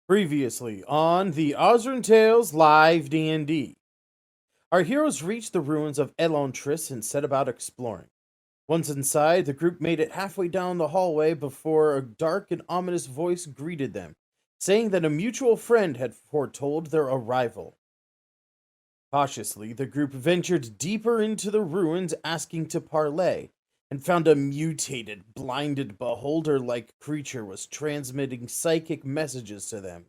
Previously on the Osrynn Tales Live D&D. Our heroes reached the ruins of Elantris and set about exploring. Once inside, the group made it halfway down the hallway before a dark and ominous voice greeted them, saying that a mutual friend had foretold their arrival. Cautiously, the group ventured deeper into the ruins asking to parley, and found a mutated, blinded beholder-like creature was transmitting psychic messages to them.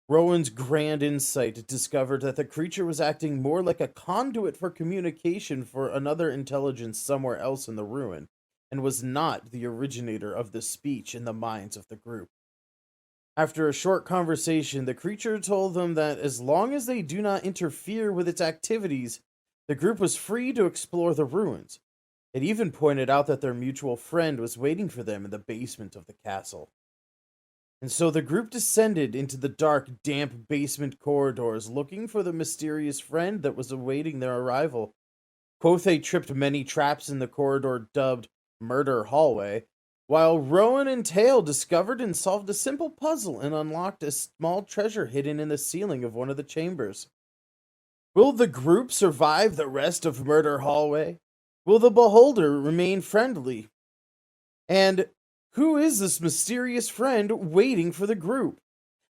Rowan's grand insight discovered that the creature was acting more like a conduit for communication for another intelligence somewhere else in the ruin, and was not the originator of the speech in the minds of the group. After a short conversation, the creature told them that as long as they do not interfere with its activities, the group was free to explore the ruins. It even pointed out that their mutual friend was waiting for them in the basement of the castle. And so the group descended into the dark, damp basement corridors looking for the mysterious friend that was awaiting their arrival. Quothe tripped many traps in the corridor dubbed Murder Hallway, while Rowan and Tail discovered and solved a simple puzzle and unlocked a small treasure hidden in the ceiling of one of the chambers. Will the group survive the rest of Murder Hallway? Will the beholder remain friendly? And who is this mysterious friend waiting for the group?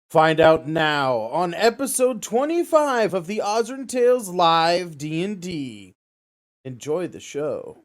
Find out now on episode 25 of the Osrynn Tales Live D&D. Enjoy the show.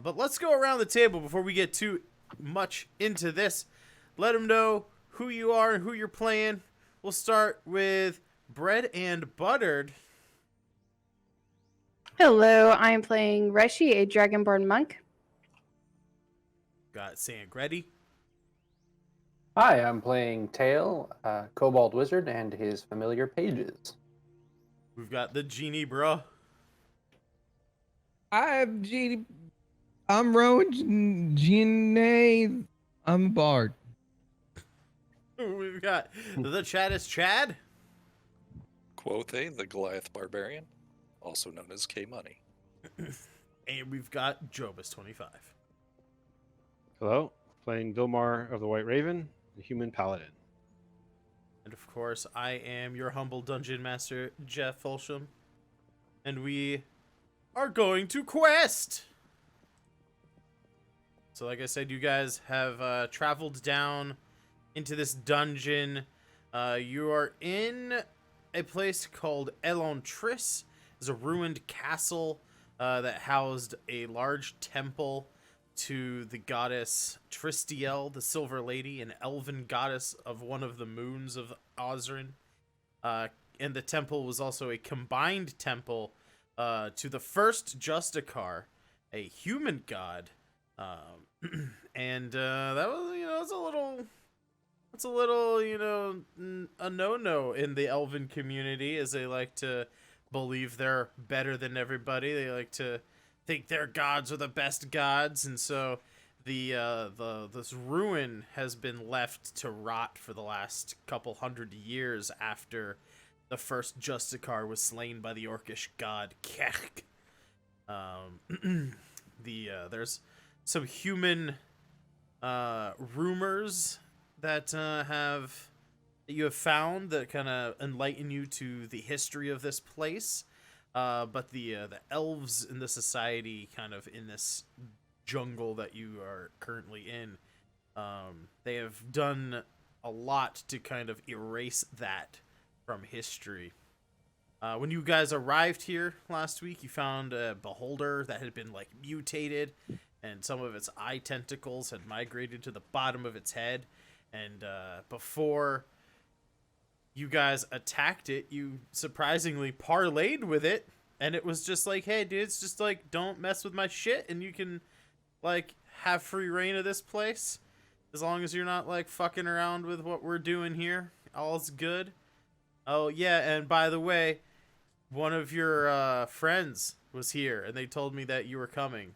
But let's go around the table before we get too much into this. Let them know who you are and who you're playing. We'll start with Bread and Buttered. Hello, I am playing Reshi, a Dragonborn monk. Got Sangretti. Hi, I'm playing Tail, Kobold Wizard, and his familiar pages. We've got the Genie Bro. I'm Genie. I'm Rowan Genie. I'm a bard. We've got the Chad is Chad. Quothe, the Goliath Barbarian, also known as K-Money. And we've got Jobus25. Hello, playing Vilmar of the White Raven, the Human Paladin. And of course, I am your humble dungeon master, Jeff Foulsham. And we are going to quest! So like I said, you guys have traveled down into this dungeon. You are in a place called Elantris. It's a ruined castle that housed a large temple to the goddess Tristiel, the Silver Lady, an elven goddess of one of the moons of Osrynn. And the temple was also a combined temple to the first Justicar, a human god. And that was, it's a little, a no-no in the elven community, as they like to believe they're better than everybody. They like to think their gods are the best gods, and so this ruin has been left to rot for the last couple hundred years after the first Justicar was slain by the Orcish god Kech. There's some human rumors that you have found that kind of enlighten you to the history of this place. But the elves in the society, kind of in this jungle that you are currently in, they have done a lot to kind of erase that from history. When you guys arrived here last week, you found a beholder that had been like mutated, and some of its eye tentacles had migrated to the bottom of its head. And before you guys attacked it, you surprisingly parlayed with it, and it was just like, hey dude, it's just like, don't mess with my shit and you can like have free reign of this place as long as you're not like fucking around with what we're doing here. All's good. Oh yeah, and by the way, one of your friends was here and they told me that you were coming,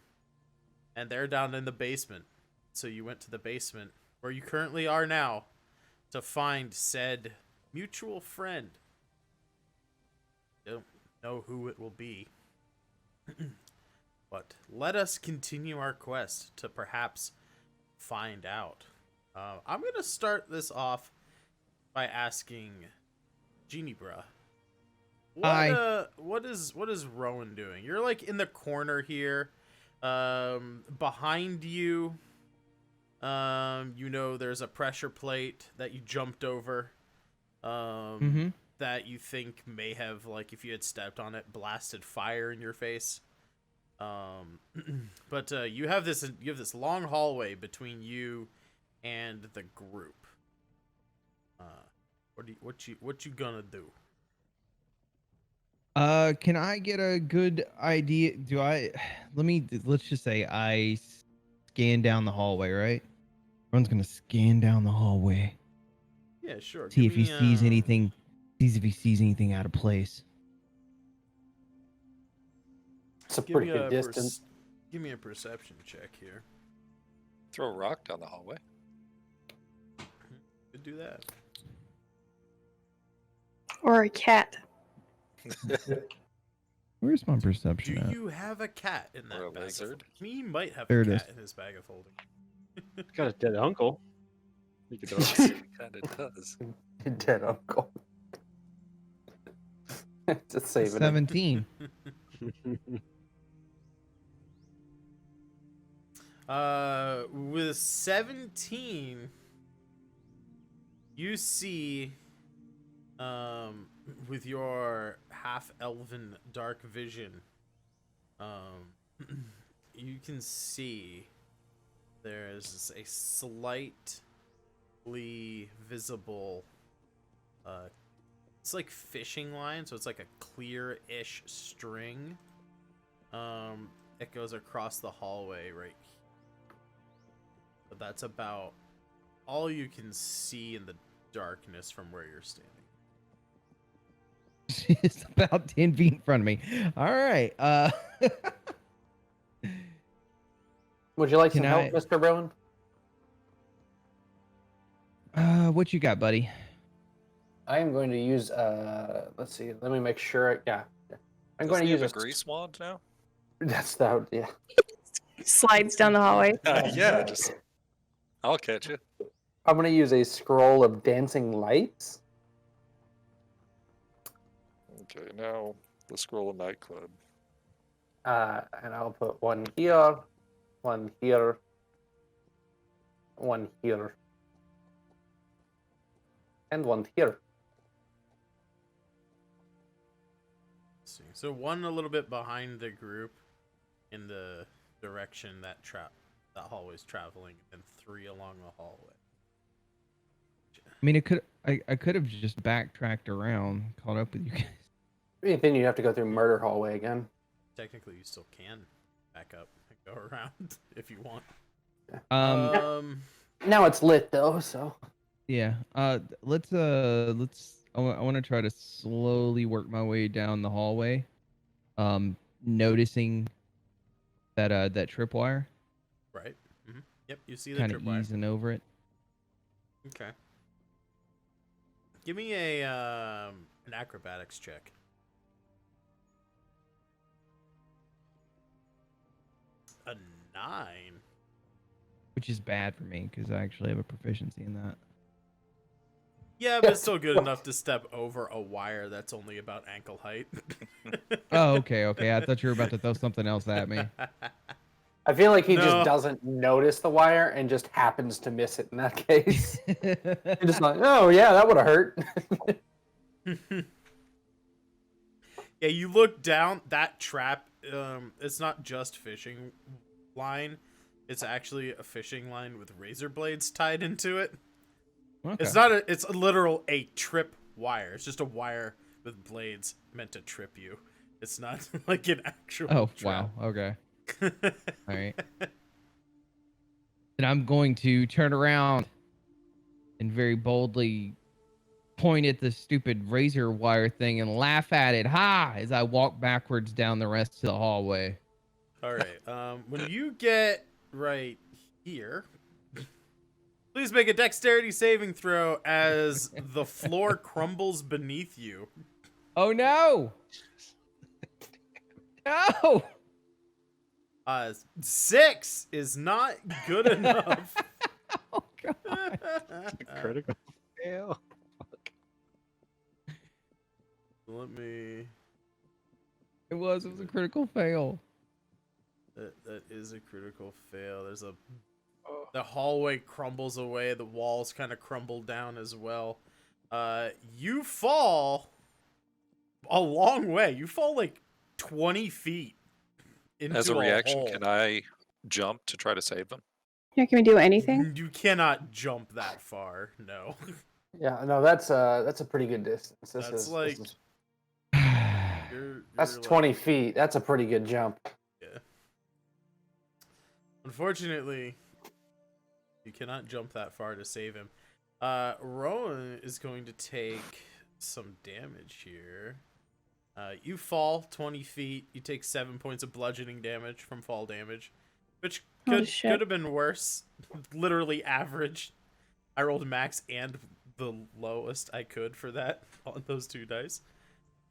and they're down in the basement. So you went to the basement where you currently are now to find said mutual friend. Don't know who it will be. But let us continue our quest to perhaps find out. I'm going to start this off by asking Genie-Bruh. What is Rowan doing? You're like in the corner here. Behind you, you know, there's a pressure plate that you jumped over. That you think may have, like, if you had stepped on it, blasted fire in your face. But you have this long hallway between you and the group. What you gonna do? Can I get a good idea? Let's just say I scan down the hallway, right? Everyone's gonna scan down the hallway. Yeah, sure. See if he sees anything. Sees if he sees anything out of place. It's a pretty good distance. Give me a perception check here. Throw a rock down the hallway. Could do that. Or a cat. Where's my perception Do at? you have a cat in that Or a bag? lizard? He might have There a it cat is. in his bag of holding. Got a dead uncle. You could throw Kind of does. Dead uncle. Just saving it. 17. With 17, you see, with your half-elven dark vision, you can see there's a slightly visible, it's like fishing line, so it's like a clear-ish string. It goes across the hallway right here. But that's about all you can see in the darkness from where you're standing. It's about 10 feet in front of me. All right. Would you like some Can help, I- Mr. Rowan? What you got, buddy? I am going to use, let's see, let me make sure, yeah. I'm going Doesn't to he use have a a grease wand now? That's the, yeah. Slides down the hallway. Yeah, just I'll catch you. I'm going to use a scroll of dancing lights. Okay, now the scroll of nightclub. And I'll put one here, one here, one here, and one here. Let's see. So one a little bit behind the group in the direction that hallway's traveling, and 3 along the hallway. I mean, I could have just backtracked around, caught up with you guys. Then you have to go through murder hallway again. Technically, you still can back up and go around if you want. Now it's lit though, so. Yeah. Let's. I want to try to slowly work my way down the hallway. Noticing that tripwire. Right. Yep, you see the kind of tripwire. easing over it. Okay. Give me a an acrobatics check. A 9. Which is bad for me because I actually have a proficiency in that. Yeah, but it's still good enough to step over a wire that's only about ankle height. Oh, okay. I thought you were about to throw something else at me. I feel like he No. just doesn't notice the wire and just happens to miss it in that case. You're just like, oh yeah, that would have hurt. Yeah, you look down, that trap, it's not just fishing line. It's actually a fishing line with razor blades tied into it. Okay. It's a literal a trip wire. It's just a wire with blades meant to trip you. It's not like an actual Oh, trap. wow. Okay. All right. And I'm going to turn around and very boldly point at the stupid razor wire thing and laugh at it. Ha! As I walk backwards down the rest of the hallway. All right. When you get right here, please make a dexterity saving throw as the floor crumbles beneath you. Oh, no! No! 6 is not good enough. Oh, God. Critical fail. Let me. It was a critical fail. That is a critical fail. The hallway crumbles away. The walls kind of crumble down as well. You fall a long way. You fall like 20 feet into As a reaction, hole. can I jump to try to save them? Yeah, can we do anything? You cannot jump that far. No. Yeah, no, that's a pretty good distance. That's that's you're 20 like, feet. That's a pretty good jump. yeah. Unfortunately, you cannot jump that far to save him. Rowan is going to take some damage here. You fall 20 feet. You take 7 points of bludgeoning damage from fall damage, which Holy could shit. have been worse. Literally average. I rolled max and the lowest I could for that on those 2 dice.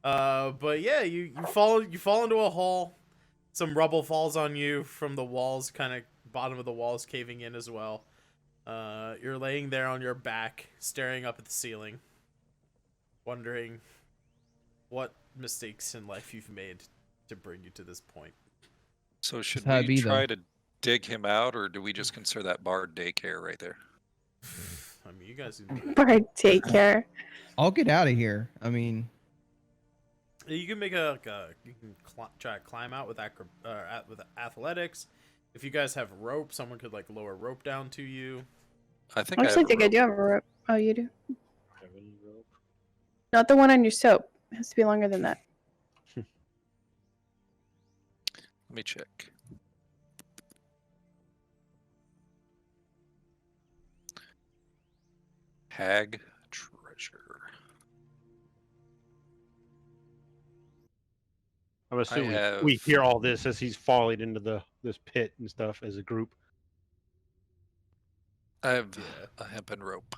But yeah, you fall into a hole. Some rubble falls on you from the walls, kind of bottom of the walls caving in as well. You're laying there on your back, staring up at the ceiling, wondering what mistakes in life you've made to bring you to this point. So should That's how it we be, try though. to dig him out, or do we just consider that bard daycare right there? I mean, you guys can do that. Bard, take care. I'll get out of here. I mean, You can make you can try to climb out with athletics. If you guys have rope, someone could like lower rope down to you. I think I I actually have a think I rope. do have a rope. Oh, you do? Have any rope? Not the one on your soap. It has to be longer than that. Let me check. Hag treasure. I'm assuming have- we hear all this as he's falling into this pit and stuff as a group. I have Yeah. a hempen rope.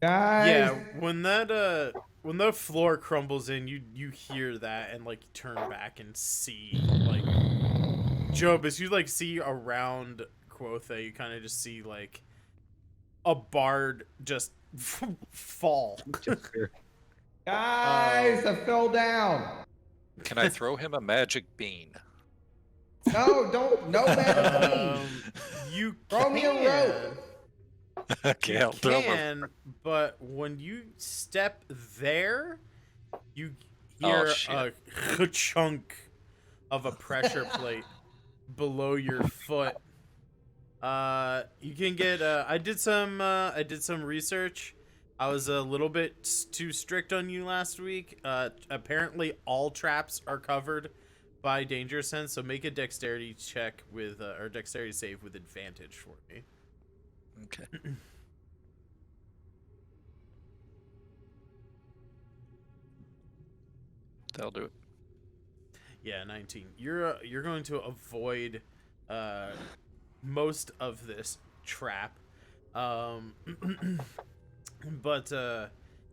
guys. Yeah, when the floor crumbles in, you hear that and like turn back and see like Job, as you like see around Quotha, you kind of just see like a bard just fall. Guys, I fell down. Can I throw him a magic bean? No, don't. No, man. You Throw me a rope. Okay, You I'll throw him. can, but when you step there, you Oh, hear shit. a chunk of a pressure plate below your foot. You can get. I did some research. I was a little bit too strict on you last week. Apparently, all traps are covered by danger sense. So make a dexterity check with or dexterity save with advantage for me. Okay. That'll do it. Yeah, 19. You're going to avoid most of this trap. But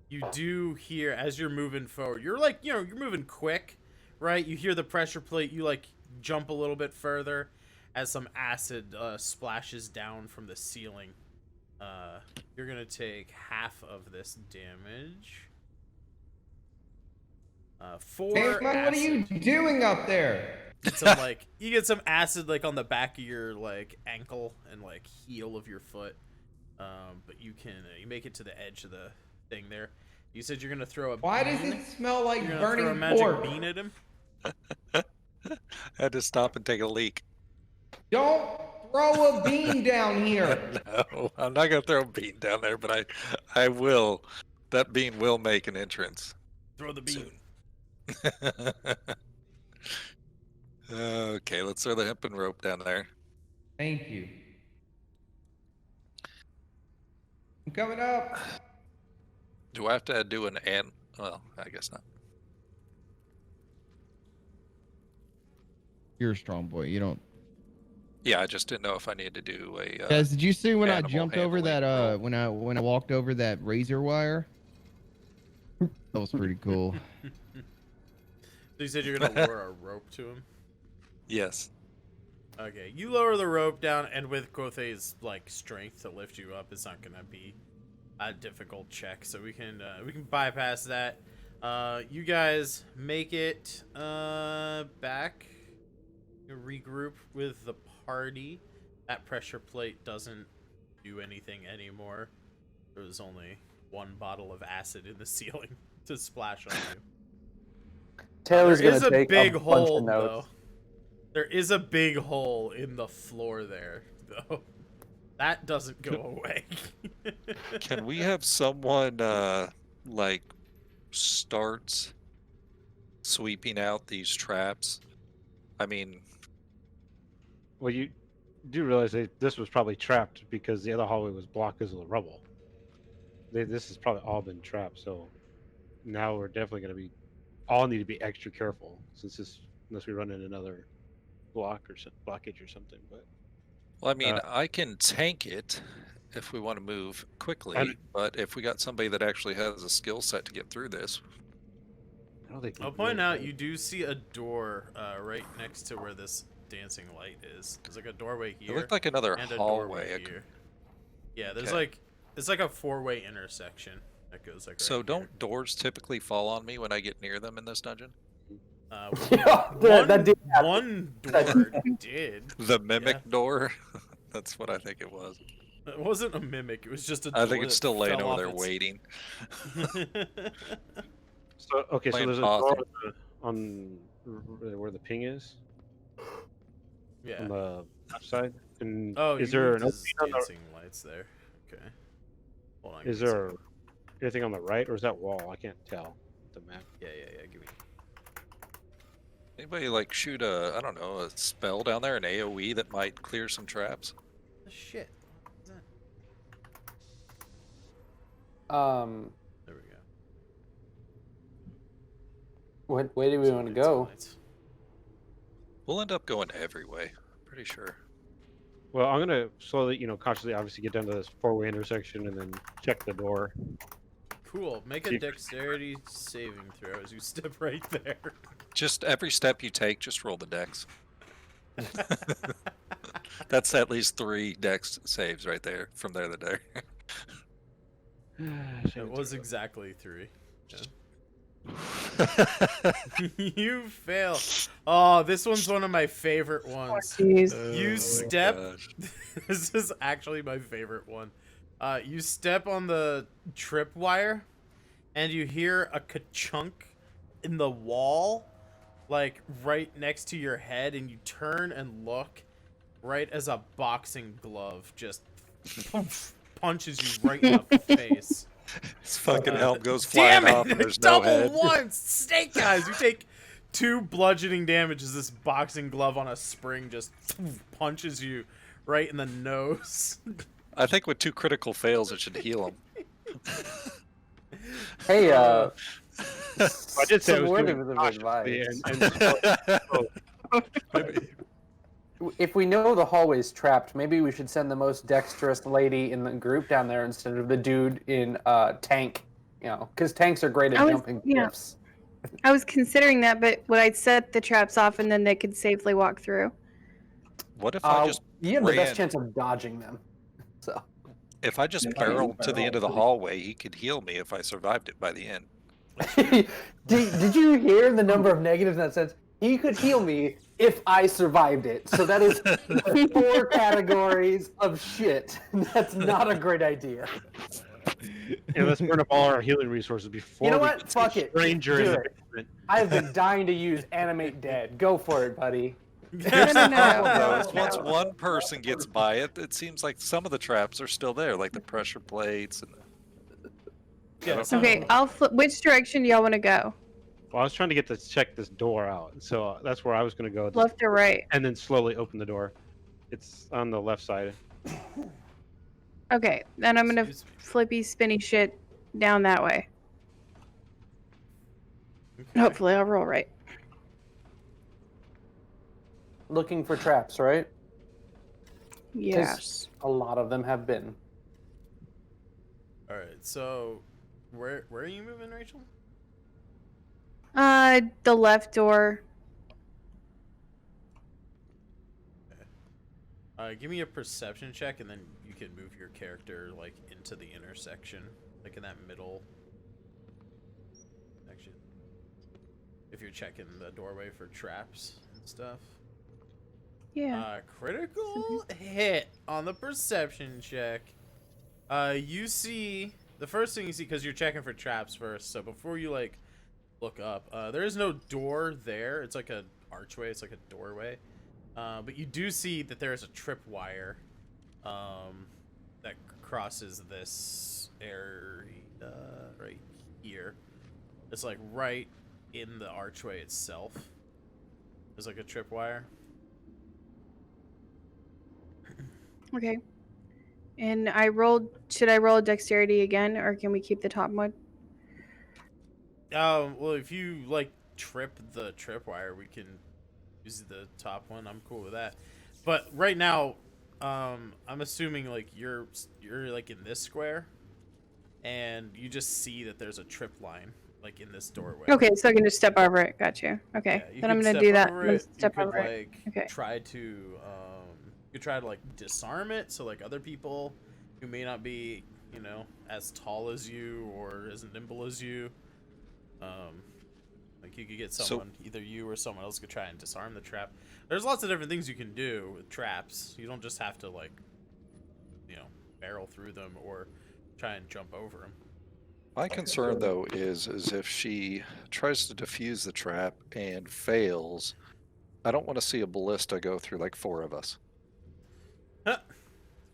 you do hear, as you're moving forward, you're like, you're moving quick, right? You hear the pressure plate, you like jump a little bit further as some acid splashes down from the ceiling. You're gonna take half of this damage. 4 What are you doing up there? some you get some acid like on the back of your like ankle and like heel of your foot. But you can you make it to the edge of the thing there. You said you're gonna throw a Why does bean? it smell like You're gonna throw a burning magic pork? bean at him? Had to stop and take a leak. Don't throw a bean down here. No, I'm not gonna throw a bean down there, but I will. That bean will make an entrance Throw the bean. soon. Okay, let's throw the hemp and rope down there. Thank you. I'm coming up. Do I have to do an and? Well, I guess not. You're a strong boy. You don't. Yeah, I just didn't know if I needed to do a. Guys, did you see when I animal jumped over handling that? roll. When I walked over that razor wire? That was pretty cool. So you said you're gonna lower a rope to him? Yes. Okay, you lower the rope down, and with Kothe's like strength to lift you up, it's not gonna be a difficult check, so we can bypass that. You guys make it back, regroup with the party. That pressure plate doesn't do anything anymore. There was only one bottle of acid in the ceiling to splash on you. Taylor's There gonna is a take big a bunch hole of notes. though. There is a big hole in the floor there, though. That doesn't go away. Can we have someone like start sweeping out these traps? I mean, Well, you do realize this was probably trapped because the other hallway was blocked because of the rubble. This has probably all been trapped, so now we're definitely going to be all need to be extra careful unless we run in another blockage or something. But well, I mean, I can tank it if we want to move quickly, but if we got somebody that actually has a skill set to get through this, I don't think I'll point out you do see a door right next to where this dancing light is. There's like a doorway it here looked like another and a hallway. doorway here. Yeah, there's Okay. it's like a 4-way intersection that goes like. So right don't here. doors typically fall on me when I get near them in this dungeon? Yeah, that did happen. One door did. The mimic Yeah. door? That's what I think it was. It wasn't a mimic. It was just a door. I think it's that still laying fell over there off its- waiting. so. Okay, so Playing there's a pause. door on where the ping is yeah. on the left side. And Oh, is you there moved an his opening on dancing lights there? Okay. Hold on. Is give me a there second. anything on the right, or is that wall? I can't tell the map. Yeah. Give me. Anybody like shoot a, I don't know, a spell down there, an AoE that might clear some traps? Shit. What's that? There we go. What way do we want to Dancing go? lights. We'll end up going every way, pretty sure. Well, I'm gonna slowly, consciously, obviously get down to this 4-way intersection and then check the door. Cool. Make a dexterity saving throw as you step right there. Just every step you take, just roll the dex. That's at least 3 dex saves right there, from there to there. It was exactly 3. You fail. Oh, this one's one of my favorite ones. Jeez. You Oh my step. gosh. This is actually my favorite one. You step on the tripwire, and you hear a ka-chunk in the wall, like right next to your head, and you turn and look, right as a boxing glove just punches you right in the face. His fucking helm goes flying Damn off it! and there's no Double head. once! Snake eyes! You take 2 bludgeoning damage as this boxing glove on a spring just punches you right in the nose. I think with 2 critical fails, it should heal him. Hey, I did say I some was word doing of cautiously, advice. and Maybe If we know the hallway's trapped, maybe we should send the most dexterous lady in the group down there instead of the dude in tank. You know, because tanks are great at jumping cliffs. I was considering that, but would I set the traps off and then they could safely walk through? What if I just You have the best ran- chance of dodging them. So If I just barreled to the end of the hallway, he could heal me if I survived it by the end. did you hear the number of negatives in that sense? He could heal me if I survived it. So that is 4 categories of shit. That's not a great idea. Yeah, let's burn up all our healing resources before You know we what? get Fuck to it. stranger in Do the it. basement. I've been dying to use animate dead. Go for it, buddy. No. Once one person gets by it, it seems like some of the traps are still there, like the pressure plates and. Yeah, Okay, I'll flip. Which direction do y'all want to go? Well, I was trying to get to check this door out, so that's where I was going to go. Left or right? And then slowly open the door. It's on the left side. Okay, then I'm gonna flippy spinny shit down that way. Okay. Hopefully I'll roll right. Looking for traps, right? Yes. A lot of them have been. All right. So, where are you moving, Rachel? The left door. Give me a perception check, and then you can move your character like into the intersection, like in that middle section. If you're checking the doorway for traps and stuff. Yeah. Critical hit on the perception check. You see the first thing you see, because you're checking for traps first. So before you like look up, there is no door there. It's like a archway. It's like a doorway. But you do see that there is a tripwire that crosses this area right here. It's like right in the archway itself. There's like a tripwire. Okay. And I rolled. Should I roll a dexterity again, or can we keep the top one? Well, if you like trip the tripwire, we can use the top one. I'm cool with that. But right now, I'm assuming like you're like in this square, and you just see that there's a trip line like in this doorway. Okay, so I can just step over it. Gotcha. Okay, Yeah, you then I'm could gonna step do that. over I'm gonna it. step you could over it. like Okay. try to you try to like disarm it, so like other people who may not be, you know, as tall as you or as nimble as you, like you could get someone, either you or someone else could try and disarm the trap. There's lots of different things you can do with traps. You don't just have to like, you know, barrel through them or try and jump over them. My concern, though, is if she tries to defuse the trap and fails, I don't want to see a ballista go through like 4 of us.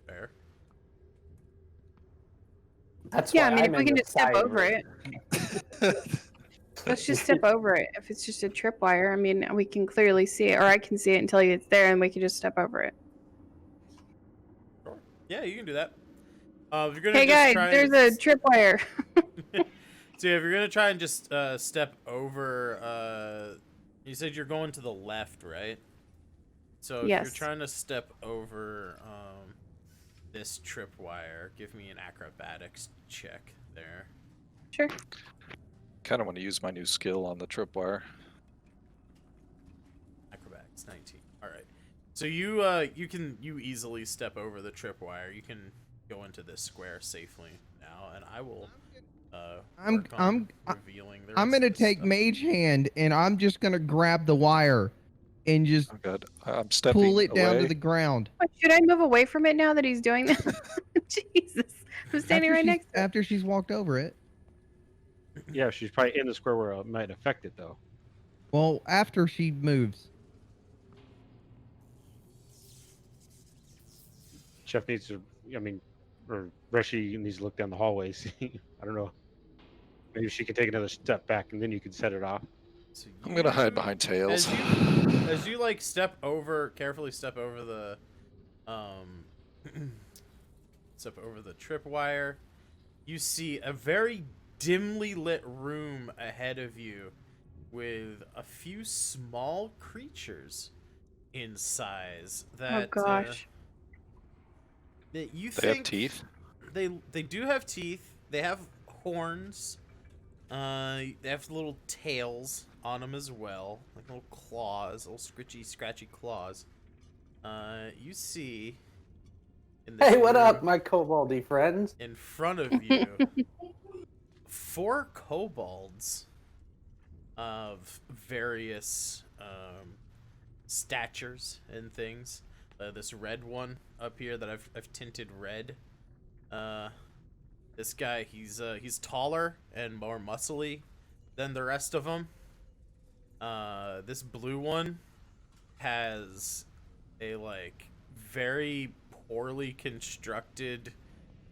Fair. That's Yeah, why I mean, I'm if we in can the just step side over room. it. Let's just step over it. If it's just a tripwire, I mean, we can clearly see it, or I can see it until it's there, and we can just step over it. Yeah, you can do that. If you're gonna Hey just guys, try there's and... a tripwire. So yeah, if you're gonna try and just step over, you said you're going to the left, right? So if Yes. you're trying to step over this tripwire, give me an acrobatics check there. Sure. Kind of want to use my new skill on the tripwire. Acrobatics 19. All right. So you easily step over the tripwire. You can go into this square safely now, and I will. I'm revealing the I'm rest gonna of the take stuff. Mage Hand and I'm just gonna grab the wire and just I'm good. I'm stepping pull it down to away. the ground. What, should I move away from it now that he's doing that? Jesus, I'm standing right next to it. After she's walked over it. Yeah, she's probably in the square where it might affect it, though. Well, after she moves. Chef needs to, I mean, or Reshi needs to look down the hallway. See, I don't know. Maybe she could take another step back, and then you could set it off. So I'm gonna hide you- behind Tails. As you like carefully step over the tripwire, you see a very dimly lit room ahead of you with a few small creatures in size. Oh That gosh. that you They have think teeth. they do have teeth. They have horns. They have little tails on them as well, like little claws, little scratchy claws. You see. In this Hey, what room up, my koboldy friends? in front of you, 4 kobolds of various statures and things. This red one up here that I've tinted red. This guy, he's taller and more muscly than the rest of them. This blue one has a like very poorly constructed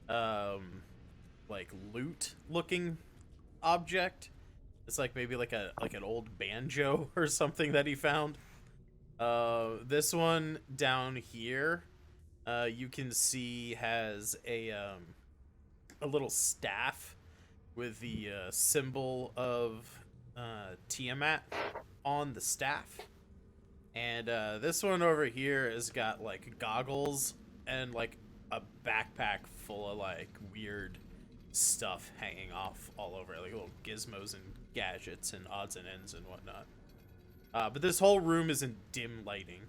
like loot looking object. It's like maybe like an old banjo or something that he found. This one down here, you can see has a little staff with the symbol of Tiamat on the staff. And this one over here has got like goggles and like a backpack full of like weird stuff hanging off all over, like little gizmos and gadgets and odds and ends and whatnot. But this whole room is in dim lighting,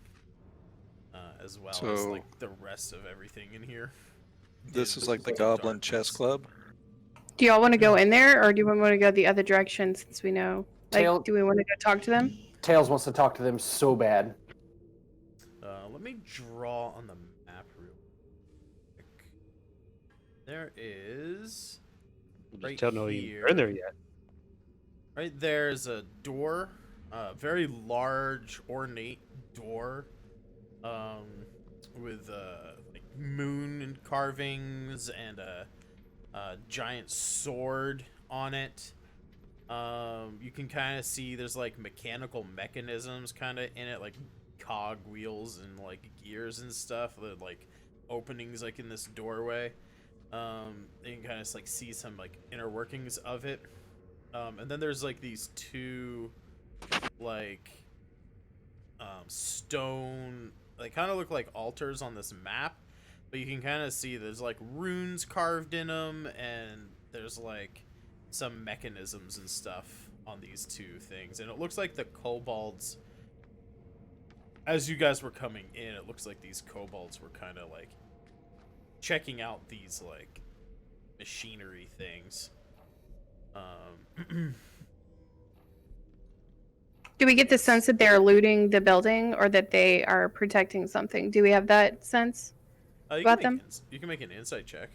as well as So- like the rest of everything in here. This is like the Goblin Chess Club. Do y'all want to go in there, or do you want to go the other direction since we know? Like, Tail- do we want to go talk to them? Tails wants to talk to them so bad. Let me draw on the map real quick. There is Just Right don't know here. you're in there yet. right there's a door, very large, ornate door, with like moon carvings and a giant sword on it. You can kind of see there's like mechanical mechanisms kind of in it, like cog wheels and like gears and stuff with like openings like in this doorway. You can kind of like see some like inner workings of it. And then there's like these 2 like stone, they kind of look like altars on this map, but you can kind of see there's like runes carved in them, and there's like some mechanisms and stuff on these 2 things. And it looks like the kobolds, as you guys were coming in, it looks like these kobolds were kind of like checking out these like machinery things. Do we get the sense that they're looting the building or that they are protecting something? Do we have that sense? You About can make them? you can make an insight check.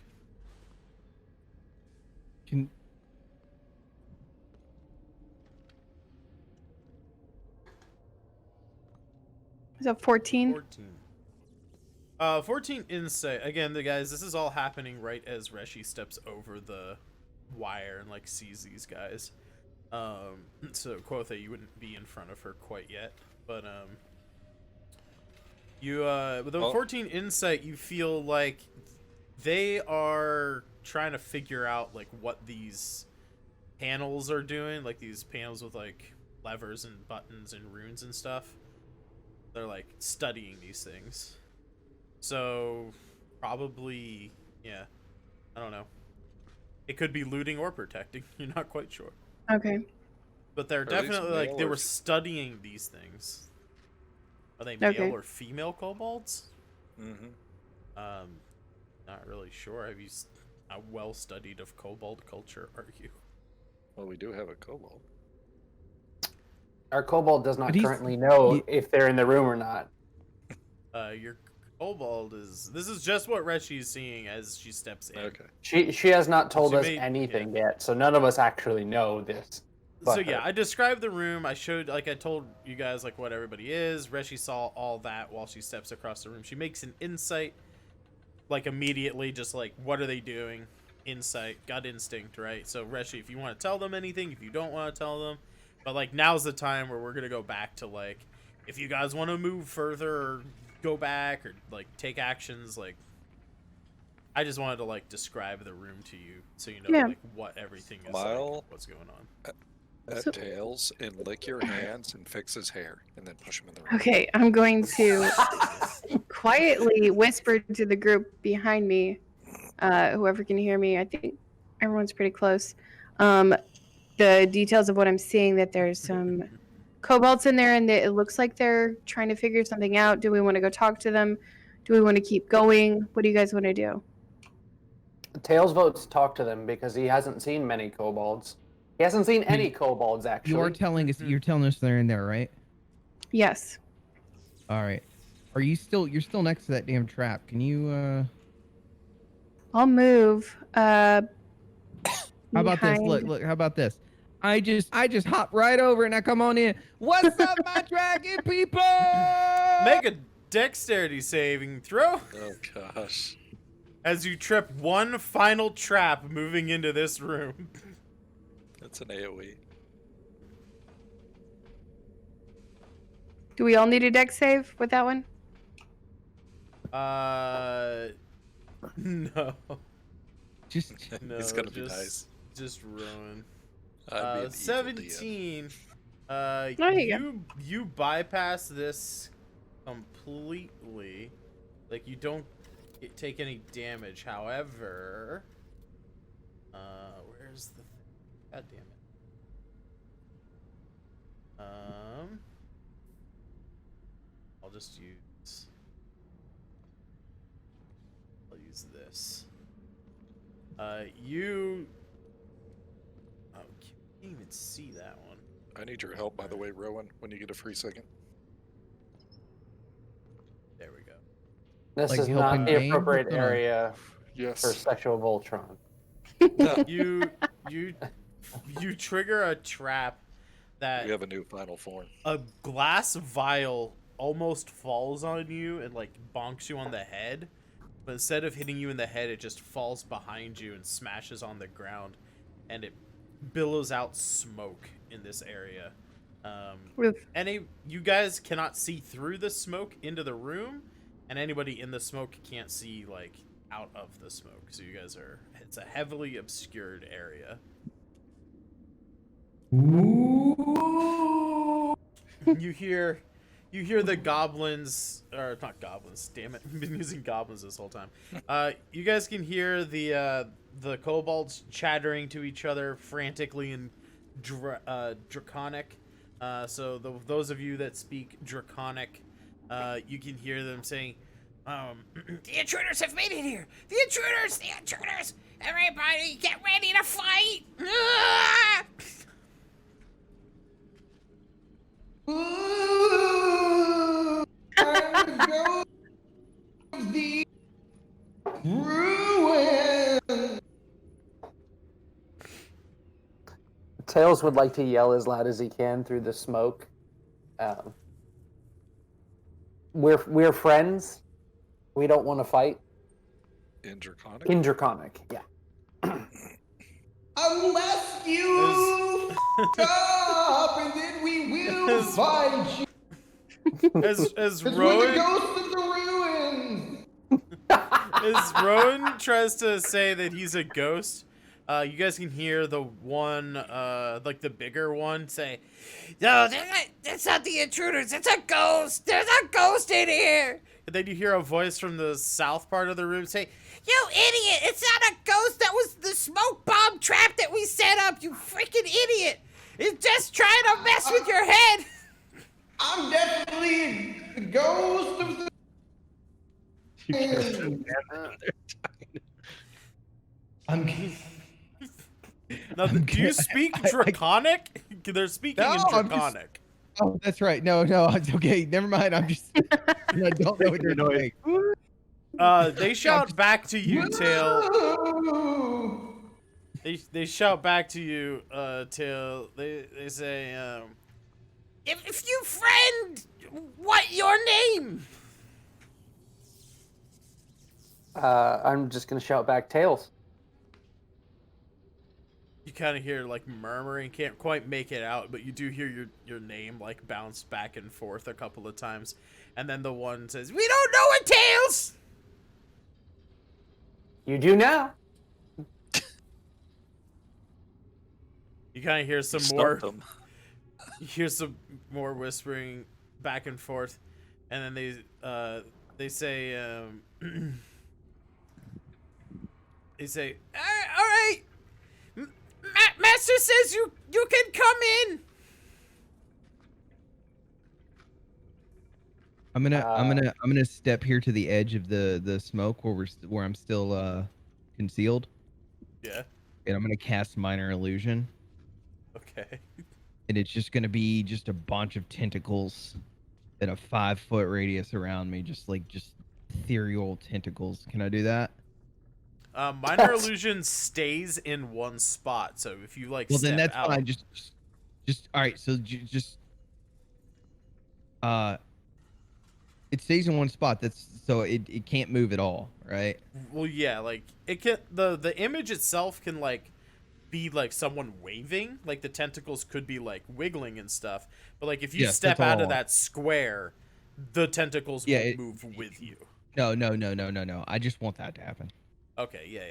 Can Is it 14? 14 insight. Again, the guys, this is all happening right as Reshi steps over the wire and like sees these guys. So Quotha, you wouldn't be in front of her quite yet, but you with a 14 insight, you feel like they are trying to figure out like what these panels are doing, like these panels with like levers and buttons and runes and stuff. They're like studying these things. So probably, yeah, I don't know. It could be looting or protecting. You're not quite sure. Okay. But they're these definitely like male they or were f- studying these things. Are they male Okay. or female kobolds? Mm-hmm. Not really sure. Have you how well studied of kobold culture are you? Well, we do have a kobold. Our kobold does not But he's- currently know he- if they're in the room or not. Your kobold is. This is just what Reshi is seeing as she steps in. Okay. She has not told She us made- anything yet, so none of us actually know this. So But yeah, her. I described the room. I showed, like, I told you guys like what everybody is. Reshi saw all that while she steps across the room. She makes an insight, like immediately, just like what are they doing? Insight, gut instinct, right? So Reshi, if you want to tell them anything, if you don't want to tell them, but like now's the time where we're gonna go back to like, if you guys want to move further or go back or like take actions, like. I just wanted to like describe the room to you so you know Yeah. like what everything is, Smile. like, what's going on. at So- Tails and lick your hands and fix his hair, and then push him in the room. Okay, I'm going to quietly whisper to the group behind me, whoever can hear me. I think everyone's pretty close. The details of what I'm seeing, that there's some kobolds in there and it looks like they're trying to figure something out. Do we want to go talk to them? Do we want to keep going? What do you guys want to do? Tails votes talk to them because he hasn't seen many kobolds. He hasn't seen any kobolds, actually. You're telling us they're in there, right? Yes. All right. Are you still? You're still next to that damn trap. Can you? I'll move. How about this? behind- Look. How about this? I just hop right over and I come on in. What's up, my dragon people? Make a dexterity saving throw Oh gosh. as you trip one final trap moving into this room. That's an AoE. Do we all need a dex save with that one? No. Just No, It's gonna be just, nice. Just ruin. I'd be an evil DM. 17. There you You bypass this completely. Like, you don't take any damage. However, where's the thing? God damn it. I'll just use. I'll use this. You. Oh, can't even see that one. I need your help, by the way, Rowan, when you get a free second. There we go. This Like is helping not the Bane? appropriate What's going on? area for Yes. sexual Voltron. No, You trigger a trap that we have a new final form. a glass vial almost falls on you and like bonks you on the head, but instead of hitting you in the head, it just falls behind you and smashes on the ground, and it billows out smoke in this area. Oof. You guys cannot see through the smoke into the room, and anybody in the smoke can't see like out of the smoke. So you guys are, it's a heavily obscured area. You hear the goblins, or not goblins, damn it, I've been using goblins this whole time. You guys can hear the kobolds chattering to each other frantically in Draconic. So those of you that speak Draconic, you can hear them saying, the intruders have made it here! The intruders! The intruders! Everybody get ready to fight! Ah! Tails would like to yell as loud as he can through the smoke. We're friends. We don't want to fight. In Draconic? In Draconic, yeah. Unless you stop, and then we will find you. As It's when the Rowan, ghost of the ruins. as Rowan tries to say that he's a ghost, you guys can hear the one, like the bigger one, say, "No, that's not the intruders. It's a ghost. There's a ghost in here." And then you hear a voice from the south part of the room say, "You idiot! It's not a ghost. That was the smoke bomb trap that we set up. You freaking idiot! It's just trying to mess with your head." I'm definitely the ghost of the. Now, do you speak Draconic? They're speaking in No, I'm just- Draconic. Oh, that's right. No, it's okay. Never mind. I'm just. I don't know what they're doing. They shout back to you, Tail. They shout back to you, Tail. They say, if you friend, what your name? I'm just gonna shout back, Tails. You kind of hear like murmuring, can't quite make it out, but you do hear your name like bounce back and forth a couple of times, and then the one says, "We don't know it, Tails." You do now. You kind of hear some Stumped more. him. You hear some more whispering back and forth, and then they say they say, all right, Master says you can come in. I'm gonna step here to the edge of the smoke where I'm still concealed, Yeah. and I'm gonna cast minor illusion, Okay. and it's just gonna be just a bunch of tentacles at a 5-foot radius around me, just ethereal tentacles. Can I do that? Minor illusion stays in one spot, so if you like Well, step then that's out, fine. Just all right. So just it stays in one spot. That's so it can't move at all, right? well, yeah, like it can the image itself can like be like someone waving, like the tentacles could be like wiggling and stuff, but like if you Yes, step that's all out I of want. that square, the tentacles Yeah, will move with you. No. I just want that to happen. Okay, yeah.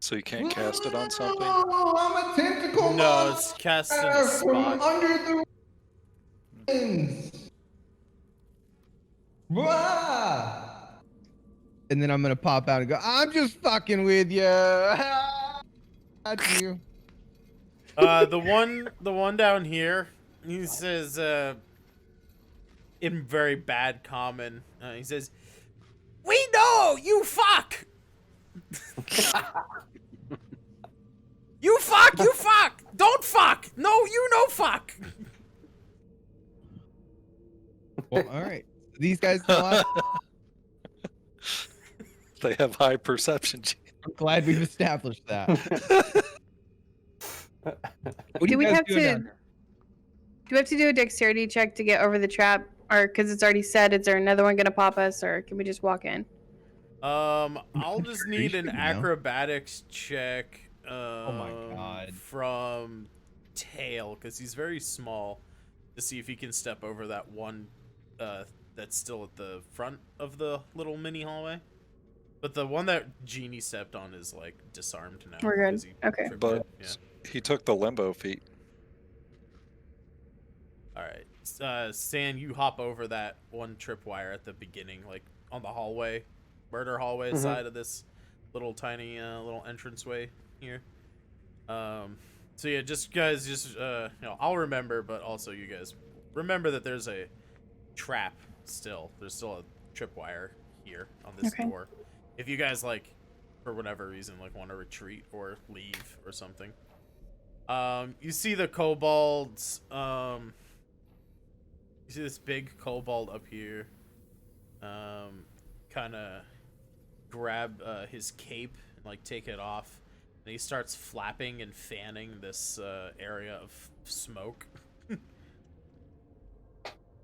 So you can't cast it on something? Oh, I'm a tentacle No, it's cast in a monster from spot. under the wings. Wah! And then I'm gonna pop out and go, I'm just fucking with you. That's you. The one down here, he says, in very bad common, he says, "We know you fuck." You fuck. Don't fuck. No, you no fuck. Well, all right. These guys know us. They have high perception. I'm glad we've established that. What are Do you we guys have doing to? down there? Do we have to do a dexterity check to get over the trap, or because it's already set? Is there another one gonna pop us, or can we just walk in? I'll just need an Concentration, no? acrobatics check. Oh my God. From Tail, because he's very small, to see if he can step over that one that's still at the front of the little mini hallway. But the one that Genie stepped on is like disarmed now. We're good. 'cause he Okay. tripped But it. Yeah. he took the limbo feat. All right, Stan, you hop over that one tripwire at the beginning, like on the hallway, murder hallway side of this little tiny little entranceway here. So yeah, just guys, I'll remember, but also you guys remember that there's a trap still. There's still a tripwire here on this door. If you guys like, for whatever reason, like want to retreat or leave or something. You see the kobolds. You see this big kobold up here. Kind of grab his cape and like take it off. And he starts flapping and fanning this area of smoke.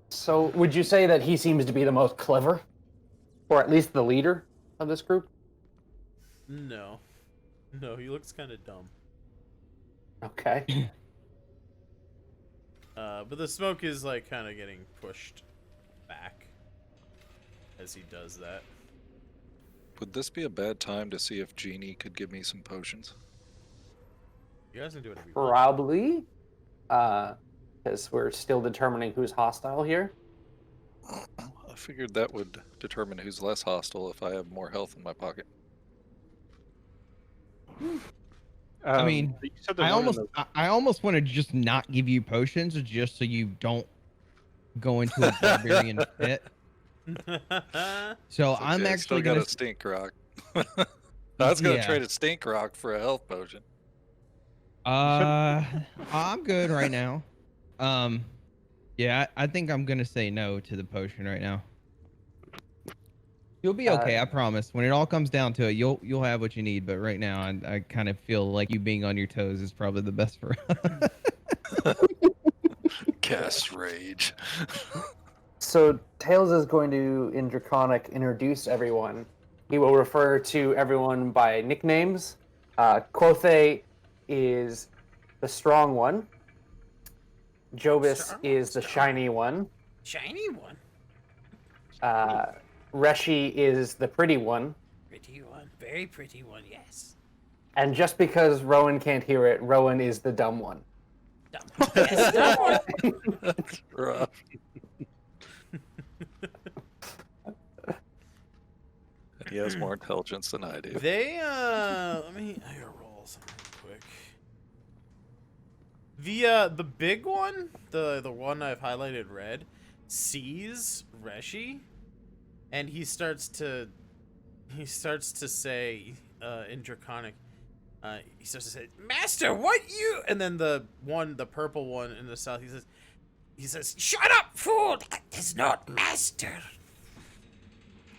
So, would you say that he seems to be the most clever, or at least the leader of this group? No, he looks kind of dumb. Okay. But the smoke is like kind of getting pushed back as he does that. Would this be a bad time to see if Genie could give me some potions? You guys can do whatever you want. Probably. Because we're still determining who's hostile here. I figured that would determine who's less hostile if I have more health in my pocket. I mean, you said the I one in I almost want to just not give you potions just so you don't go into a barbarian pit. So I'm Okay, I actually still got gonna a stink rock. I was gonna Yeah. trade a stink rock for a health potion. I'm good right now. Yeah, I think I'm gonna say no to the potion right now. You'll be okay, I promise. When it all comes down to it, you'll have what you need. But right now, I kind of feel like you being on your toes is probably the best for us. Cast rage. So Tails is going to, in Draconic, introduce everyone. He will refer to everyone by nicknames. Quothe is the strong one. Jobis is the shiny one. Shiny one. Reshi is the pretty one. Pretty one. Very pretty one, yes. And just because Rowan can't hear it, Rowan is the dumb one. That's rough. He has more intelligence than I do. They I gotta roll something quick. The big one, the one I've highlighted red, sees Reshi, and he starts to say in Draconic, he starts to say, "Master, what you?" And then the purple one in the south, he says, "Shut up, fool! That is not Master.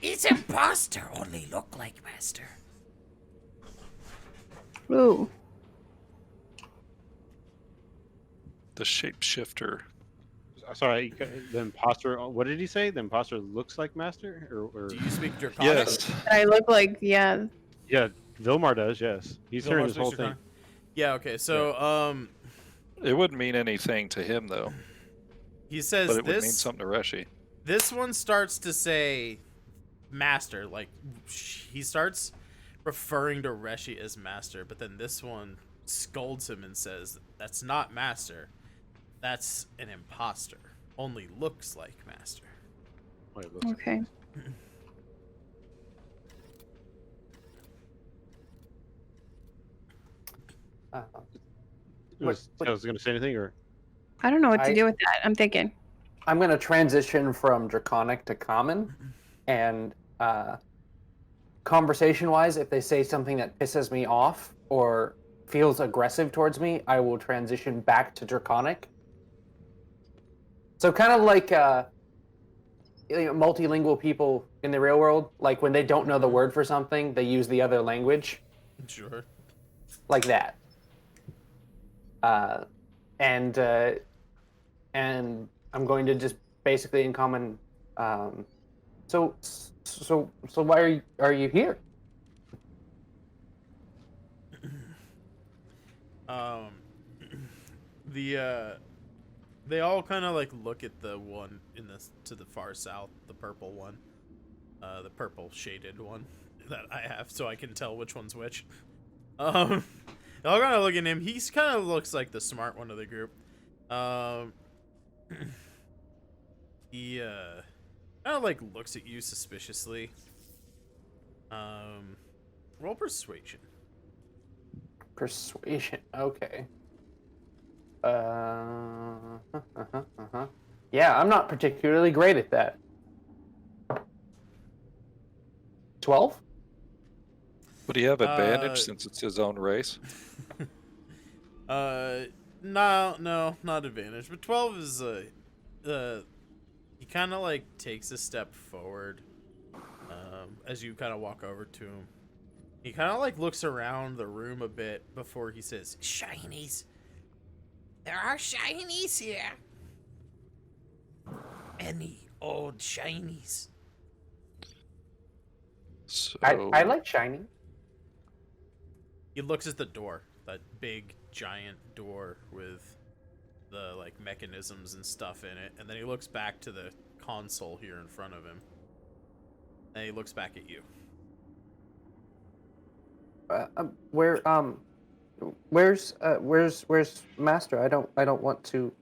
It's imposter. Only look like Master." Ooh. The shapeshifter. Sorry, the imposter. What did he say? The imposter looks like Master, or Do you speak Draconic? Yes. I look like, yeah. yeah, Vilmar does. Yes, he's hearing this whole thing. Yeah. Okay. So It wouldn't mean anything to him though, he says but it would mean this. something to Reshi. This one starts to say Master, like he starts referring to Reshi as Master, but then this one scolds him and says, "That's not Master. That's an imposter. Only looks like Master." Wait, looks- Okay. was Tails going to say anything, or I don't know what to I- do with that. I'm thinking. I'm going to transition from Draconic to Common, and conversation-wise, if they say something that pisses me off or feels aggressive towards me, I will transition back to Draconic. So kind of like multilingual people in the real world, like when they don't know the word for something, they use the other language, Sure. like that. And I'm going to just basically in common. So why are you here? They all kind of like look at the one to the far south, the purple one, the purple shaded one that I have, so I can tell which one's which. They all kind of look at him. He's kind of looks like the smart one of the group. He kind of like looks at you suspiciously. Roll persuasion. Persuasion. Okay. Yeah, I'm not particularly great at that. 12? Would he have advantage since it's his own race? No, not advantage. But 12 is he kind of like takes a step forward, as you kind of walk over to him. He kind of like looks around the room a bit before he says, "Shinies. There are shinies here. Any old shinies." So I like shiny. He looks at the door, that big giant door with the like mechanisms and stuff in it, and then he looks back to the console here in front of him. And he looks back at you. Where's Master? I don't want to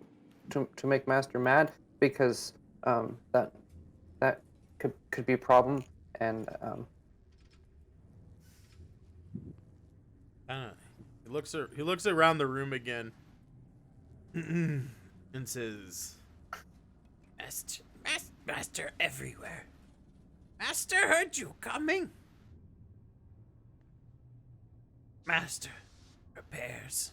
make Master mad because that could be a problem, and He looks around the room again and says, Master everywhere. Master heard you coming. Master prepares.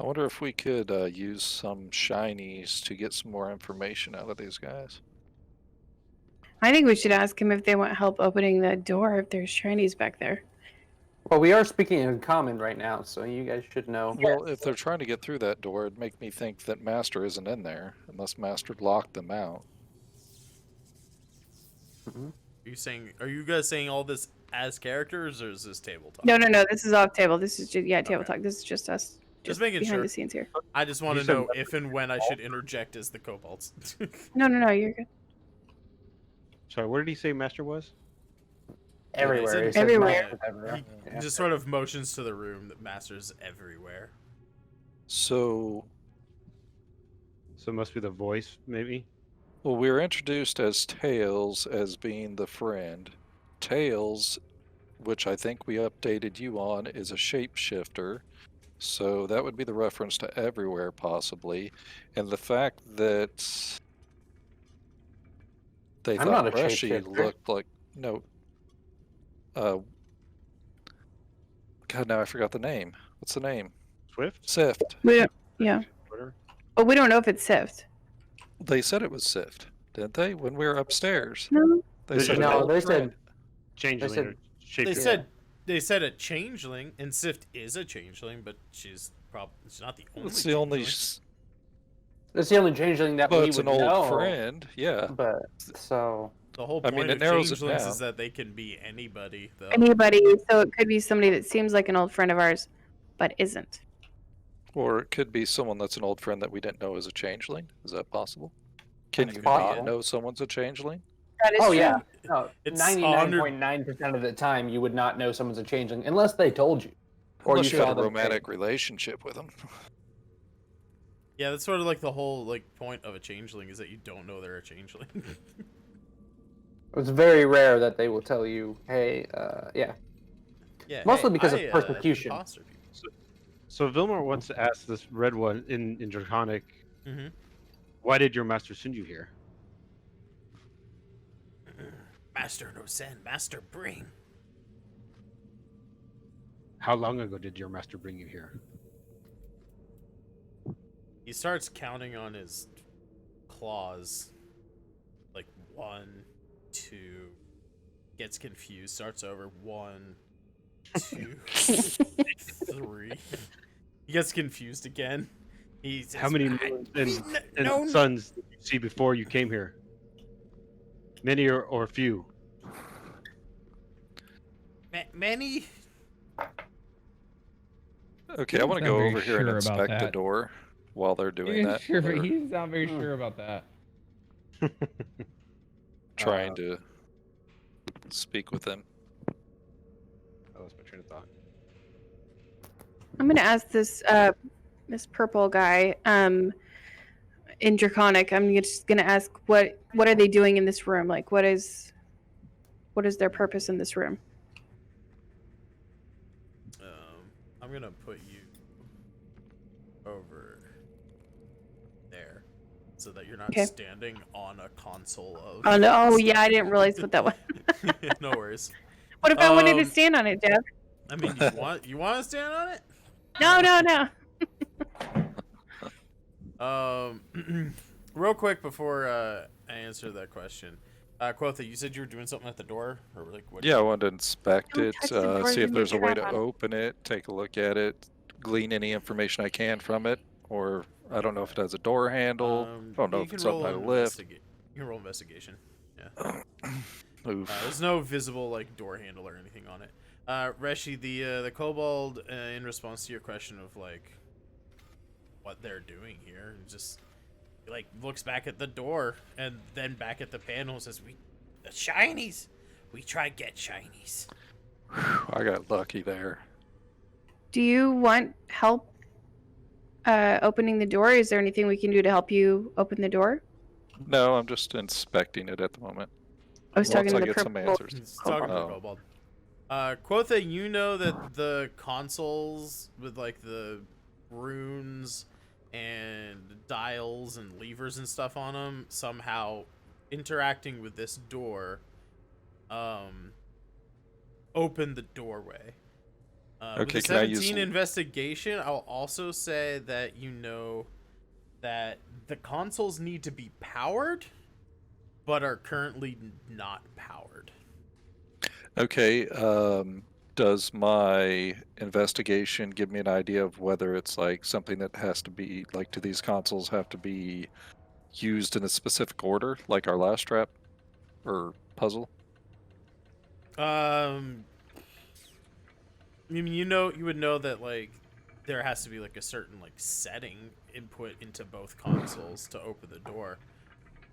I wonder if we could use some shinies to get some more information out of these guys. I think we should ask him if they want help opening the door if there's shinies back there. well, we are speaking in common right now, so you guys should know. Well, if they're trying to get through that door, it'd make me think that Master isn't in there, unless Master locked them out. Are you guys saying all this as characters, or is this tabletop? No. This is off table. This is just table talk. This is just us. Just making behind sure. the scenes here. I just want You to said know if and when I should interject as the kobolds. No, you're good. sorry, where did he say Master was? Everywhere. He says Everywhere. masters everywhere. He just sort of motions to the room that masters everywhere. So, So it must be the voice, maybe. well, we were introduced as Tails as being the friend. Tails, which I think we updated you on, is a shapeshifter. So that would be the reference to everywhere, possibly. And the fact that they I'm thought not a Reshi shapeshifter. looked like... No. God, now I forgot the name. What's the name? Swift. Sift. We don't, yeah. Twitter. But we don't know if it's Sift. They said it was Sift, didn't they? When we were upstairs. No. They They said just- an No, old they friend. said Changeling said- or shape. They said they said a changeling, and Sift is a changeling, but she's not the only. It's the only... changeling. that's the only changeling that Well, we it's would an old know. friend, yeah. But so The whole I point mean, it of narrows it changelings down. is that they can be anybody, though. Anybody. So it could be somebody that seems like an old friend of ours, but isn't. Or it could be someone that's an old friend that we didn't know is a changeling. Is that possible? Can That's you possible. not know someone's a changeling? That is oh true. yeah, no, It's 99.9% of the time you would not know someone's a changeling unless they told you, or Unless you you saw had a them romantic relationship with them. Yeah, that's sort of like the whole point of a changeling is that you don't know they're a changeling. It's very rare that they will tell you, "Hey, yeah." Yeah, Mostly hey, because of I, persecution. imposter people. So Vilmar wants to ask this red one in Draconic. Mm-hmm. Why did your master send you here? Master no send, master bring. How long ago did your master bring you here? He starts counting on his claws. Like 1, 2. Gets confused. Starts over. 1, 2, 3. He gets confused again. He says, How many "I- moons we and n- no, suns did you see before you came here? Many or few? many. Okay, I want to Not go very over here and sure about inspect the that. door while they're doing that. Sure, but or he's not very sure about that. trying to speak with them. I lost my train of thought. I'm gonna ask this purple guy, in Draconic. I'm just gonna ask what are they doing in this room? Like what is their purpose in this room? I'm gonna put you over there so that you're not Okay. standing on a console of. Oh no! Oh yeah, I didn't realize what that was. No worries. What if I wanted to Um, stand on it, Jeff? I mean, you want to stand on it? No. Real quick before I answer that question, Quotha, you said you were doing something at the door, or like what? Yeah, I wanted to inspect Don't it, touch the doors see if and there's a get way crap to on. open it, take a look at it, glean any information I can from it, or I don't know if it has a door handle. I don't know you if can it's roll something I an lift. You can roll investigation. Yeah. Oof. There's no visible door handle or anything on it. Reshi, the kobold, in response to your question of what they're doing here, just looks back at the door and then back at the panel and says, "The shinies. We try get shinies." I got lucky there. Do you want help opening the door? Is there anything we can do to help you open the door? No, I'm just inspecting it at the moment. I was talking Once to I the get some purple. answers. He's talking to the Oh. kobold. Quotha, you know that the consoles with the runes and dials and levers and stuff on them somehow interacting with this door open the doorway. With Okay, the can I use 17 investigation, I'll also say that you know that the consoles need to be powered but are currently not powered. Okay, does my investigation give me an idea of whether it's something that has to be do these consoles have to be used in a specific order, like our last trap or puzzle? I mean, you would know that there has to be a certain setting input into both consoles to open the door.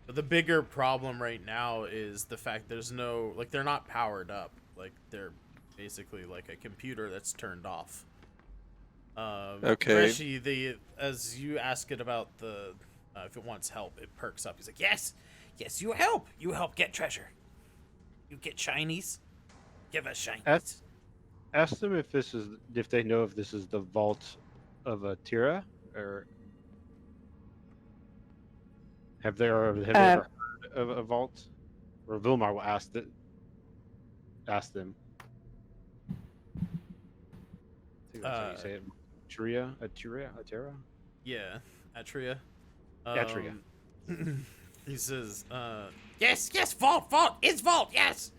But the bigger problem right now is the fact there's no they're not powered up. like they're basically like a computer that's turned off. Okay. Reshi, as you ask it about the if it wants help, it perks up. He's like, yes, you help. You help get treasure. You get shinies. Give us shinies. Ask them if they know if this is the vault of a Tira, or have they ever heard of a vault? Or Vilmar will ask them. I think that's how you say it. Atira? Yeah, Atria. Atria. He says, yes, vault, it's vault, yes.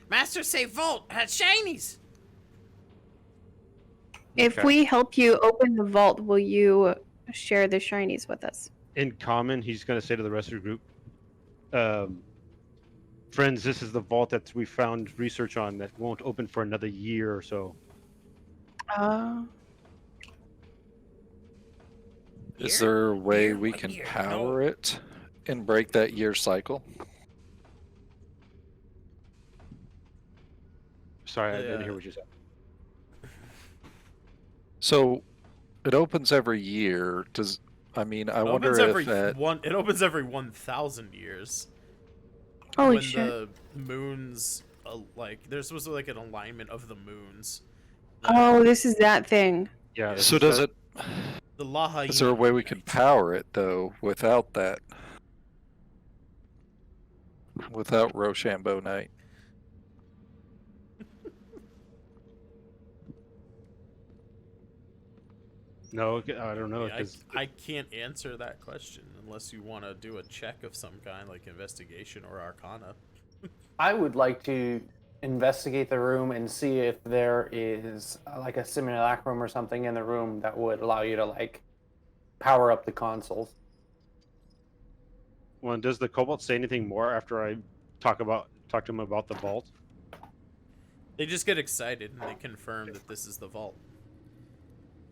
Master say vault has shinies. If Okay. we help you open the vault, will you share the shinies with us? In common, he's going to say to the rest of the group, friends, this is the vault that we found research on that won't open for another year or so. Is there a way we can power it and break that year cycle? Sorry, I didn't hear what you said. So it opens every year. I wonder if it opens every 1,000 years. Holy when shit. the moons, there's supposed to be like an alignment of the moons. Oh, this is that thing. Yeah. So does it? The Lahaina. Is there a way we can power it though without that? Without Rochambeau Night? No, I don't know. Yeah, I can't answer that question unless you want to do a check of some kind, like investigation or arcana. I would like to investigate the room and see if there is like a simulacrum or something in the room that would allow you to like power up the consoles. Well, does the Cobalt say anything more after I talk to him about the vault? They just get excited and they confirm that this is the vault.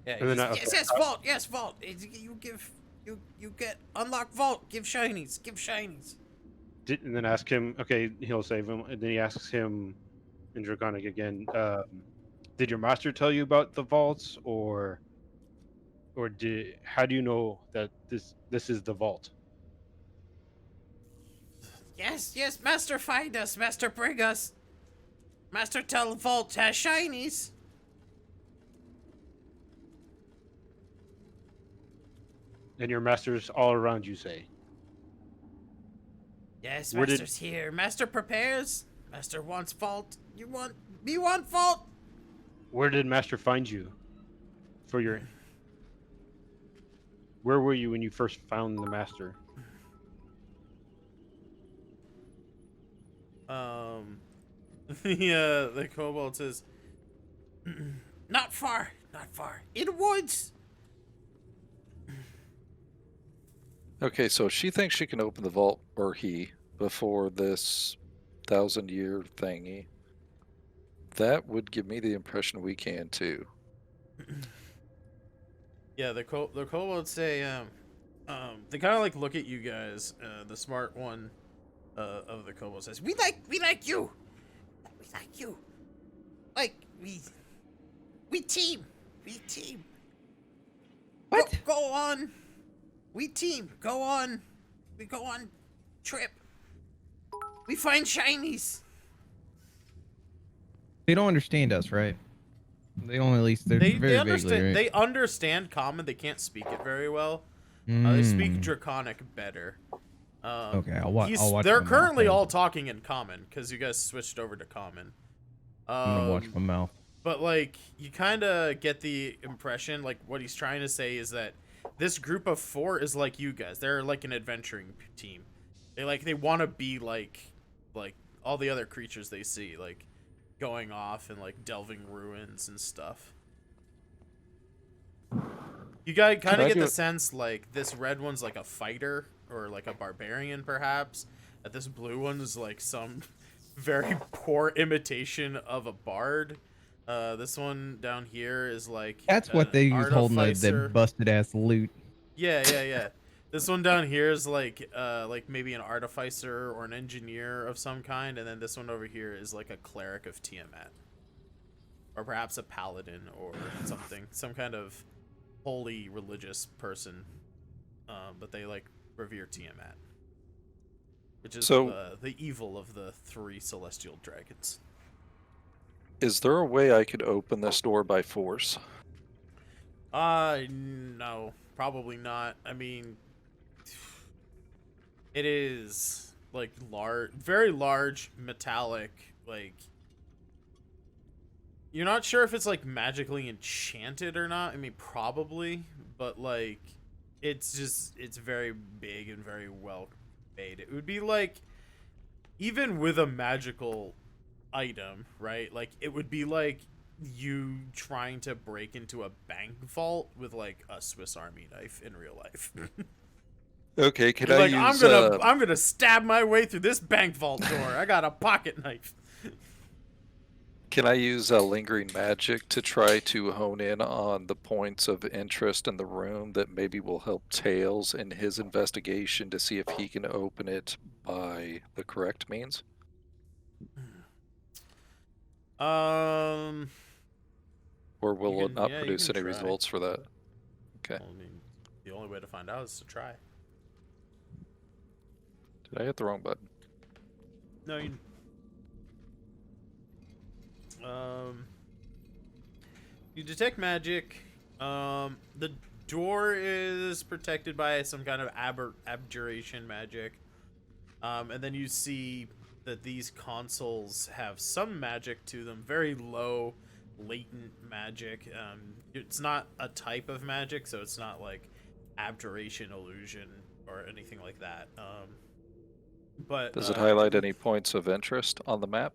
Yeah, And then yes, vault. You get unlock vault. Give shinies. And then ask him. Okay, he'll save him. And then he asks him in Draconic again. Did your master tell you about the vaults, or how do you know that this is the vault? Yes, master, find us. Master, bring us. Master, tell vault has shinies. And your master's all around you, say. Yes, master's here. Master prepares. Master wants vault. We want vault. Where did master find you? Where were you when you first found the master? The kobold says, not far. In woods. Okay, so she thinks she can open the vault, or he, before this 1,000-year thingy. That would give me the impression we can too. Yeah, the kobolds say, they kind of like look at you guys. The smart one of the kobolds says, "We like you. We like you. Like we team. What? Go on. We team. Go on. We go on trip. We find shinies." They don't understand us, right? They don't, at least they're They very understand. vaguely, right? They understand Common. They can't speak it very well. They speak Mm. Draconic better. Okay, I'll watch. They're my currently mouth, all talking in Common because you guys switched over to Common. I'm gonna watch my mouth. But like, you kind of get the impression, like what he's trying to say is that this group of 4 is like you guys. They're like an adventuring team. They want to be like all the other creatures they see, like going off and like delving ruins and stuff. You guys kind of get the sense like this red one's like a fighter or like a barbarian perhaps. That this blue one is like some very poor imitation of a bard. This one down here is like That's what they use holding the artificer. busted ass loot. Yeah. This one down here is like maybe an artificer or an engineer of some kind, and then this one over here is like a cleric of Tiamat, or perhaps a paladin or something, some kind of holy religious person. But they like revere Tiamat, which is the evil of the 3 celestial dragons. Is there a way I could open this door by force? No, probably not. I mean, it is like very large, metallic, like you're not sure if it's like magically enchanted or not. I mean, probably, but like it's very big and very well made. It would be like, even with a magical item, right? Like it would be like you trying to break into a bank vault with like a Swiss Army knife in real life. Okay, could You're I like, use... I'm gonna stab my way through this bank vault door. I got a pocket knife. Can I use lingering magic to try to hone in on the points of interest in the room that maybe will help Tails in his investigation to see if he can open it by the correct means? Or will it not produce any results for that? Okay. Well, I mean, the only way to find out is to try. Did I hit the wrong button? No, you detect magic. The door is protected by some kind of abjuration magic. And then you see that these consoles have some magic to them, very low, latent magic. It's not a type of magic, so it's not like abjuration, illusion, or anything like that. But does it highlight any points of interest on the map?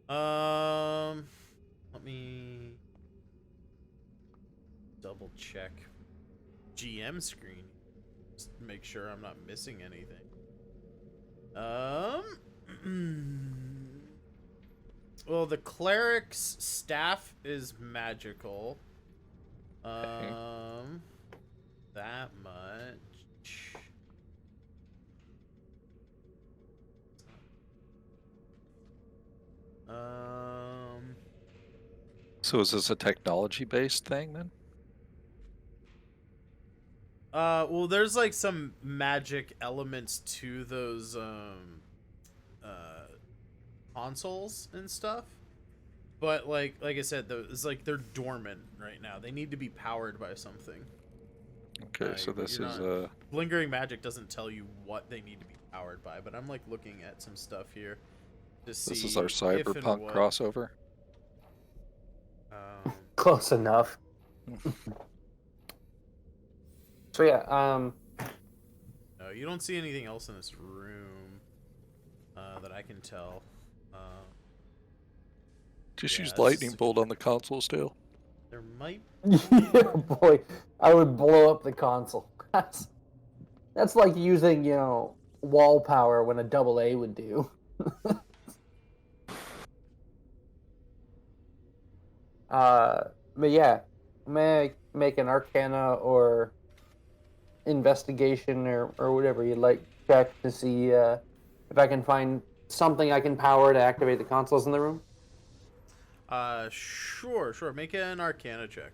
Let me double check GM screen, just to make sure I'm not missing anything. Well, the cleric's staff is magical. That much. So is this a technology-based thing then? Well, there's like some magic elements to those consoles and stuff, but like I said, it's like they're dormant right now. They need to be powered by something. Okay, so this is lingering magic doesn't tell you what they need to be powered by, but I'm like looking at some stuff here to see. This is our if and cyberpunk what. crossover. Close enough. So yeah, No, you don't see anything else in this room that I can tell. Just yeah, use this lightning is- bolt on the console still. There might. yeah, boy, I would blow up the console. That's like using, wall power when a AA would do. But yeah, may I make an Arcana or investigation or whatever you'd like check to see if I can find something I can power to activate the consoles in the room? Sure. Make an Arcana check.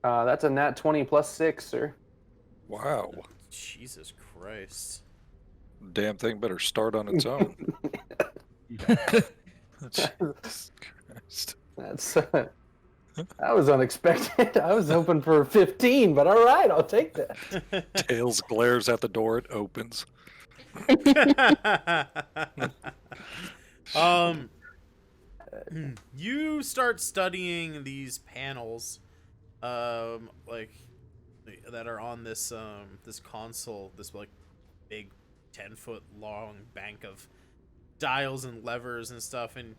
That's a nat 20 plus 6, sir. Wow. Jesus Christ. Damn thing better start on its own. Jesus Christ. That's that was unexpected. I was hoping for 15, but all right, I'll take that. Tails glares at the door, it opens. You start studying these panels, like that are on this this console, this like big 10-foot long bank of dials and levers and stuff, and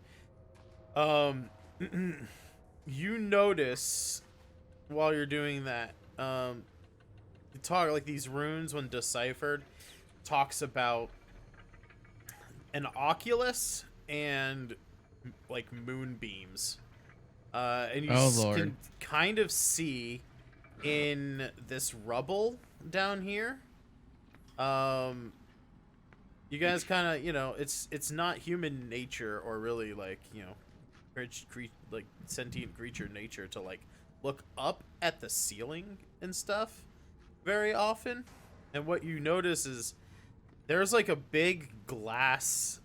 you notice while you're doing that, you talk like these runes when deciphered talks about an oculus and like moonbeams, and you Oh, Lord. can kind of see in this rubble down here. You guys kind of, you know, it's not human nature or really like, you know, like sentient creature nature to like look up at the ceiling and stuff very often. And what you notice is there's like a big glass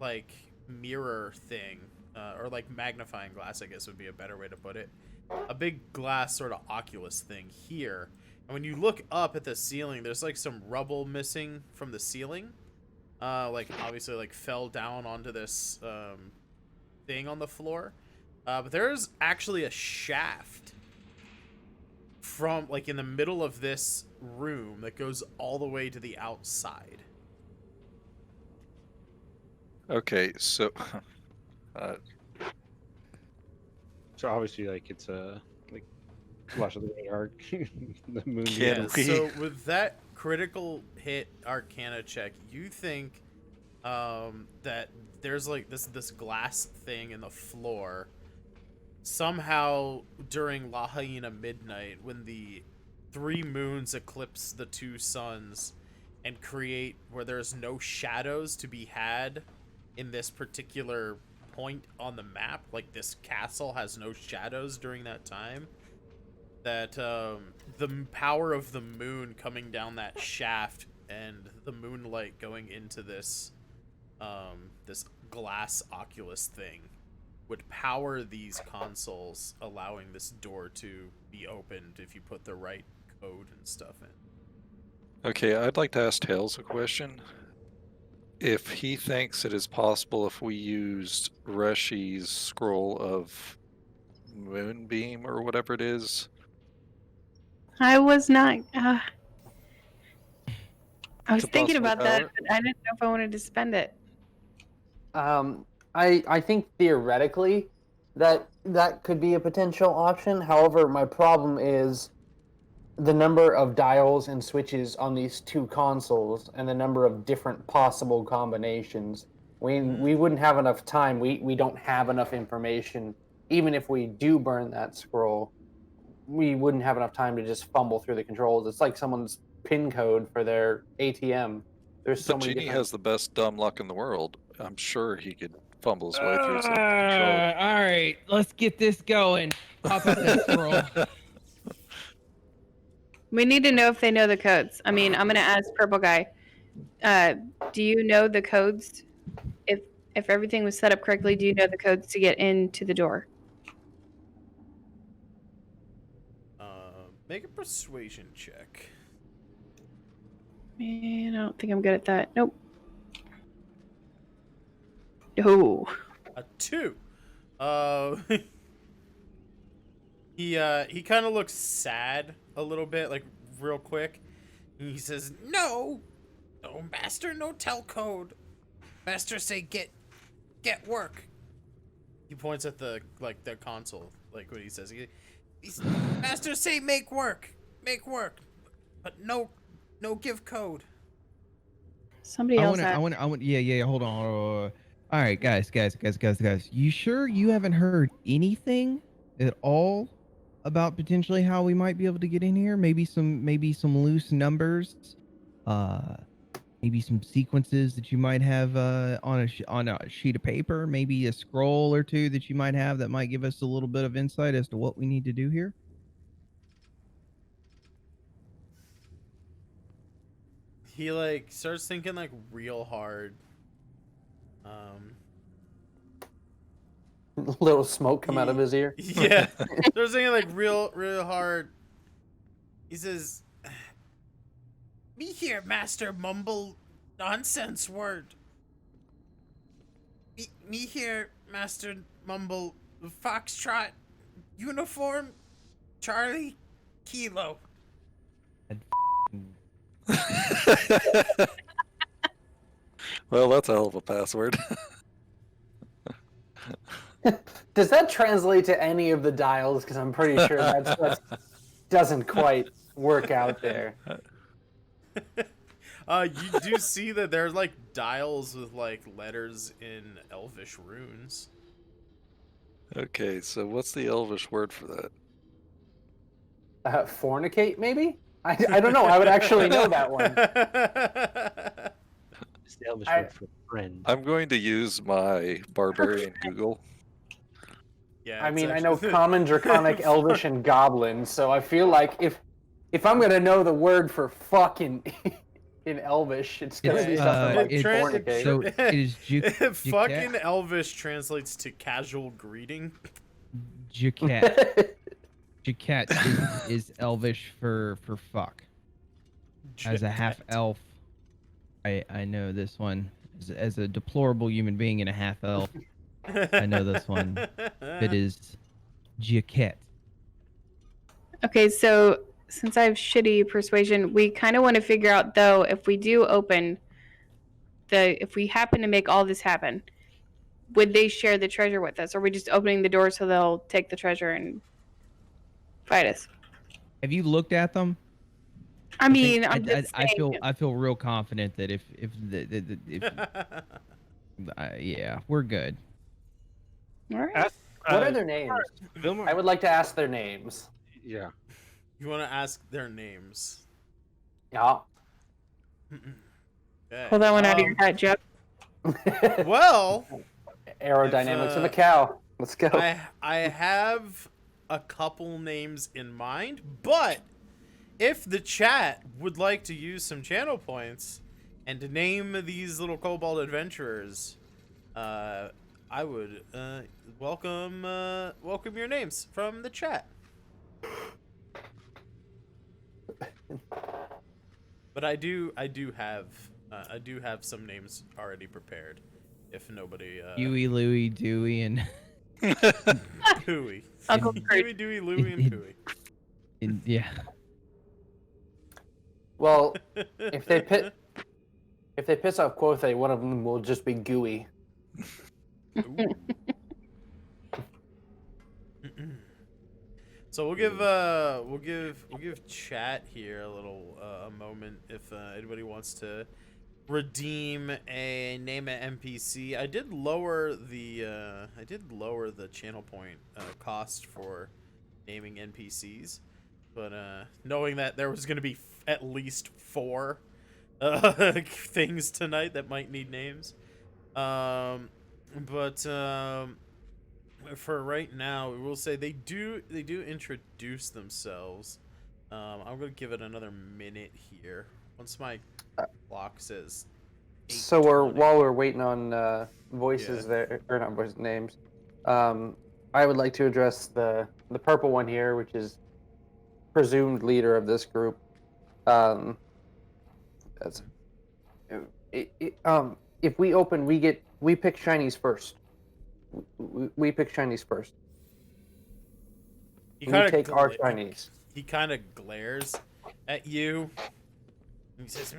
like mirror thing, or like magnifying glass, I guess would be a better way to put it. A big glass sort of oculus thing here. And when you look up at the ceiling, there's like some rubble missing from the ceiling. Like obviously like fell down onto this thing on the floor. But there's actually a shaft from like in the middle of this room that goes all the way to the outside. Okay, so So obviously, like it's a like Flash of the Radar, the moon. Can Yeah, we- so with that critical hit Arcana check, you think that there's like this glass thing in the floor. Somehow during La Hyena Midnight, when the 3 moons eclipse the 2 suns and create where there's no shadows to be had in this particular point on the map, like this castle has no shadows during that time, that the power of the moon coming down that shaft and the moonlight going into this this glass oculus thing would power these consoles, allowing this door to be opened if you put the right code and stuff in. Okay, I'd like to ask Tails a question. If he thinks it is possible if we used Reshi's scroll of Moonbeam or whatever it is. I was not. I was It's a thinking possible about that, power. but I didn't know if I wanted to spend it. I think theoretically that could be a potential option. However, my problem is the number of dials and switches on these 2 consoles and the number of different possible combinations. We wouldn't have enough time. We don't have enough information. Even if we do burn that scroll, we wouldn't have enough time to just fumble through the controls. It's like someone's PIN code for their ATM. There's so The many genie different... has the best dumb luck in the world. I'm sure he could fumble his way through some control. All right, let's get this going. Pop up that scroll. We need to know if they know the codes. I mean, I'm gonna ask Purple Guy. Do you know the codes? If everything was set up correctly, do you know the codes to get into the door? Make a persuasion check. Man, I don't think I'm good at that. Nope. No. A 2. He kind of looks sad a little bit, like real quick. And he says, "No, master, no tell code. Master say get work." He points at the console, like what he says. Master say make work, but no give code. Somebody else. I want. Yeah. Hold on. All right, guys. You sure you haven't heard anything at all about potentially how we might be able to get in here? Maybe some loose numbers, maybe some sequences that you might have on a sheet of paper, maybe a scroll or 2 that you might have that might give us a little bit of insight as to what we need to do here. He like starts thinking like real hard. Little smoke come out of his ear. Yeah, starts thinking like real hard. He says, "Me here, master, mumble nonsense word. Me here, master, mumble foxtrot uniform Charlie Kilo." Well, that's a hell of a password. Does that translate to any of the dials? Because I'm pretty sure that doesn't quite work out there. You do see that there's like dials with like letters in Elvish runes. Okay, so what's the Elvish word for that? Fornicate, maybe? I don't know. I would actually know that one. It's the Elvish I- word for friend. I'm going to use my barbarian Google. Yeah, I it's mean, I know actually- Common, Draconic, Elvish, and Goblin, so I feel like if I'm gonna know the word for fucking in Elvish, it's gonna be It's, something like it's- fornicate. So it is Fucking Elvish translates to casual greeting. Jaquette. Jaquette is Elvish for fuck. As a half elf, I know this one. As a deplorable human being and a half elf, I know this one. It is Jaquette. Okay, so since I have shitty persuasion, we kind of want to figure out though if we do open if we happen to make all this happen, would they share the treasure with us, or are we just opening the door so they'll take the treasure and fight us? Have you looked at them? I mean, think- I'm just I saying. feel real confident that if yeah, we're good. All right. Ask, What are their names? Vilmar? I would like to ask their names. Yeah. You want to ask their names? Yeah. Okay. Pull that one out of your hat, Jeff. Well, Aerodynamics of a If, cow. Let's go. I have a couple names in mind, but if the chat would like to use some channel points and to name these little kobold adventurers, I would welcome your names from the chat. But I do have some names already prepared. If nobody Huey, Louie, Dewey, and Pooey. Uncle Huey, Kurt. Dewey, Louie, and Pooey. yeah. Well, if they piss off Quothe, one of them will just be Gooey. Ooh. So we'll give chat here a little a moment if anybody wants to redeem a name an NPC. I did lower the channel point cost for naming NPCs, but knowing that there was going to be at least 4 things tonight that might need names, for right now, we will say they do introduce themselves. I'm gonna give it another minute here. Once my clock says. So 8:20. while we're waiting on voices Yeah. there, or not voice names, I would like to address the purple one here, which is presumed leader of this group. That's if we open, we pick shinies first. We pick shinies first. He We kinda take our gla- shinies. He kind of glares at you. He says,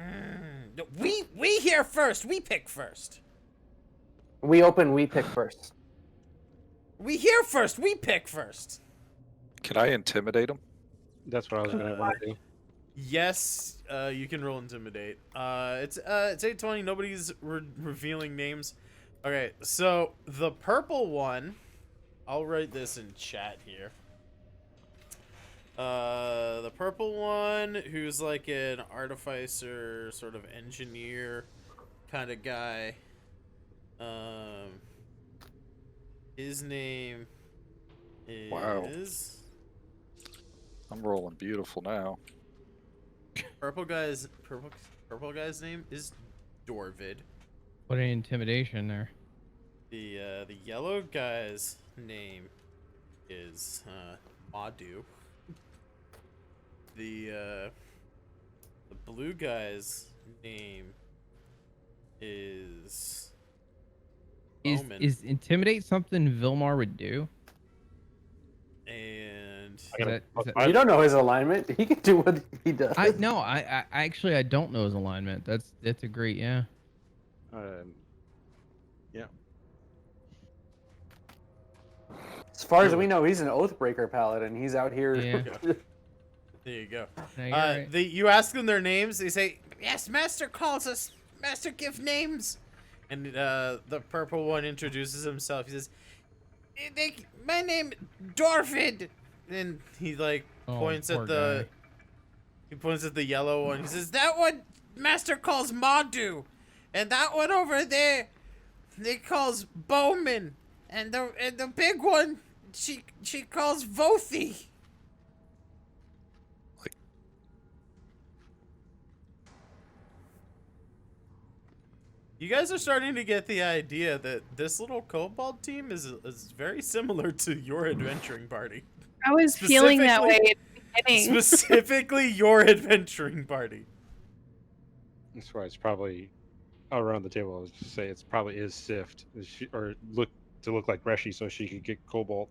"No, we here first. We pick first. We open, we pick first. We here first. We pick first." Can I intimidate him? That's what I was going to want to do. Yes, you can roll intimidate. It's 8:20. Nobody's revealing names. Okay, so the purple one, I'll write this in chat here. The purple one, who's like an artificer, sort of engineer kind of guy. His name is. Wow. I'm rolling beautiful now. Purple guy's name is Dorvid. What an intimidation there. The yellow guy's name is Madu. The blue guy's name is Omen. Is intimidate something Vilmar would do? And Is that- is that- You don't know his alignment. He can do what he does. I actually I don't know his alignment. That's a great, yeah. Yeah. As far as we know, he's an Oathbreaker paladin. He's out here. Yeah. there you go. No, you're right. You ask them their names. They say, "Yes, Master calls us. Master, give names." And the purple one introduces himself. He says, my name Dorfid, and he like points poor at the guy. he points at the yellow one. He says, "That one Master calls Madu, and that one over there, they calls Bowman, and the big one, she calls Vothi." You guys are starting to get the idea that this little kobold team is very similar to your adventuring party. I was feeling that way at the beginning. Specifically, your adventuring party. That's why it's probably around the table. I was to say it's probably is Sift, or look like Reshi, so she could get Cobalt.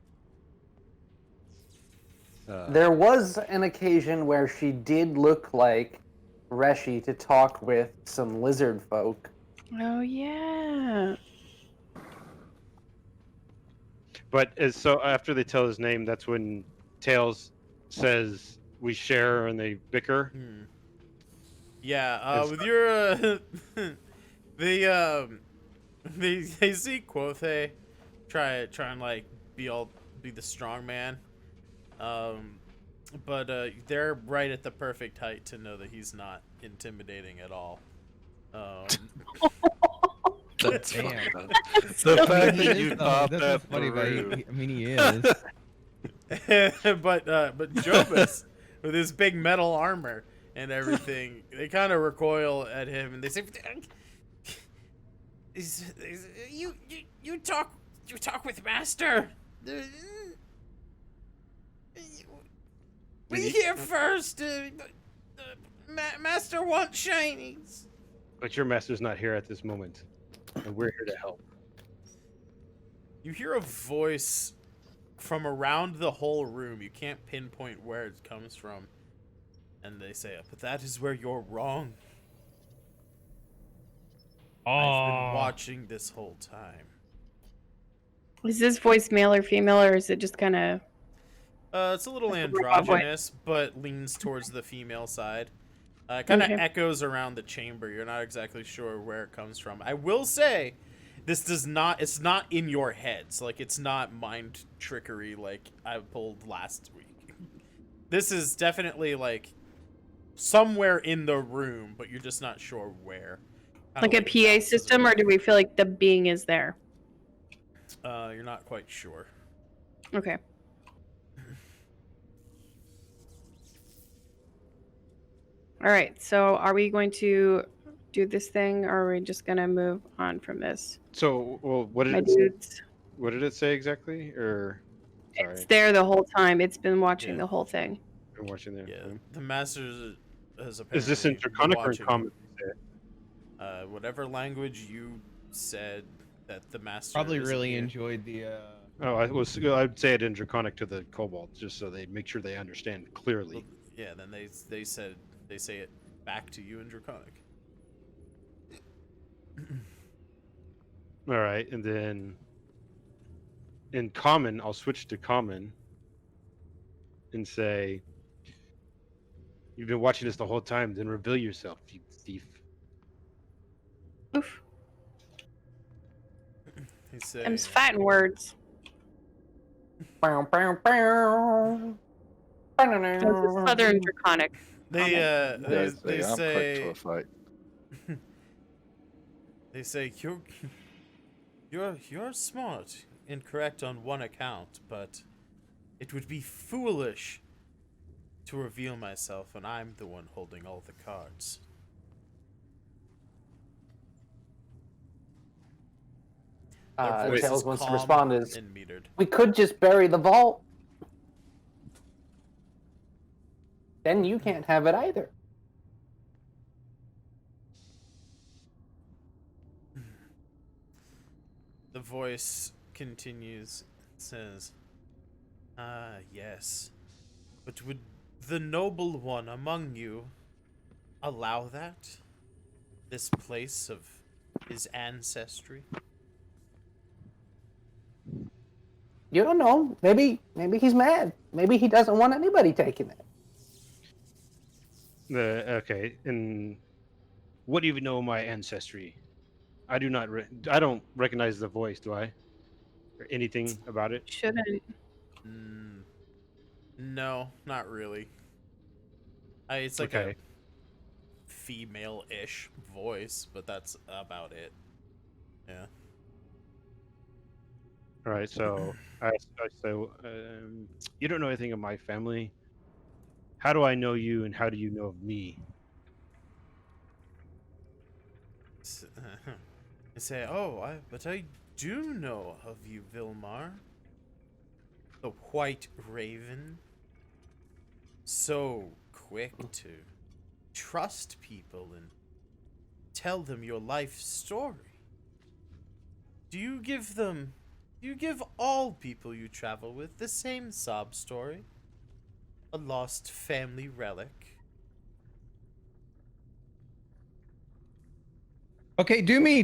There was an occasion where she did look like Reshi to talk with some lizard folk. Oh yeah. But so after they tell his name, that's when Tails says we share, and they bicker. Yeah, with your they see Quothe try and like be the strong man, but they're right at the perfect height to know that he's not intimidating at all. That's Damn. the fact that He you is, though. thought That's that what's funny about through. I mean, he is. but Jobus with his big metal armor and everything, they kind of recoil at him and they say, "You talk with Master. We here first. Master wants shinies." But your master's not here at this moment, and we're here to help. You hear a voice from around the whole room. You can't pinpoint where it comes from. And they say, "But that is where you're wrong. I've been watching this whole time." Is this voice male or female, or is it just kind of? It's a little Like a robot voice. androgynous, but leans towards the female side. Kind of Okay. echoes around the chamber. You're not exactly sure where it comes from. I will say, it's not in your heads. Like, it's not mind trickery like I pulled last week. This is definitely, like, somewhere in the room, but you're just not sure where. Like a PA system, or do we feel like the being is there? You're not quite sure. Okay. All right. So, are we going to do this thing, or are we just gonna move on from this? So, well, what My did dudes, it say exactly? Or sorry, it's there the whole time. It's been watching Yeah. the whole thing. I'm watching there. Yeah, the Master has apparently Is this in been Draconic or in watching Common? whatever language you said that the Master Probably isn't really here. enjoyed the. Oh, I'd say it in Draconic to the Kobold, just so they make sure they understand clearly. Yeah, then they say it back to you in Draconic. All right, and then in Common, I'll switch to Common and say, "You've been watching this the whole time. Then reveal yourself, you thief." Oof. He say, Them's fighting words. Bow, bow, bow. This is Southern Draconic. they Yeah, they I'm quick to say a fight. they say you're smart and correct on one account, but it would be foolish to reveal myself when I'm the one holding all the cards. Their voice Tails is wants to calm respond is, and metered. "We could just bury the vault. Then you can't have it either." The voice continues, says, "Ah, yes. But would the noble one among you allow that? This place of his ancestry?" You don't know. Maybe he's mad. Maybe he doesn't want anybody taking it. Okay, and what do you know of my ancestry? I do not. I don't recognize the voice, do I? or anything about it? Shouldn't. Mm, no, not really. It's like a Okay. female-ish voice, but that's about it. Yeah. All right. So I say, you don't know anything of my family. How do I know you, and how do you know of me? S- I say, but I do know of you, Vilmar. The White Raven. So quick to trust people and tell them your life story. Do you give all people you travel with the same sob story? A lost family relic? Okay, do me.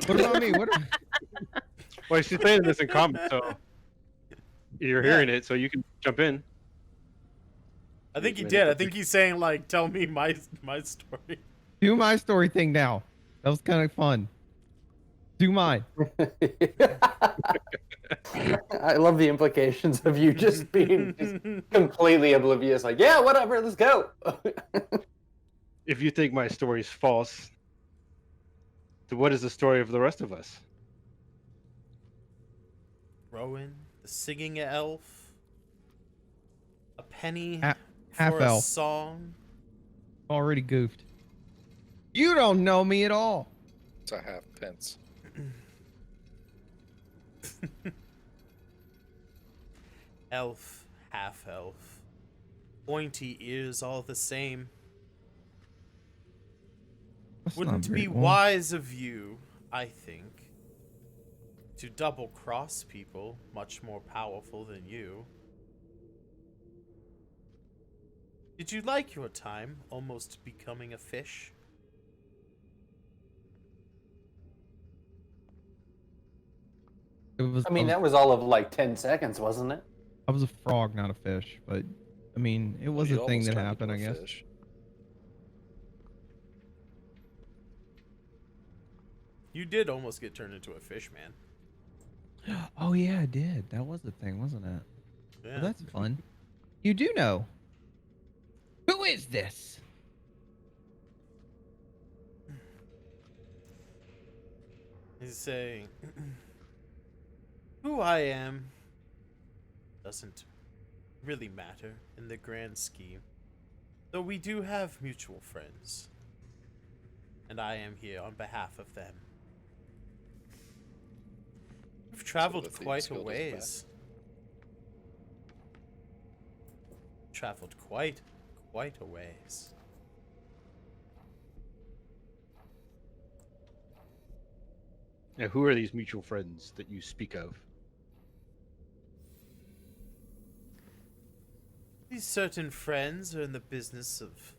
What about me? What? Well, she's saying this in comment, so you're hearing it, so you can jump in. I think he Made did. it I think he's saying, like, tell me my story. Do my story thing now. That was kind of fun. Do mine. I love the implications of you just being just completely oblivious. Like, yeah, whatever, let's go. If you think my story is false, then what is the story of the rest of us? Rowan, the singing elf. A penny Half for a elf. song. Already goofed. You don't know me at all. It's a half pence. Elf, half elf. Pointy ears all the same. That's Wouldn't not very be well. wise of you, I think, to double cross people much more powerful than you. Did you like your time almost becoming a fish? It was. I mean, that was all of like 10 seconds, wasn't it? I was a frog, not a fish. But I mean, it was You a thing almost that turned happened. I into a guess. fish. You did almost get turned into a fish, man. Oh yeah, I did. That was the thing, wasn't it? Yeah. Well, that's fun. You do know. Who is this? He's saying, who I am doesn't really matter in the grand scheme, though we do have mutual friends, and I am here on behalf of them. We've traveled the thieves quite a guild is ways. Traveled quite a ways. Now, who are these mutual friends that you speak of? These certain friends are in the business of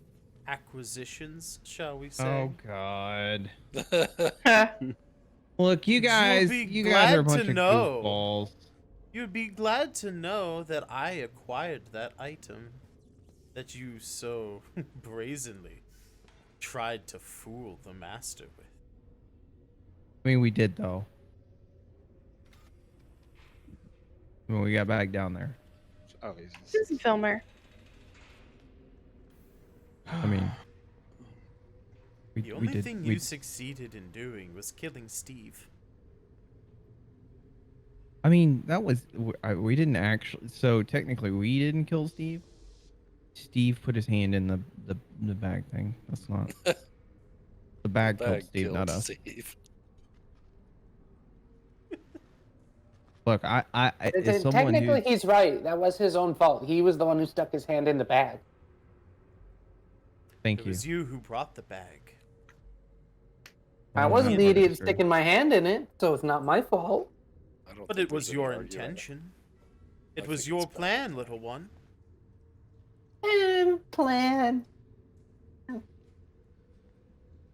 acquisitions, shall we say? Oh God. Huh. Look, you guys. be You guys are a glad to bunch of know. goofballs. You'd be glad to know that I acquired that item that you so brazenly tried to fool the master with. I mean, we did though. When we got back down there. Oh, This is Filmer. I mean, The only thing you succeeded in doing was killing Steve. I mean, that was we didn't actually. So technically, we didn't kill Steve. Steve put his hand in the bag thing. That's not. The bag killed Steve, not us. Steve. Look, as someone Technically, who he's right. That was his own fault. He was the one who stuck his hand in the bag. thank It you. was you who brought the bag. I Oh, wasn't that's the idiot true. sticking my hand in it, so it's not my fault. I don't But think it was there's any your arguing. intention. I It was think your it's better. plan, little one. Plan.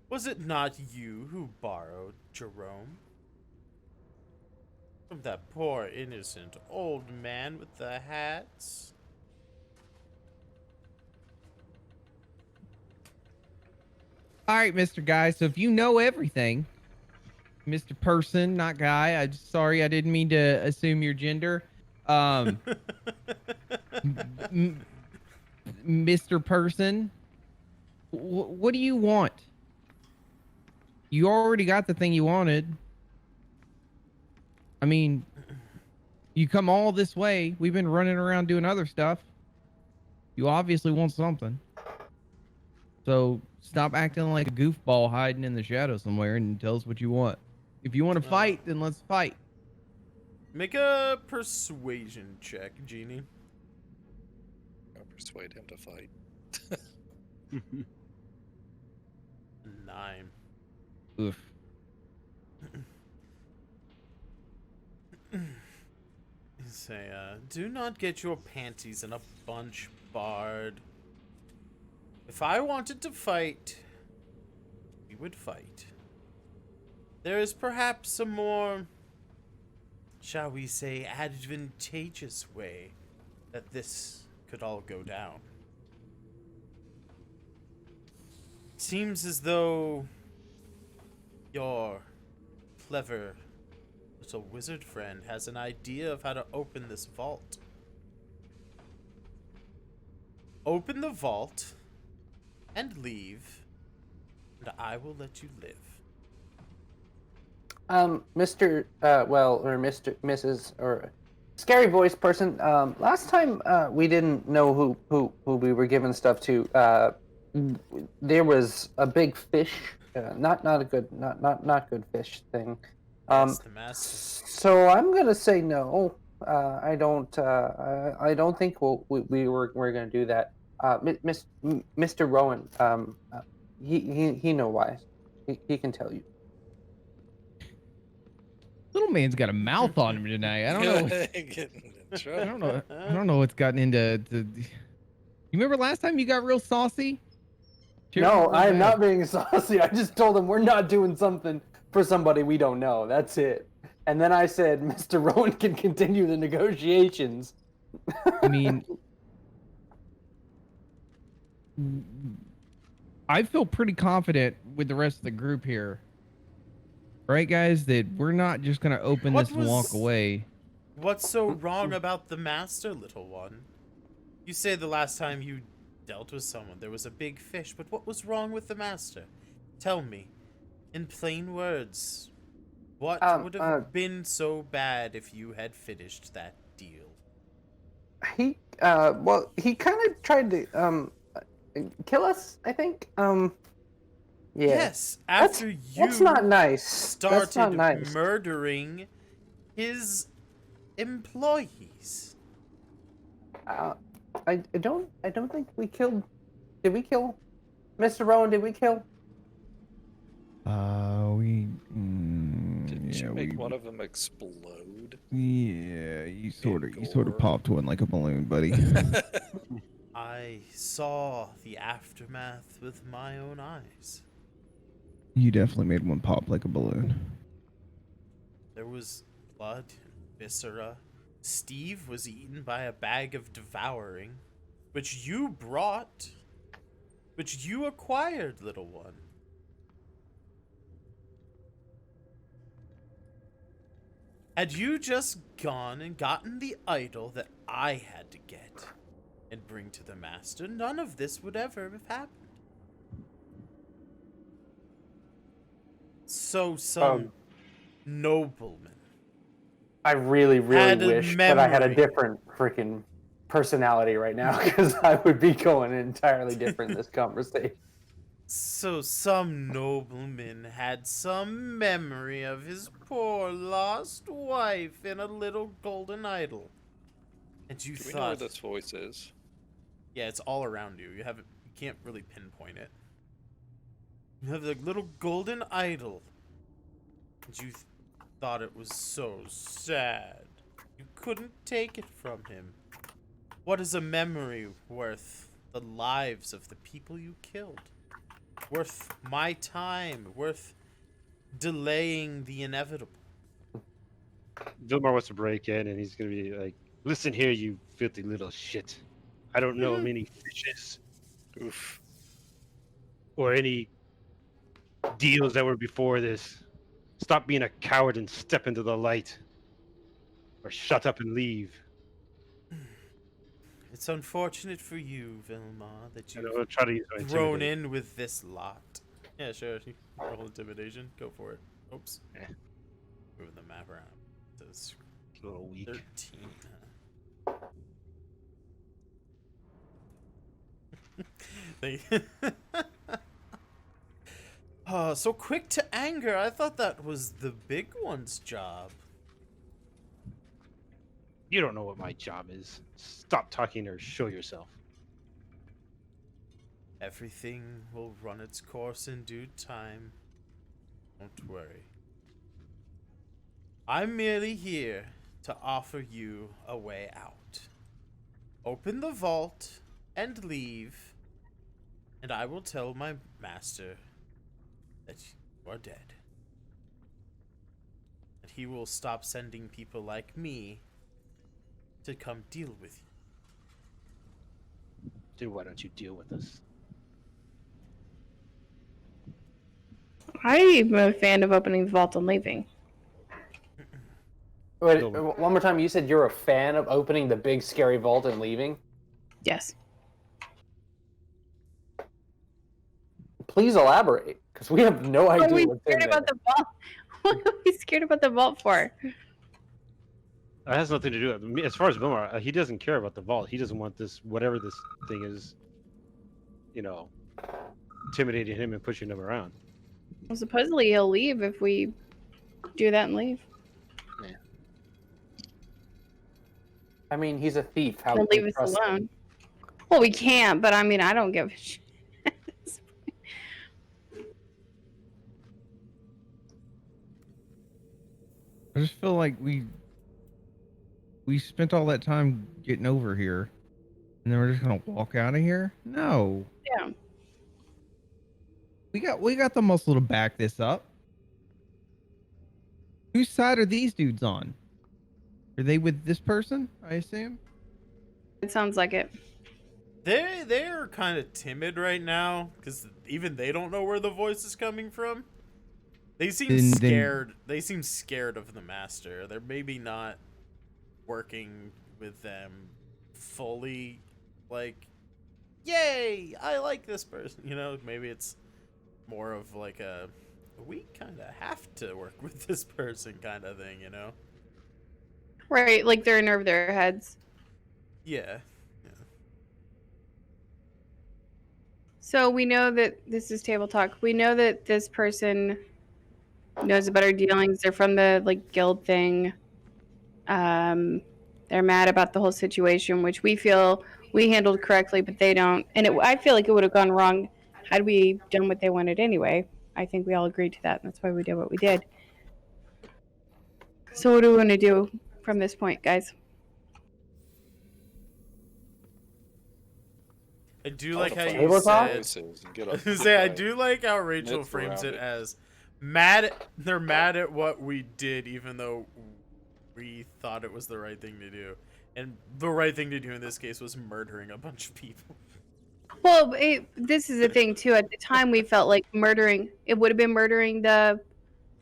Was it not you who borrowed Jerome? From that poor innocent old man with the hats? All right, Mr. Guy. So if you know everything, Mr. Person, not guy. I'm sorry, I didn't mean to assume your gender. Mr. Person, what do you want? You already got the thing you wanted. I mean, you come all this way. We've been running around doing other stuff. You obviously want something. So stop acting like a goofball hiding in the shadow somewhere and tell us what you want. If you want to fight, then let's fight. Make a persuasion check, Genie. I'll persuade him to fight. 9. Oof. Say, do not get your panties in a bunch, Bard. If I wanted to fight, we would fight. There is perhaps a more, shall we say, advantageous way that this could all go down. Seems as though your clever little wizard friend has an idea of how to open this vault. Open the vault and leave, and I will let you live. Mr. Or Mrs. or scary voice person. Last time we didn't know who we were giving stuff to. There was a big fish. Not a good not good fish thing. Yes, the master. So I'm gonna say no. I don't think we're gonna do that. Mr. Rowan. He know why. He can tell you. Little man's got a mouth on him tonight. I don't know. Getting in trouble. I don't know what's gotten into. You remember last time you got real saucy? No, I am not being saucy. I just told him we're not doing something for somebody we don't know. That's it. And then I said, Mr. Rowan can continue the negotiations. I mean, I feel pretty confident with the rest of the group here. Right, guys? That we're not just going to open this and walk away. What's so wrong about the master, little one? You say the last time you dealt with someone there was a big fish, but what was wrong with the master? Tell me, in plain words, what would have been so bad if you had finished that deal? He kind of tried to kill us, I think. Yeah. Yes, after that's not nice. started murdering his employees. I don't think we killed. Did we kill Mr. Rowan? Did we kill? Didn't you make one of them explode? Yeah, you sort of gore. popped one like a balloon, buddy. I saw the aftermath with my own eyes. You definitely made one pop like a balloon. There was blood and viscera. Steve was eaten by a bag of devouring, which you brought, which you acquired, little one. Had you just gone and gotten the idol that I had to get and bring to the master, none of this would ever have happened. So some nobleman. I really Had a wish that I had a memory. different freaking personality right now, because I would be going entirely different in this conversation. So some nobleman had some memory of his poor lost wife in a little golden idol. And you Do we know where thought, this voice is? yeah, it's all around you. You can't really pinpoint it. You have the little golden idol. And you thought it was so sad. You couldn't take it from him. What is a memory worth the lives of the people you killed? Worth my time? Worth delaying the inevitable? Vilmar wants to break in, and he's gonna be like, "Listen here, you filthy little shit. I don't know many fishes, Oof. or any deals that were before this. Stop being a coward and step into the light. Or shut up and leave. It's unfortunate for you, Vilma, that And I'm you've gonna try to use my thrown intimidate. in with this lot. Yeah, sure. You can roll intimidation. Go for it. Oops. Eh. Moving the map around. It says It's a little weak. 13. Oh, so quick to anger. I thought that was the big one's job. You don't know what my job is. Stop talking or show yourself. Everything will run its course in due time. Don't worry. I'm merely here to offer you a way out. Open the vault and leave, and I will tell my master that you are dead. And he will stop sending people like me to come deal with you. Dude, why don't you deal with us? I'm a fan of opening the vault and leaving. Wait, No. one more time. You said you're a fan of opening the big scary vault and leaving. Yes. Please elaborate, because we have no What are idea we what's in scared there. about the vault? What are we scared about the vault for? That has nothing to do with me. As far as Vilmar, he doesn't care about the vault. He doesn't want this, whatever this thing is, intimidating him and pushing him around. Well, supposedly he'll leave if we do that and leave. I mean, he's a thief. How He'll can leave we us trust him? alone. Well, we can't, but I mean, I don't give a shit. I just feel like we spent all that time getting over here, and then we're just gonna walk out of here. No. Yeah. We got the muscle to back this up. Whose side are these dudes on? Are they with this person? I assume. It sounds like it. They're kind of timid right now because even they don't know where the voice is coming from. They seem Then- scared. They seem scared of the master. They're maybe not working with them fully. Like, yay! I like this person. You know, maybe it's more of like a we kind of have to work with this person kind of thing. You know? Right, like they're in over their heads. Yeah. So we know that this is table talk. We know that this person knows about our dealings. They're from the guild thing. They're mad about the whole situation, which we feel we handled correctly, but they don't. And I feel like it would have gone wrong had we done what they wanted anyway. I think we all agreed to that, and that's why we did what we did. So what do we want to do from this point, guys? I do like how you table talk? said. Voices and get up Say, I the do like how Rachel Myths frames around it it. as mad. They're mad at what we did, even though we thought it was the right thing to do. And the right thing to do in this case was murdering a bunch of people. Well, this is the thing too. At the time, we felt like murdering. It would have been murdering the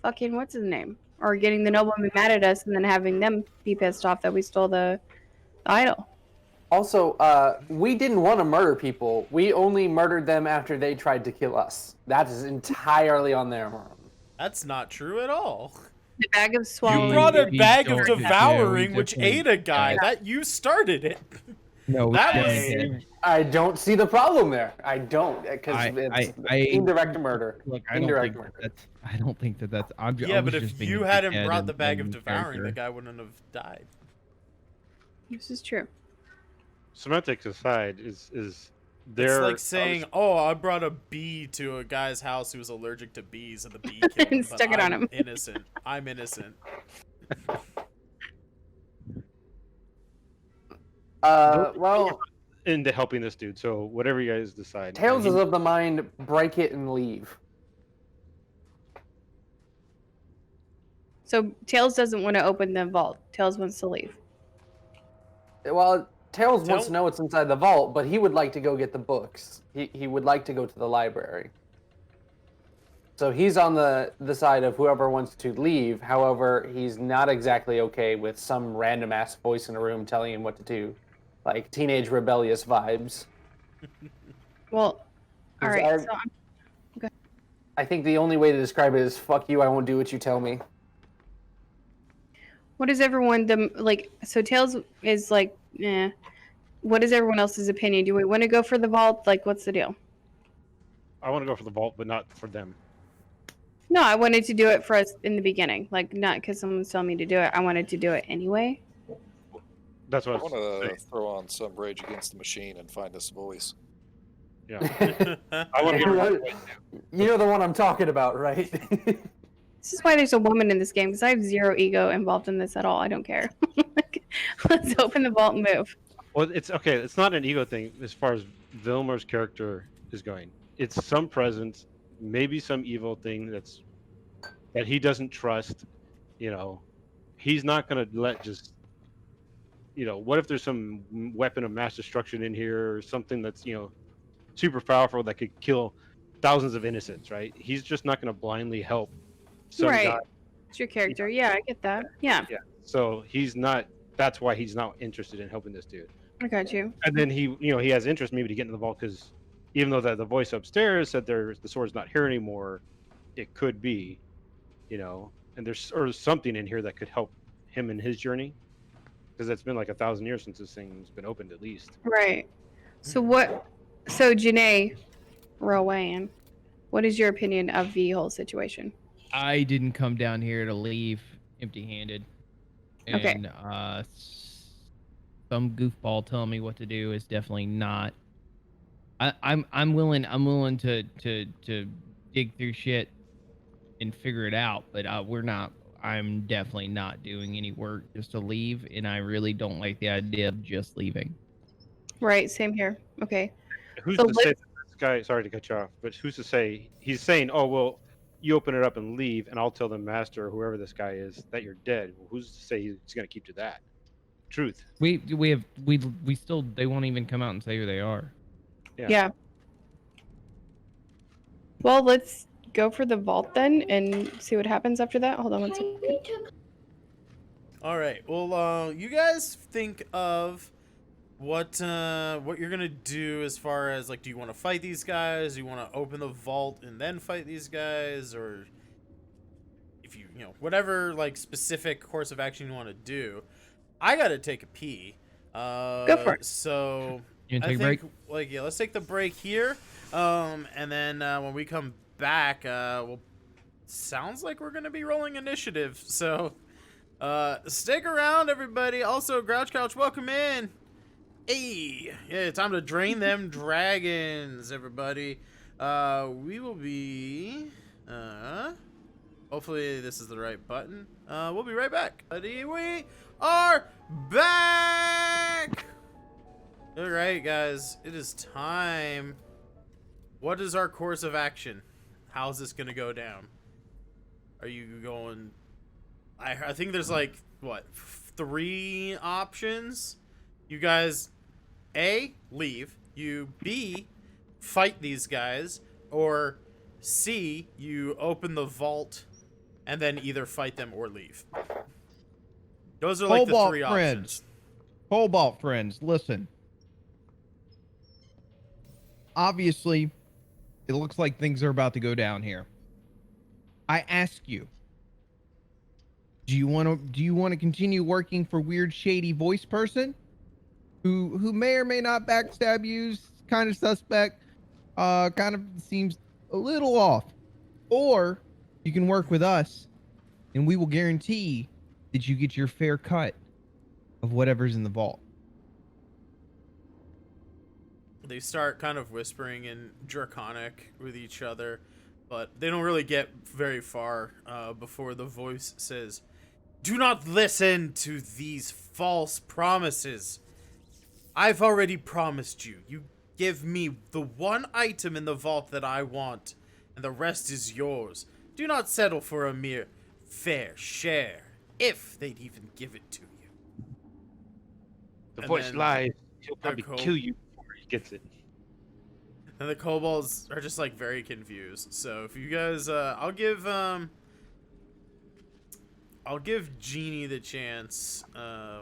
fucking what's his name, or getting the nobleman mad at us, and then having them be pissed off that we stole the idol. Also, we didn't want to murder people. We only murdered them after they tried to kill us. That is entirely on their own. That's not true at all. The bag of swallowing. You brought a we bag of don't- yeah, we devouring, which definitely- ate a guy. yeah. That you started it. No, That we was- didn't. I don't see the problem there. I don't, because I- it's I- indirect murder. Look, I don't Indirect think murder. that's. I don't think that's. I Yeah, was but just if being you a hadn't dickhead brought the and bag of in devouring, the character. guy wouldn't have died. This is true. Semantics aside, is It's there? like saying, "Oh, I brought a bee to a guy's house who was allergic to bees, and the bee killed him, And but stuck it on I'm him." Innocent. I'm innocent." Well, into helping this dude. So whatever you guys decide. Tales is of the mind, break it and leave. So Tails doesn't want to open the vault. Tails wants to leave. Well, Tails wants to Tell- know what's inside the vault, but he would like to go get the books. He would like to go to the library. So he's on the side of whoever wants to leave. However, he's not exactly okay with some random ass voice in a room telling him what to do, like teenage rebellious vibes. Well, all right. I- So I think the only way to describe it is "fuck you, I won't do what you tell me." what is everyone like? So Tails is like, what is everyone else's opinion? Do we want to go for the vault? Like, what's the deal? I want to go for the vault, but not for them. No, I wanted to do it for us in the beginning. Like, not because someone's telling me to do it. I wanted to do it anyway. That's I what want I was to saying. throw on some Rage Against the Machine and find this voice. Yeah. I want to get rid of it. You know the one I'm talking about, right? This is why there's a woman in this game, because I have zero ego involved in this at all. I don't care. Let's open the vault and move. Well, it's okay. It's not an ego thing as far as Vilmer's character is going. It's some presence, maybe some evil thing that he doesn't trust. You know, he's not gonna let just. You know, what if there's some weapon of mass destruction in here, or something that's super powerful that could kill thousands of innocents? Right? He's just not gonna blindly help some Right. guy. It's your character. Yeah, I get that. Yeah, Yeah. So he's not. That's why he's not interested in helping this dude. I got you. And then he has interest maybe to get into the vault because even though the voice upstairs said the sword's not here anymore, it could be, and there's something in here that could help him in his journey because it's been like 1,000 years since this thing's been opened at least. Right. So Janae, Rowan, what is your opinion of the whole situation? I didn't come down here to leave empty-handed. And, Okay. Some goofball telling me what to do is definitely not. I'm willing to dig through shit and figure it out, but we're not. I'm definitely not doing any work just to leave, and I really don't like the idea of just leaving. Right. Same here. Okay. Who's So to say that this guy? Sorry to cut you off, but who's to say he's saying, "Oh well, you open it up and leave, and I'll tell the master or whoever this guy is that you're dead." Well, who's to say he's going to keep to that? Truth. We still, they won't even come out and say who they are. Yeah. Well, let's go for the vault then and see what happens after that. Hold on one second. All right. Well, you guys think of what you're gonna do as far as like, do you want to fight these guys? Do you want to open the vault and then fight these guys, or if whatever like specific course of action you want to do? I gotta take a pee. Go for it. So You gonna I take a break? think let's take the break here. And then when we come back, sounds like we're gonna be rolling initiative. So stick around, everybody. Also, Grouch Couch, welcome in. Hey, yeah, time to drain them dragons, everybody. We will be hopefully this is the right button. We'll be right back. We are back. All right, guys, it is time. What is our course of action? How's this gonna go down? Are you going? I think there's like what, 3 options. You guys, A, leave. You B, fight these guys, or C, you open the vault and then either fight them or leave. Those are like the 3 options. Cobalt friends, listen. Obviously, it looks like things are about to go down here. I ask you, do you want to continue working for weird shady voice person who may or may not backstab you, kind of suspect, kind of seems a little off, or you can work with us and we will guarantee that you get your fair cut of whatever's in the vault. They start kind of whispering in Draconic with each other, but they don't really get very far before the voice says, "Do not listen to these false promises. I've already promised you. You give me the one item in the vault that I want, and the rest is yours. Do not settle for a mere fair share, if they'd even give it to you." The And voice then lies. He'll probably Echo. kill you before he gets it. And the kobolds are just like very confused. So if you guys, I'll give Jeannie the chance. I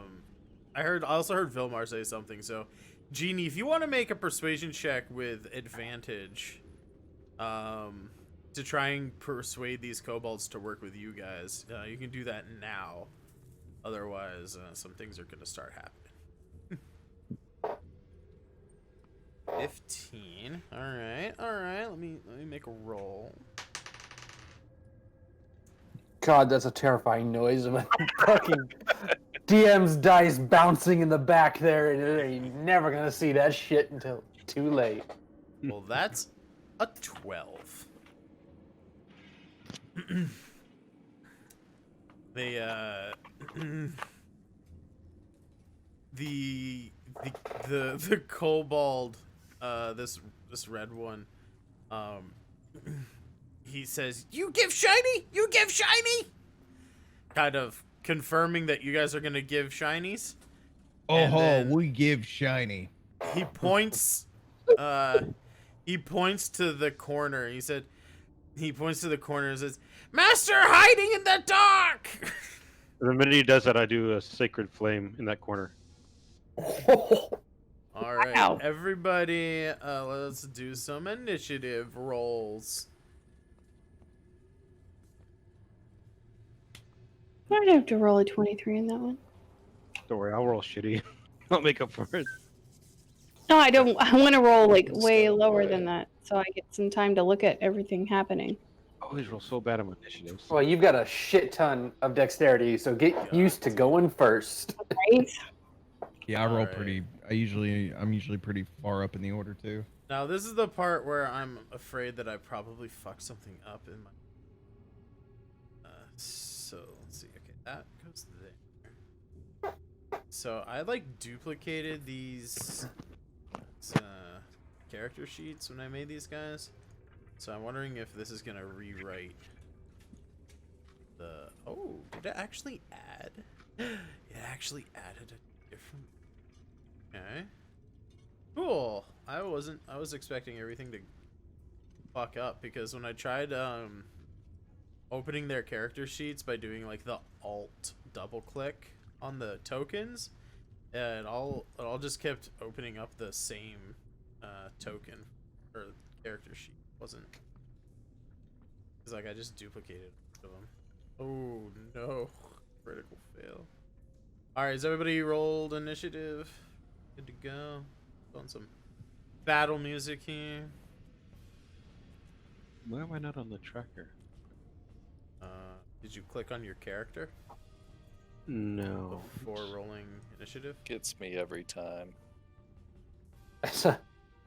also heard Vilmar say something. So, Jeannie, if you want to make a persuasion check with advantage, to try and persuade these kobolds to work with you guys, you can do that now. Otherwise, some things are going to start happening. 15. All right. Let me make a roll. God, that's a terrifying noise of a fucking DM's dice bouncing in the back there, and you're never gonna see that shit until too late. Well, that's a 12. They the kobold, this red one, he says, "You give shiny, you give shiny," kind of confirming that you guys are gonna give shinies. And Oh, then we give shiny. he points to the corner. He points to the corner and says, "Master hiding in the dark." The minute he does that, I do a sacred flame in that corner. All right, Wow. everybody, let's do some initiative rolls. I'd have to roll a 23 in that one. Don't worry, I'll roll shitty. I'll make up for it. No, I don't. I want to roll like way lower than that, so I get some time to look at everything happening. I always roll so bad on my initiatives. Well, you've got a shit ton of dexterity, so get used to going first. Right? Yeah, I roll Alright. pretty. I'm usually pretty far up in the order too. Now, this is the part where I'm afraid that I probably fucked something up in my... so, let's see. Okay, that goes there. So, I, like, duplicated these character sheets when I made these guys. So, I'm wondering if this is going to rewrite the... Oh, did it actually add? It actually added a different... Okay. Cool. I was expecting everything to fuck up, because when I tried opening their character sheets by doing like the alt double click on the tokens, it all just kept opening up the same token or character sheet. It wasn't, it's like I just duplicated them. Oh no. Critical fail. Alright, is everybody rolled initiative? Good to go. On some battle music here. Why am I not on the tracker? Did you click on your character No. before rolling initiative? Gets me every time.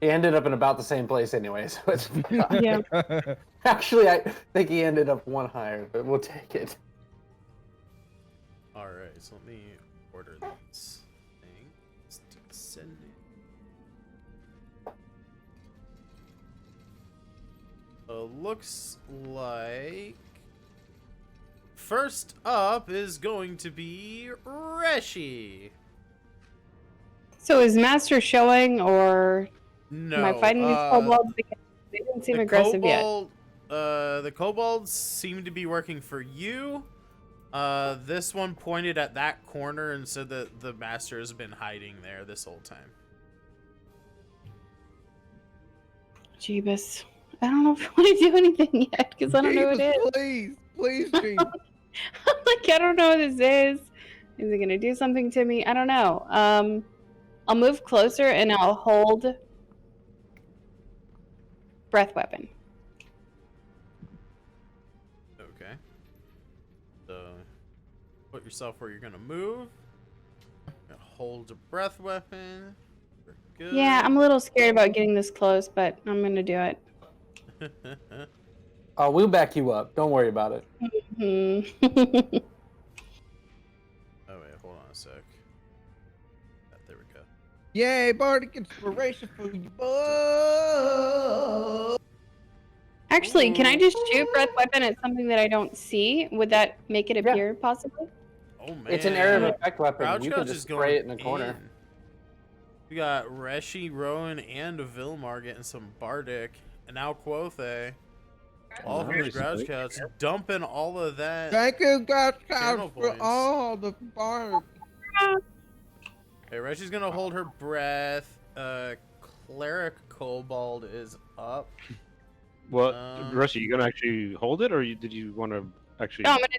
He ended up in about the same place anyway, so it's fine. Yeah. Actually, I think he ended up one higher, but we'll take it. Alright, so let me order this thing. It's descending. Looks like first up is going to be Reshi. So is Master showing, or No, am I fighting these kobolds because they didn't seem aggressive yet? The kobolds seem to be working for you. This one pointed at that corner and said that the master has been hiding there this whole time. Jeebus. I don't know if I want to do anything yet because I don't know what it is. Please, Jean. I'm like, I don't know what this is. Is it gonna do something to me? I don't know. I'll move closer and I'll hold breath weapon. Okay. So, put yourself where you're gonna move. Gonna hold a breath weapon. We're good. Yeah, I'm a little scared about getting this close, but I'm gonna do it. We'll back you up. Don't worry about it. Mhm. Oh wait, hold on a sec. There we go. Yay, bardic inspiration for you, boy. Actually, can I just shoot breath weapon at something that I don't see? Would that make it appear possibly? Oh man. It's an area of effect weapon. Crouch You can Crouch just is spray going it in the corner. in. We got Reshi, Rowan, and Vilmar getting some bardic, and now Quothe. All from his grouch couch, dumping all of that. Thank you, guys, channel for points. all the bark. Okay, Reshi's gonna hold her breath. Cleric Kobold is up. Well, Rusty, you gonna actually hold it, or did you want to actually? No, I'm gonna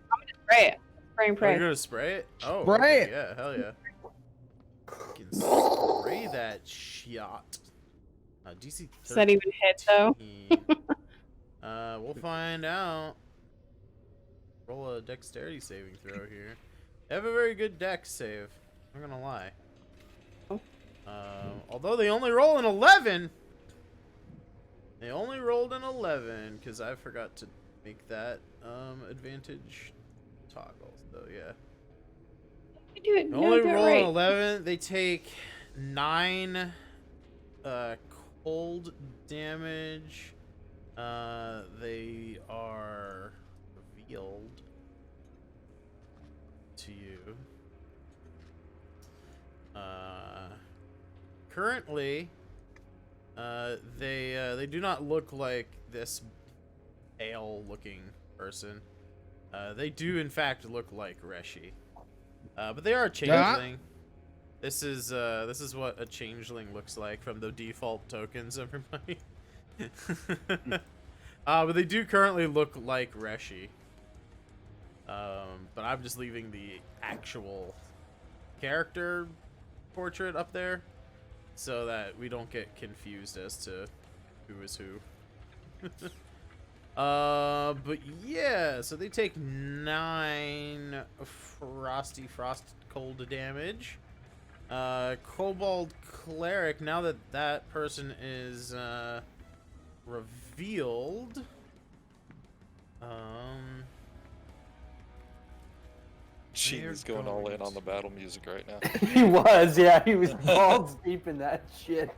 spray it. Spray and You're pray. gonna spray it? Oh, Spray okay, it. yeah, hell yeah. You can spray that shot. DC 13. Does that even hit though? We'll find out. Roll a dexterity saving throw here. They have a very good dex save. I'm not gonna lie. Although they only roll an 11. They only rolled an 11 because I forgot to make that advantage toggle. So yeah. You do it. They No, only do it roll right. an 11. They take 9 cold damage. They are revealed to you. Currently, they do not look like this pale-looking person. They do in fact look like Reshi, but they are a changeling. This is what a changeling looks like from the default tokens, everybody. But they do currently look like Reshi. But I'm just leaving the actual character portrait up there so that we don't get confused as to who is who. But yeah, so they take 9 frost cold damage. Kobold Cleric, now that that person is revealed, She's going all in on the battle music right now. He was, yeah. He was balls deep in that shit.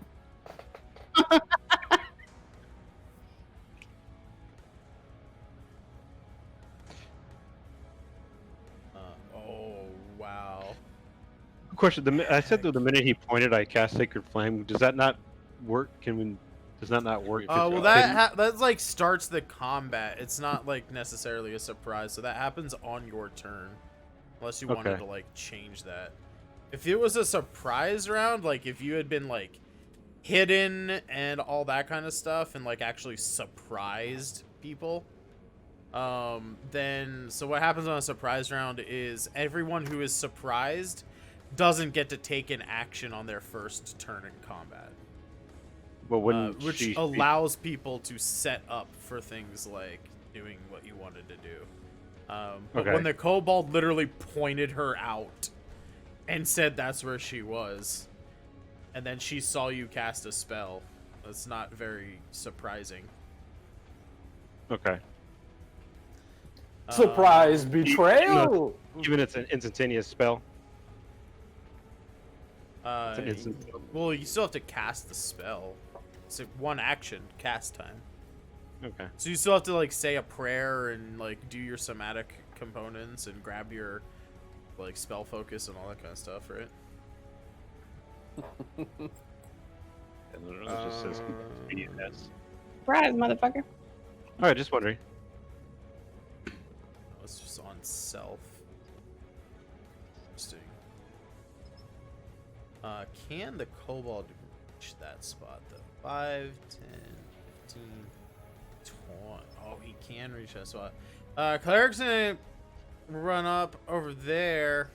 oh wow. Question: I said that the minute he pointed, I cast Sacred Flame. Does that not work? Does that not work? Well, that's like starts the combat. It's not like necessarily a surprise, so that happens on your turn, unless you wanted to like change that. If it was a surprise round, like if you had been like hidden and all that kind of stuff, and like actually surprised people, then so what happens on a surprise round is everyone who is surprised doesn't get to take an action on their first turn in combat. But which allows people to set up for things like doing what you wanted to do. But when the kobold literally pointed her out and said that's where she was, and then she saw you cast a spell, that's not very surprising. Okay. Surprise betrayal! Even it's an instantaneous spell. Well, you still have to cast the spell. It's like one action, cast time. Okay. So you still have to like say a prayer and like do your somatic components and grab your like spell focus and all that kind of stuff, right? It literally just says yes. Surprise, motherfucker. All right, just wondering. It's just on self. Interesting. Can the kobold reach that spot though? 5, 10, 15, 20. Oh, he can reach that spot. Cleric's gonna run up over there.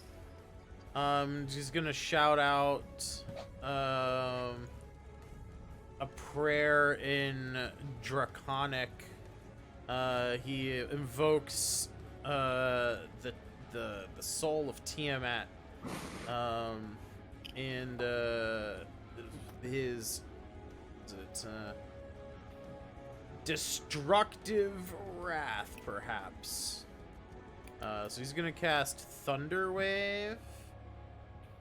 He's gonna shout out a prayer in Draconic. He invokes the soul of Tiamat, and his destructive wrath, perhaps. So he's gonna cast Thunder Wave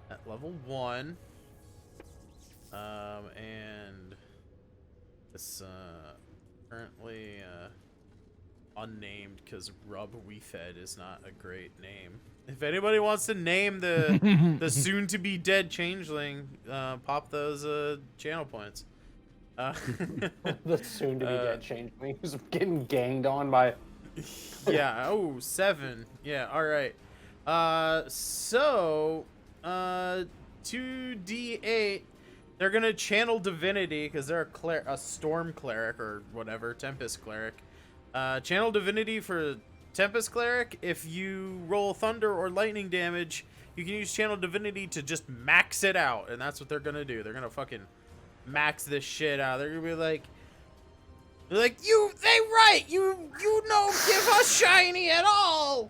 at level 1, and this currently unnamed because Rub Weefed is not a great name. If anybody wants to name the soon to be dead changeling, pop those channel points. The soon to be dead changeling who's getting ganged on by. Yeah. Oh, 7. Yeah. All right. So 2d8. They're gonna channel divinity because they're a storm cleric or whatever, tempest cleric. Channel divinity for tempest cleric. If you roll thunder or lightning damage, you can use channel divinity to just max it out, and that's what they're gonna do. They're gonna fucking max this shit out. They're gonna be like, you don't give us shiny at all.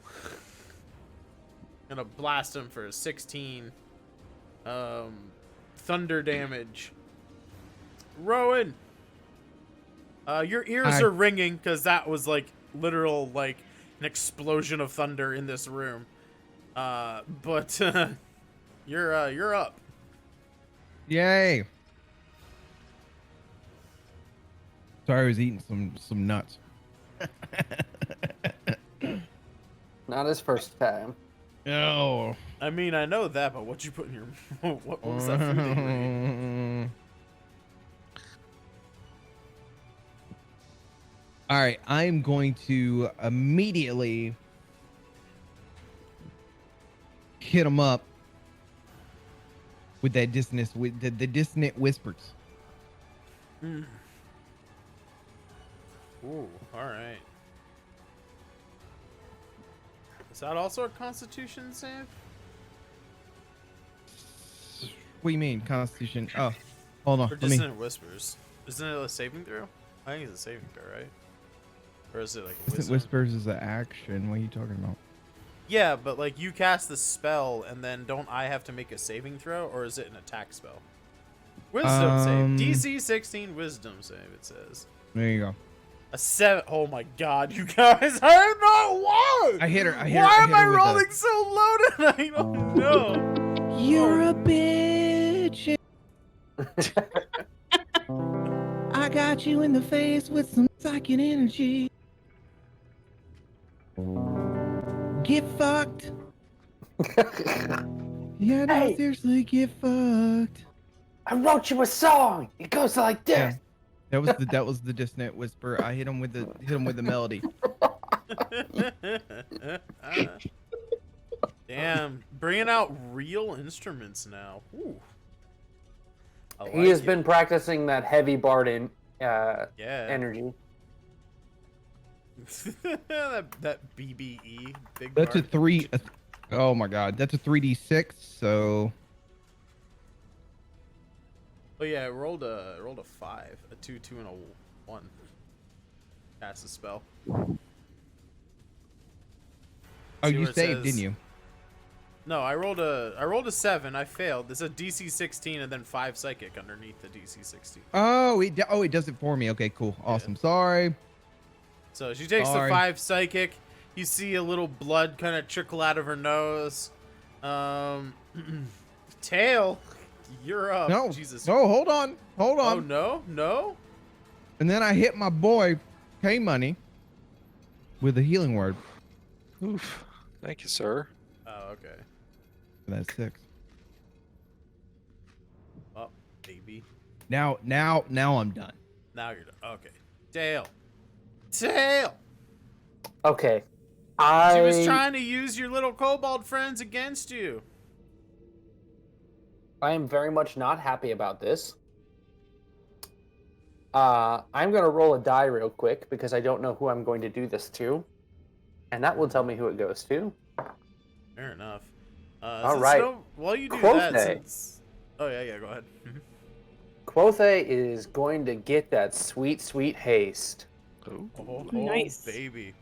Gonna blast him for a 16 thunder damage. Rowan, your ears are ringing because that was like literal like an explosion of thunder in this room. But you're up. Yay. Sorry, I was eating some nuts. Not his first time. Oh. I mean, I know that, but what you put in your what was that food that you were eating? All right, I'm going to immediately hit him up with that dissonance, with the dissonant whispers. Ooh, all right. Is that also a Constitution save? What do you mean, Constitution? Oh, hold on. Or Let me. Dissonant Whispers? Isn't it a saving throw? I think it's a saving throw, right? Or is it like a Dissonant wisdom? whispers is an action. What are you talking about? Yeah, but like you cast the spell and then don't I have to make a saving throw, or is it an attack spell? Wisdom save. DC 16 wisdom save, it says. There you go. A 7. Oh my god, you guys. I don't know why. I hit her. Why am I rolling so low tonight? I don't know. You're a bitch. I got you in the face with some psychic energy. Get fucked. Yeah, no, Hey. seriously, get fucked. I wrote you a song. It goes like this. Yeah. That was the dissonant whisper. I hit him with the melody. Damn, bringing out real instruments now. Ooh. I He has like been practicing that heavy bard yeah. energy. that BBE big. That's a bard. 3. Oh my god, that's a 3d6. So Oh yeah, I rolled a 5, a 2, 2, and a 1. Cast a spell. oh, See you where it saved, says- didn't you? No, I rolled a 7. I failed. There's a DC 16 and then 5 psychic underneath the DC 16. Oh, it does it for me. Okay, cool, awesome. Sorry. So she takes Sorry. the 5 psychic. You see a little blood kind of trickle out of her nose. Tail, you're up. No, Jesus. no, hold on. Oh no. And then I hit my boy K Money with a healing word. Oof. Thank you, sir. Oh, okay. That's 6. Oh, baby. Now I'm done. Now you're done. Okay. Tail. Okay. She was trying to use your little kobold friends against you. I am very much not happy about this. I'm going to roll a die real quick because I don't know who I'm going to do this to. And that will tell me who it goes to. Fair enough. All right. While you do Quothe. that, since... Oh, yeah, go ahead. Quothe is going to get that sweet, sweet haste. Oh, Nice. baby.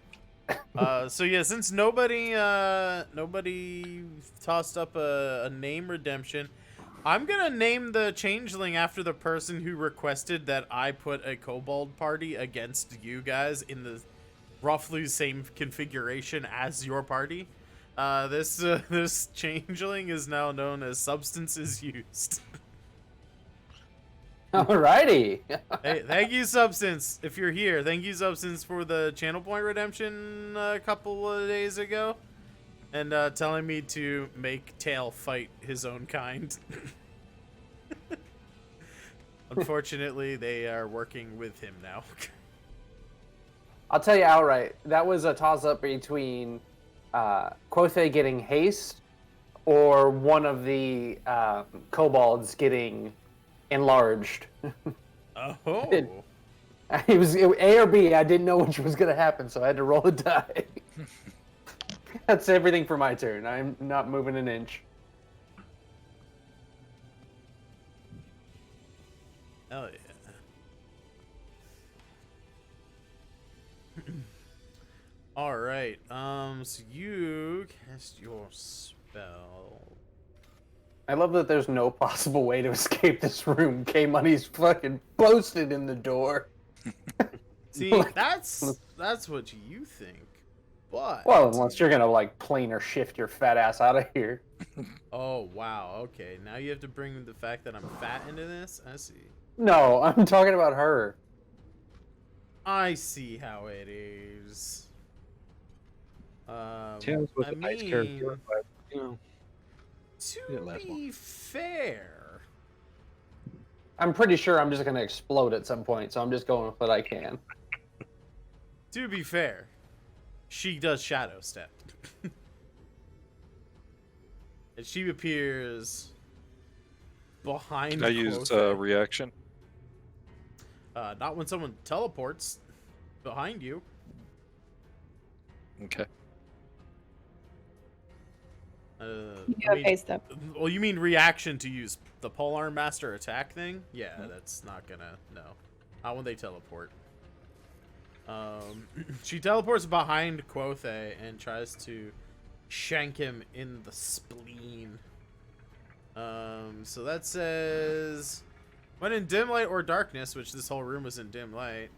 So yeah, since nobody tossed up a name redemption, I'm gonna name the changeling after the person who requested that I put a kobold party against you guys in the roughly same configuration as your party. This changeling is now known as Substances Used. Alrighty. Hey, thank you, Substance. If you're here, thank you, Substance, for the channel point redemption a couple of days ago. and telling me to make Tail fight his own kind. Unfortunately, they are working with him now. I'll tell you outright, that was a toss-up between Quothe getting haste or one of the kobolds getting enlarged. Oh. It was A or B. I didn't know which was going to happen, so I had to roll a die. That's everything for my turn. I'm not moving an inch. Hell yeah. All right. So you cast your spell. I love that there's no possible way to escape this room. K-Money's fucking posted in the door. See, that's what you think. But Well, unless you're gonna like planar shift your fat ass out of here. oh wow, okay. Now you have to bring the fact that I'm fat into this. I see. No, I'm talking about her. I see how it is. Tails with I a nice mean, character, but you know, to Didn't last be fair, I'm pretty sure I'm just gonna explode at some point, so I'm just going with what I can. to be fair, she does shadow step, and she appears behind. Can I use Quothe. reaction? Not when someone teleports behind you. Okay. You have haste up. Well, you mean reaction to use the Polearm Master attack thing? Yeah, that's not gonna, no. Not when they teleport. She teleports behind Quothe and tries to shank him in the spleen. So that says, when in dim light or darkness, which this whole room was in dim light,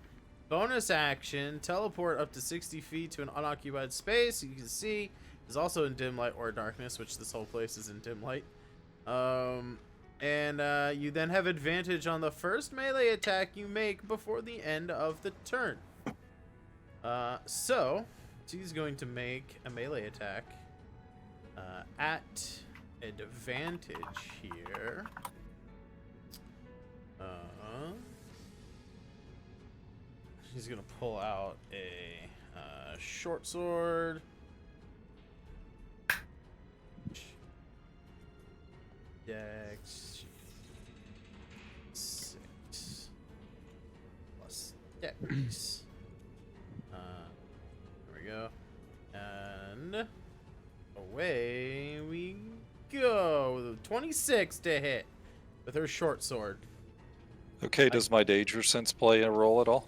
bonus action, teleport up to 60 feet to an unoccupied space. You can see is also in dim light or darkness, which this whole place is in dim light. You then have advantage on the first melee attack you make before the end of the turn. So she's going to make a melee attack at advantage here. She's gonna pull out a short sword. Dex 6 plus Dex. There we go, and away we go. 26 to hit with her short sword. Okay, does my danger sense play a role at all?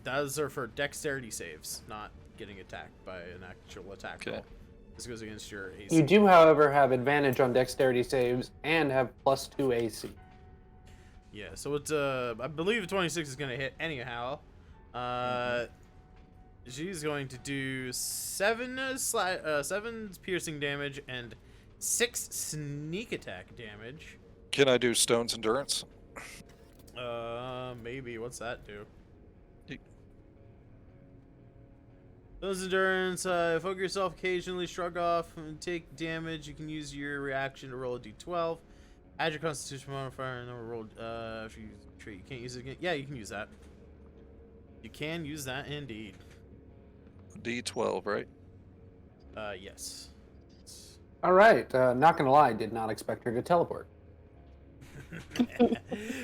Those are for dexterity saves, not getting attacked by an actual attack Okay. roll. This goes against your AC. You do, however, have advantage on dexterity saves and have +2 AC. Yeah, so it's I believe 26 is gonna hit anyhow. She's going to do 7 piercing damage and 6 sneak attack damage. Can I do Stone's Endurance? Maybe. What's that do? Ye- Stone's Endurance, focus yourself occasionally, shrug off, and take damage. You can use your reaction to roll a d12. Add your constitution modifier and then roll, if you use a trait, you can't use it again. Yeah, you can use that. You can use that indeed. D12, right? Yes. All right, not gonna lie, did not expect her to teleport.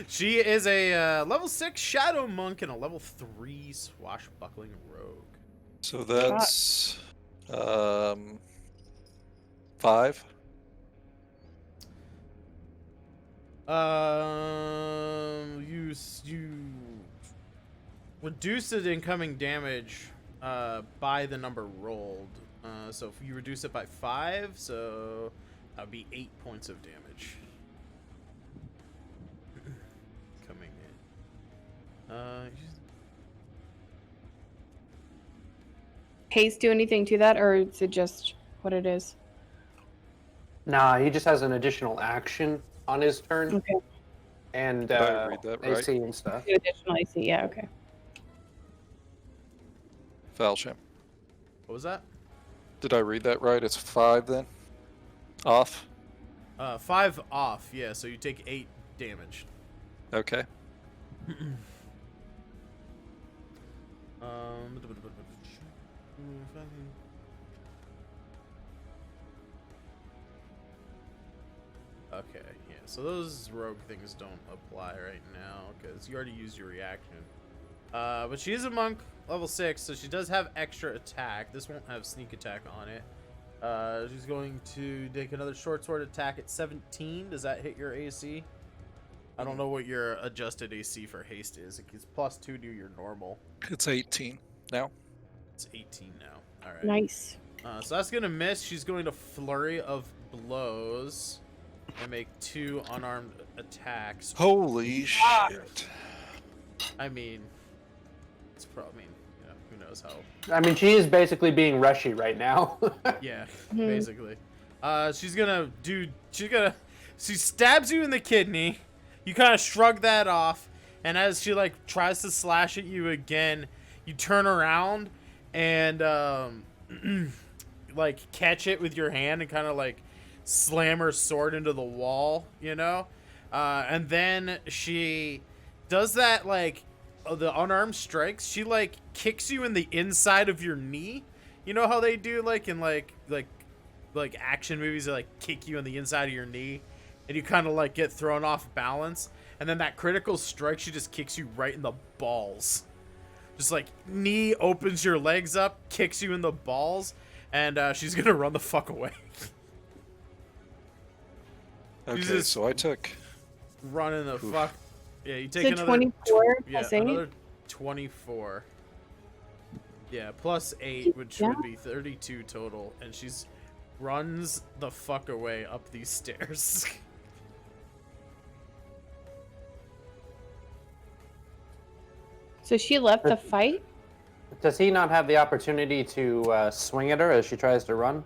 She is a level 6 shadow monk and a level 3 swashbuckling rogue. So that's 5. You reduce the incoming damage by the number rolled. So if you reduce it by 5, so that would be 8 points of damage coming in. Haste do anything to that, or is it just what it is? Nah, he just has an additional action on his turn. Okay. And Did I read that right? AC and stuff. The additional AC, yeah, okay. Foulsham. What was that? Did I read that right? It's 5 then? Off? 5 off. Yeah, so you take 8 damage. Okay. Okay, yeah. So those rogue things don't apply right now because you already used your reaction. But she is a monk, level 6, so she does have extra attack. This won't have sneak attack on it. She's going to take another short sword attack at 17. Does that hit your AC? I don't know what your adjusted AC for haste is. It's +2 to your normal. It's 18 now. It's 18 now. All right. Nice. So that's gonna miss. She's going to flurry of blows and make 2 unarmed attacks. Holy shit. I mean, it's probably. You know, who knows how. I mean, she is basically being rushy right now. Yeah, Mhm. basically. She's gonna do. She stabs you in the kidney. You kind of shrug that off, and as she like tries to slash at you again, you turn around and like catch it with your hand and kind of like slam her sword into the wall, you know. And then she does that like the unarmed strikes. She like kicks you in the inside of your knee. You know how they do like in like action movies, they like kick you in the inside of your knee and you kind of like get thrown off balance, and then that critical strike, she just kicks you right in the balls. Just like knee opens your legs up, kicks you in the balls, and she's gonna run the fuck away. Okay, just- so I took. Running the Oof. fuck. Yeah, you take So another 24 yeah, plus 8? another 24. Yeah, plus 8, which Yeah. would be 32 total, and she's runs the fuck away up these stairs. So she left the fight? Does he not have the opportunity to swing at her as she tries to run?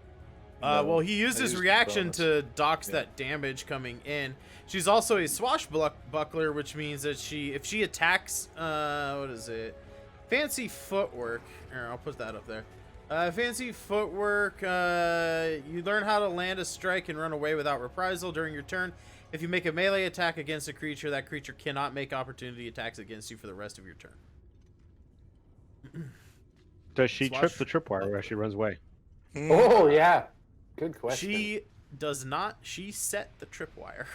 Well, he used I his used reaction bonus. to dox Yeah. that damage coming in. She's also a swashbuckler, which means that if she attacks, what is it? Fancy footwork. Here, I'll put that up there. Fancy footwork. You learn how to land a strike and run away without reprisal during your turn. If you make a melee attack against a creature, that creature cannot make opportunity attacks against you for the rest of your turn. Does she trip Slash- the tripwire as she runs away? Oh, yeah. Good question. She does not. She set the tripwire.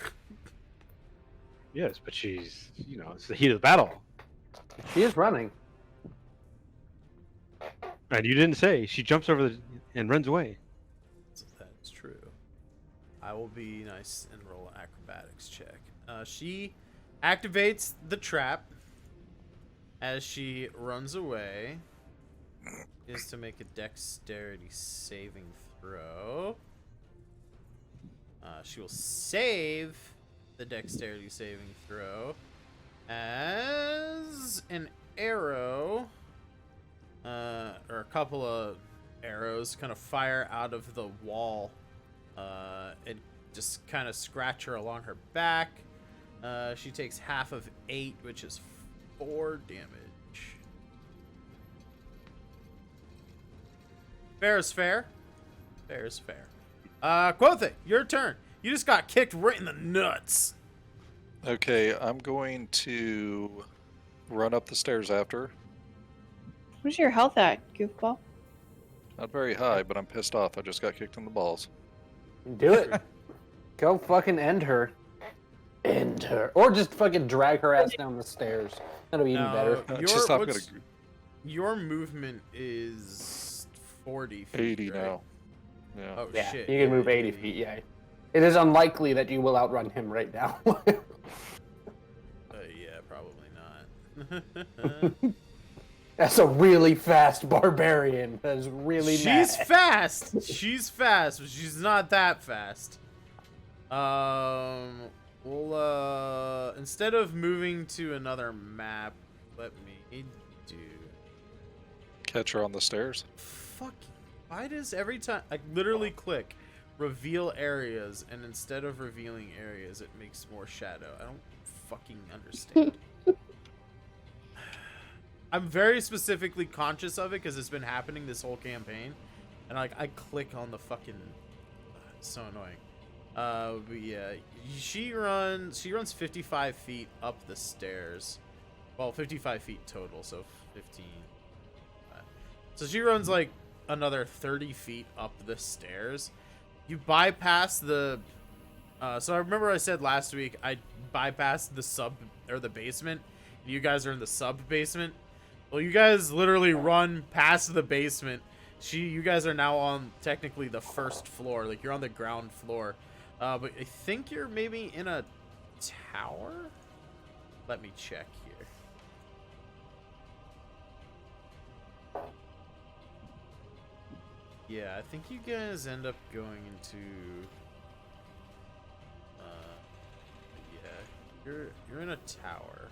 Yes, but she's, you know, it's the heat of the battle. She is running. And you didn't say she jumps over and runs away. So that's true. I will be nice and roll an acrobatics check. She activates the trap as she runs away. Is to make a dexterity saving throw. She will save the dexterity saving throw as an arrow, or a couple of arrows kind of fire out of the wall and just kind of scratch her along her back. She takes half of 8, which is 4 damage. Fair is fair. Fair is fair. Quothe, your turn. You just got kicked right in the nuts. Okay, I'm going to run up the stairs after her. Where's your health at, goofball? Not very high, but I'm pissed off. I just got kicked in the balls. Do it. Go fucking end her. End her. Or just fucking drag her ass down the stairs. That'll be even better. It's just I'm gonna Your movement is 40 feet, 80 right? now. Yeah. Oh, Yeah, shit. you can move 80 feet, yeah. It is unlikely that you will outrun him right now. Yeah, probably not. That's a really fast barbarian. That is really She's mad. fast. She's fast, but she's not that fast. Well, instead of moving to another map, let me do. Catch her on the stairs. Fucking. Why does every time I literally click reveal areas, and instead of revealing areas, it makes more shadow? I don't fucking understand. I'm very specifically conscious of it because it's been happening this whole campaign, and like I click on the fucking. It's so annoying. But yeah, she runs 55 feet up the stairs. Well, 55 feet total, so 15. So she runs like another 30 feet up the stairs. You bypass the. So I remember I said last week I bypassed the sub or the basement. You guys are in the sub basement. Well, you guys literally run past the basement. You guys are now on technically the first floor. Like you're on the ground floor. But I think you're maybe in a tower. Let me check here. Yeah, I think you guys end up going into. Yeah, you're in a tower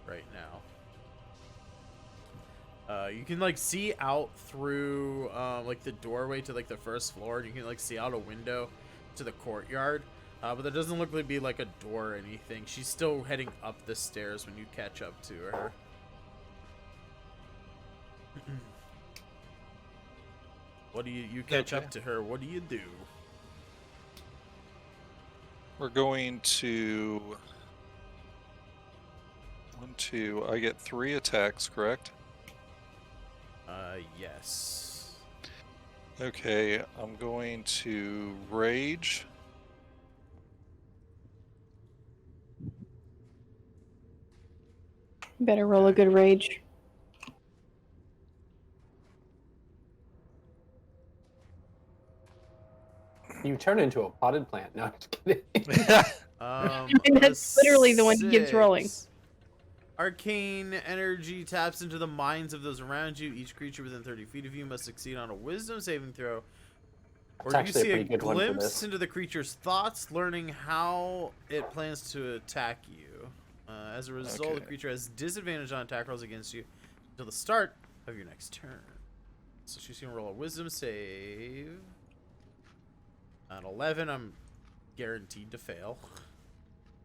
right now. You can like see out through like the doorway to like the first floor. You can like see out a window to the courtyard, but there doesn't look to be like a door or anything. She's still heading up the stairs when you catch up to her. What do you catch up to her? What do you do? We're going to 1, 2. I get 3 attacks, correct? Yes. Okay, I'm going to rage. Better roll a good rage. You turn into a potted plant. No, I'm just kidding. And that's literally the one he keeps rolling. Arcane energy taps into the minds of those around you. Each creature within 30 feet of you must succeed on a wisdom saving throw. Or That's you see actually a a pretty good one for glimpse this. into the creature's thoughts, learning how it plans to attack you. As a result, the Okay. creature has disadvantage on attack rolls against you until the start of your next turn. So she's going to roll a wisdom save. At 11, I'm guaranteed to fail.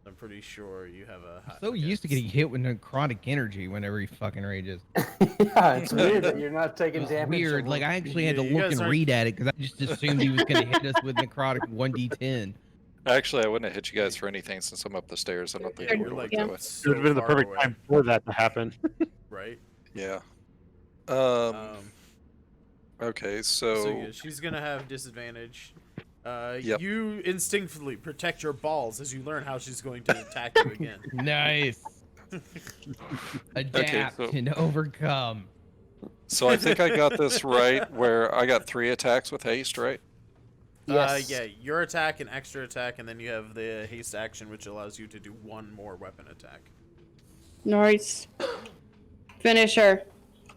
I'm pretty sure you have a. So used to getting hit with necrotic energy whenever he fucking rages. Yeah, it's weird that you're not taking It's damage. weird. Like I actually had to Yeah, you look guys and aren't- read at it because I just assumed he was going to hit us with necrotic 1d10. Actually, I wouldn't have hit you guys for anything since I'm up the stairs. I don't think Yeah, you you're would like do it. It so would have been the far perfect away, time for that to happen. right? Yeah. Um, Okay, so so yeah, she's gonna have disadvantage. Yep. You instinctively protect your balls as you learn how she's going to attack you again. Nice. Adapt so- and overcome. I think I got this right. Where I got 3 attacks with haste, right? Yes. Yeah, your attack and extra attack, and then you have the haste action, which allows you to do 1 more weapon attack. Nice. Finish her.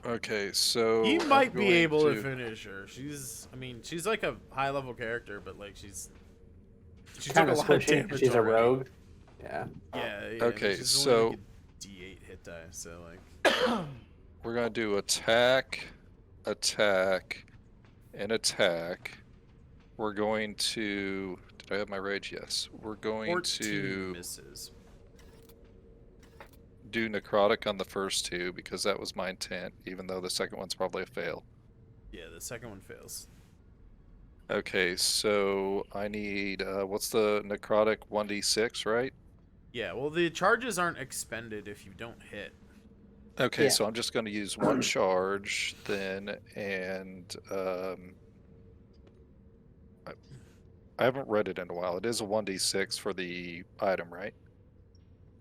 Okay, so He I'm might be going able to finish her. She's like a high level character, but like she took Kind a of lot of squishy. damage. She's a already. rogue. Yeah. Yeah. Okay, she's so- only like a D8 hit die, so like. We're gonna do attack, attack, and attack. We're going to. Did I have my rage? Yes. We're going 14 to misses. do necrotic on the first 2 because that was my intent, even though the second one's probably a fail. Yeah, the second one fails. Okay, so I need what's the necrotic 1d6, right? Yeah, well, the charges aren't expended if you don't hit. Okay, Yeah. so I'm just going to use 1 charge then, and I haven't read it in a while. It is a 1d6 for the item, right?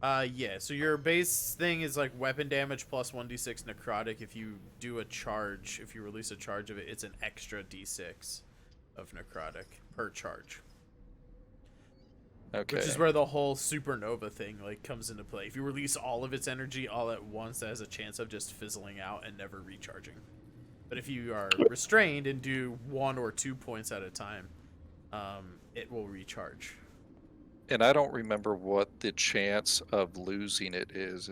Yeah, so your base thing is like weapon damage plus 1d6 necrotic. If you do a charge, if you release a charge of it, it's an extra d6 of necrotic per charge. Okay. Which is where the whole supernova thing like comes into play. If you release all of its energy all at once, that has a chance of just fizzling out and never recharging. But if you are restrained and do 1 or 2 points at a time, it will recharge. And I don't remember what the chance of losing it is.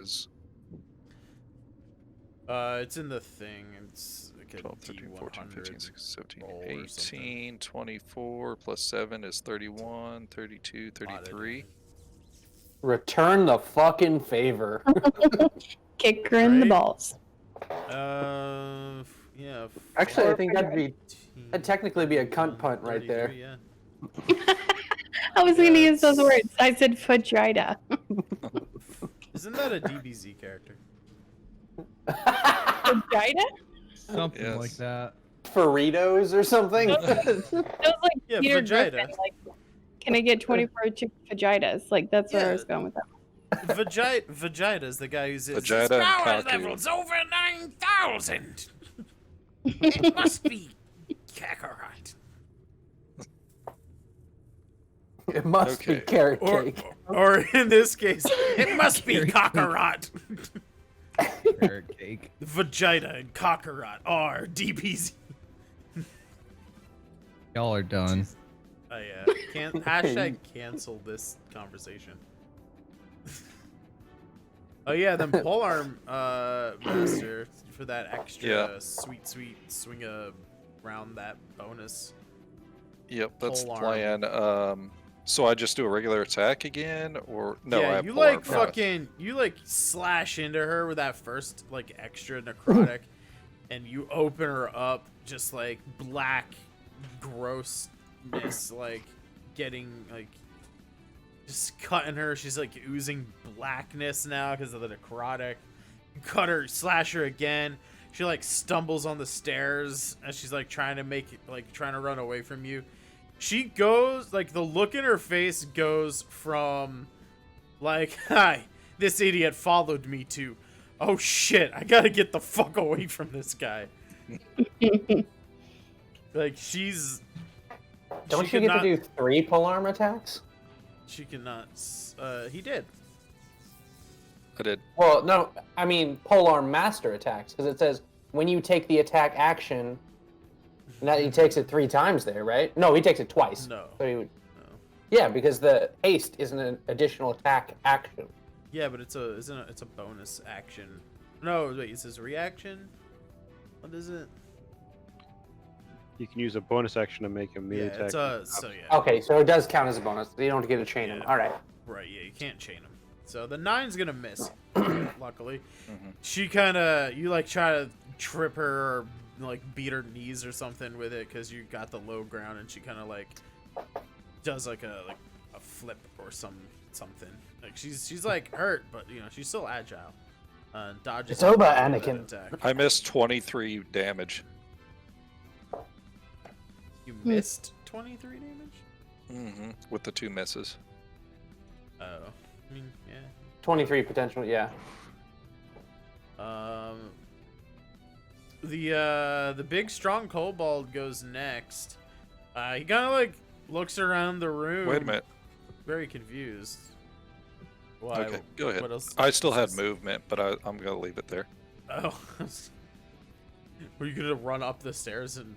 It's in the thing. It's like a 12, 13, 14, 15, D100 16, 17, roll or 18, 24, plus 7 is 31, 32, Lot of 33. damage. Return the fucking favor. Kick her in the Right? balls. Yeah. Actually, I think that'd 14, technically be a cunt punt right there. 33, Yeah. I was going to use those Yes. words. I said vagina. Isn't that a DBZ character? Vagina? Something Yes. like that. Burritos or something. That was like Yeah, Peter vagina. Griffin. Like, can I get 24 chicken vaginas? Like, that's where I was going with that. Vegeta is the guy who's Vegeta and power Kaku. level's over 9,000. It must be Kakarot. It must be Okay. carrot Or, cake. or in this case, it must be Carrot cake. Kakarot. Carrot cake. Vegeta and Kakarot are DPZ. Y'all are done. Oh yeah. Hashtag cancel this conversation. Oh yeah, then polearm master for that extra Yeah. sweet swing around that bonus. Yep, that's the Polearm. plan. So I just do a regular attack again, or no? I Yeah, have you polearm like first. fucking you like slash into her with that first like extra necrotic, and you open her up just like black grossness, like getting like just cutting her. She's like oozing blackness now because of the necrotic. You cut her, slash her again. She like stumbles on the stairs as she's like trying to run away from you. She goes like the look in her face goes from like, hi, this idiot followed me to, oh shit, I gotta get the fuck away from this guy. Like Don't she you get cannot- to do 3 polearm attacks? She cannot. He did. I did. Well, no, I mean polearm master attacks, because it says when you take the attack action. Now he takes it 3 times there, right? No, he takes it twice. No. So he would. No. Yeah, because the haste isn't an additional attack action. Yeah, but it's a bonus action. No, wait, it says reaction. What is it? You can use a bonus action to make a Yeah, melee attack. yeah. Okay, so it does count as a bonus. You don't get to chain them. Yeah. All right. Right, yeah, you can't chain them. So the 9's gonna miss, luckily. Mhm. She kind of, you like try to trip her or like beat her knees or something with it because you got the low ground, and she kind of like does like a flip or something. Like she's like hurt, but you know she's still agile. Dodges. It's over, that Anakin. attack. I missed 23 damage. You missed 23 damage. With the 2 misses. Oh, I mean, yeah. 23 potential, yeah. The big strong kobold goes next. He kind of like looks around the room. Wait a minute. Very confused. Why? Okay, go ahead. What else? I still had movement, but I'm gonna leave it there. Oh. Were you gonna run up the stairs in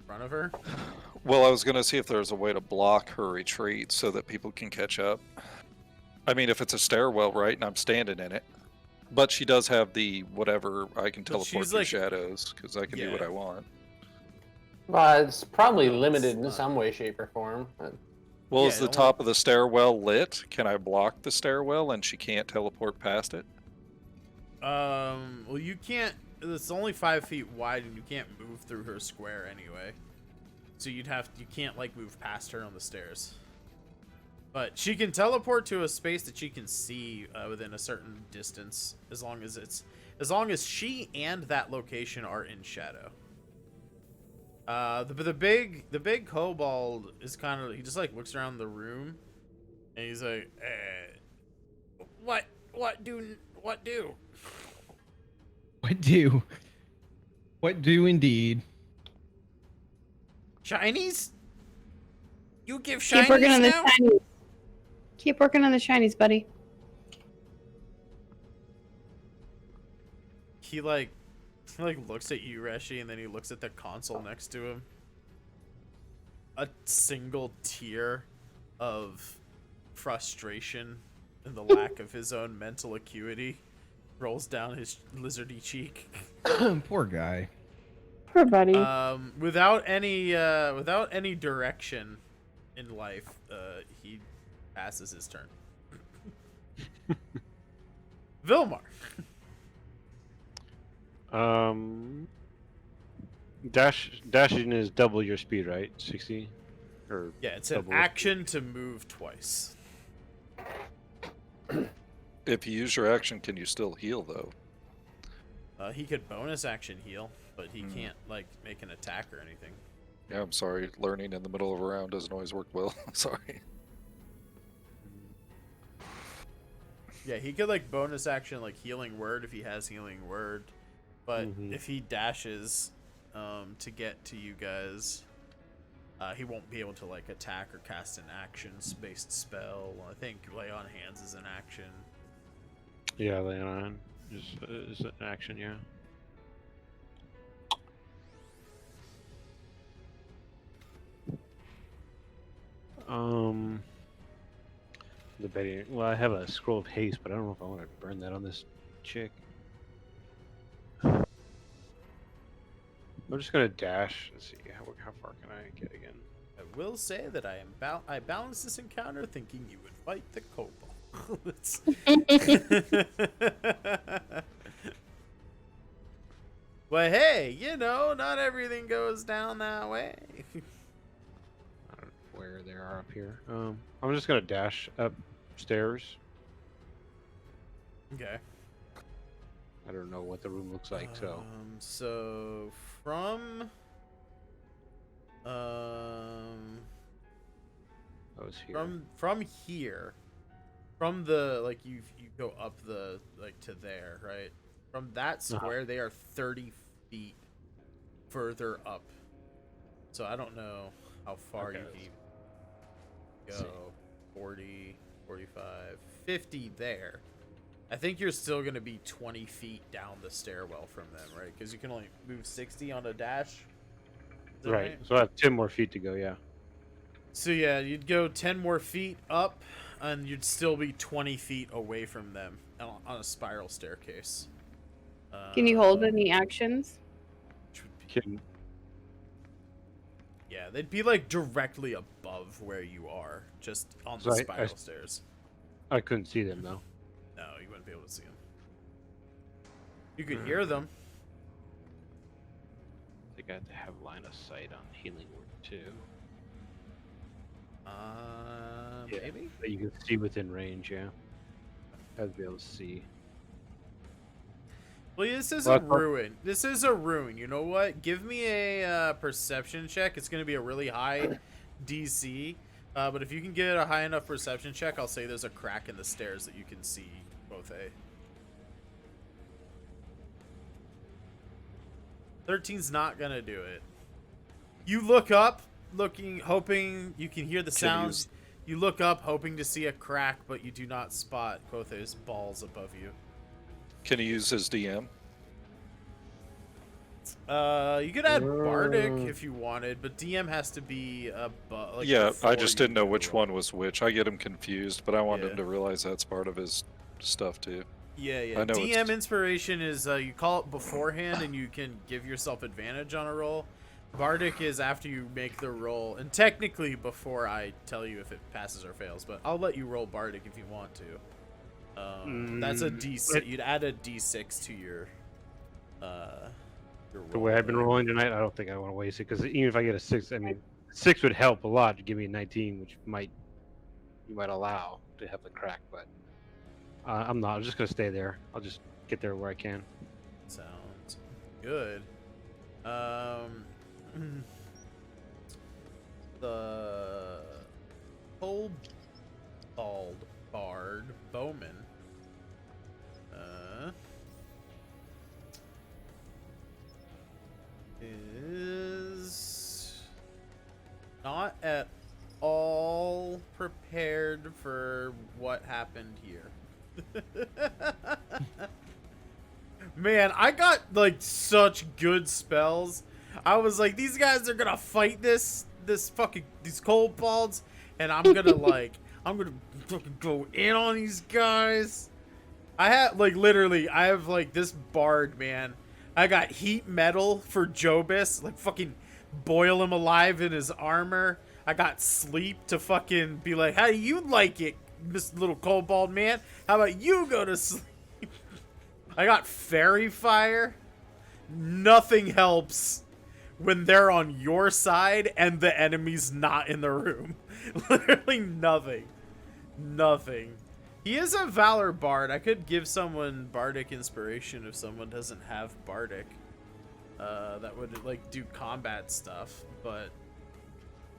front of her? Well, I was gonna see if there's a way to block her retreat so that people can catch up. I mean, if it's a stairwell, right, and I'm standing in it. But she does have the whatever, I can But teleport she's through like- shadows, because I can do what Yeah. I want. It's probably No, it's limited in not. some way, shape, or form. Well, Yeah, is the it top of the stairwell lit? Can I block the stairwell and she can't teleport past it? Well, you can't. It's only 5 feet wide, and you can't move through her square anyway. So you can't like move past her on the stairs. But she can teleport to a space that she can see within a certain distance, as long as she and that location are in shadow. The big kobold is kind of, he just like looks around the room, and he's like, what do? What do? What do indeed? Shinies? You give Keep shinies working on the now? shinies. Keep working on the shinies, buddy. He like looks at you, Reshi, and then he looks at the console next to him. A single tear of frustration and the lack of his own mental acuity rolls down his lizardy cheek. Poor guy. Poor buddy. Without any direction in life, he passes his turn. Vilmar. Dashing is double your speed, right? 60? Or Yeah, it's an double. action to move twice. If you use your action, can you still heal though? He could bonus action heal, but he can't like make an attack or anything. Yeah, I'm sorry. Learning in the middle of a round doesn't always work well. Sorry. Yeah, he could like bonus action like healing word if he has healing word, but if he dashes to get to you guys, he won't be able to like attack or cast an actions-based spell. I think lay on hands is an action. Yeah, lay on is an action, yeah. Debating. Well, I have a scroll of haste, but I don't know if I want to burn that on this chick. I'm just gonna dash. Let's see how far can I get again. I will say that I balanced this encounter thinking you would fight the kobolds. But hey, you know, not everything goes down that way. I don't know where they are up here. I'm just gonna dash upstairs. Okay. I don't know what the room looks like, so. So from I was here. from here, from the like you go up the like to there, right? From that square, they are 30 feet further up. So I don't know how far you can go. 40, 45, 50 there. I think you're still going to be 20 feet down the stairwell from them, right? Because you can only move 60 on a dash. Is that Right. So I have 10 more feet to go, yeah. So yeah, you'd go 10 more feet up, and you'd still be 20 feet away from them on a spiral staircase. Can you hold any actions? Which would be, Can, yeah, they'd be like directly above where you are, just on the So I spiral stairs. I couldn't see them though. No, you wouldn't be able to see them. You could hear them. I think I have to have line of sight on healing word too. Yeah. Maybe. But you can see within range, yeah. I'd be able to see. Well, this is Well, a ruin. This is a ruin. You know what? Give me a perception check. It's going to be a really high DC. But if you can get a high enough perception check, I'll say there's a crack in the stairs that you can see both a. 13's not going to do it. You look up, hoping you can hear the sounds. You look up, hoping to see a crack, but you do not spot Kotha's balls above you. Can he use his DM? You could add Bardic if you wanted, but DM has to be like Yeah, I before just you didn't know do which roll. one was which. I get him confused, but I want Yeah. him to realize that's part of his stuff too. Yeah, yeah. I know DM it's- inspiration is you call it beforehand and you can give yourself advantage on a roll. Bardic is after you make the roll, and technically before I tell you if it passes or fails, but I'll let you roll Bardic if you want to. That's a D6. You'd add a D6 to your roll. The way I've been rolling tonight, I don't think I want to waste it because even if I get a 6, I mean, 6 would help a lot to give me a 19, which you might allow to have the crack, but I'm not. I'm just gonna stay there. I'll just get there where I can. Sounds good. The Kobold Bard Bowman is not at all prepared for what happened here. Man, I got like such good spells. I was like, these guys are gonna fight these kobolds, and I'm gonna fucking go in on these guys. I have I have like this bard, man. I got heat metal for Jobus, like fucking boil him alive in his armor. I got sleep to fucking be like, how do you like it, this little kobold man? How about you go to sleep? I got fairy fire. nothing helps when they're on your side and the enemy's not in the room. Literally nothing. Nothing. He is a Valor Bard. I could give someone Bardic Inspiration if someone doesn't have Bardic. That would, like, do combat stuff, but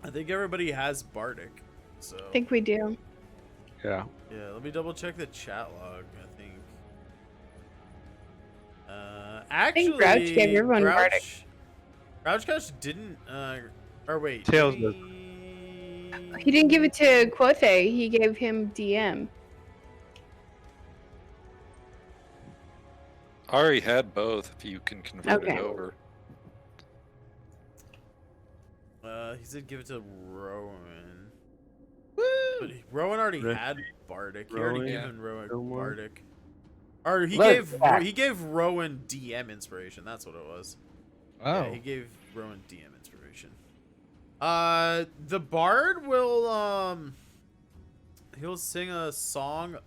I think everybody has Bardic, so... I think we do. Yeah. Yeah, let me double check the chat log, I think. Actually, think Grouch gave everyone Bardic. Grouch didn't, or wait. Tails did does. He didn't give it to Quothe. He gave him DM. I already had both, if you can convert Okay. it over. He said give it to Rowan. But Rowan already had Bardic. He already Rowan, given Rowan Rowan. Bardic. Or he Let's gave back. he gave Rowan DM inspiration. That's what it was. Oh. Yeah, he gave Rowan DM inspiration. The bard will he'll sing a song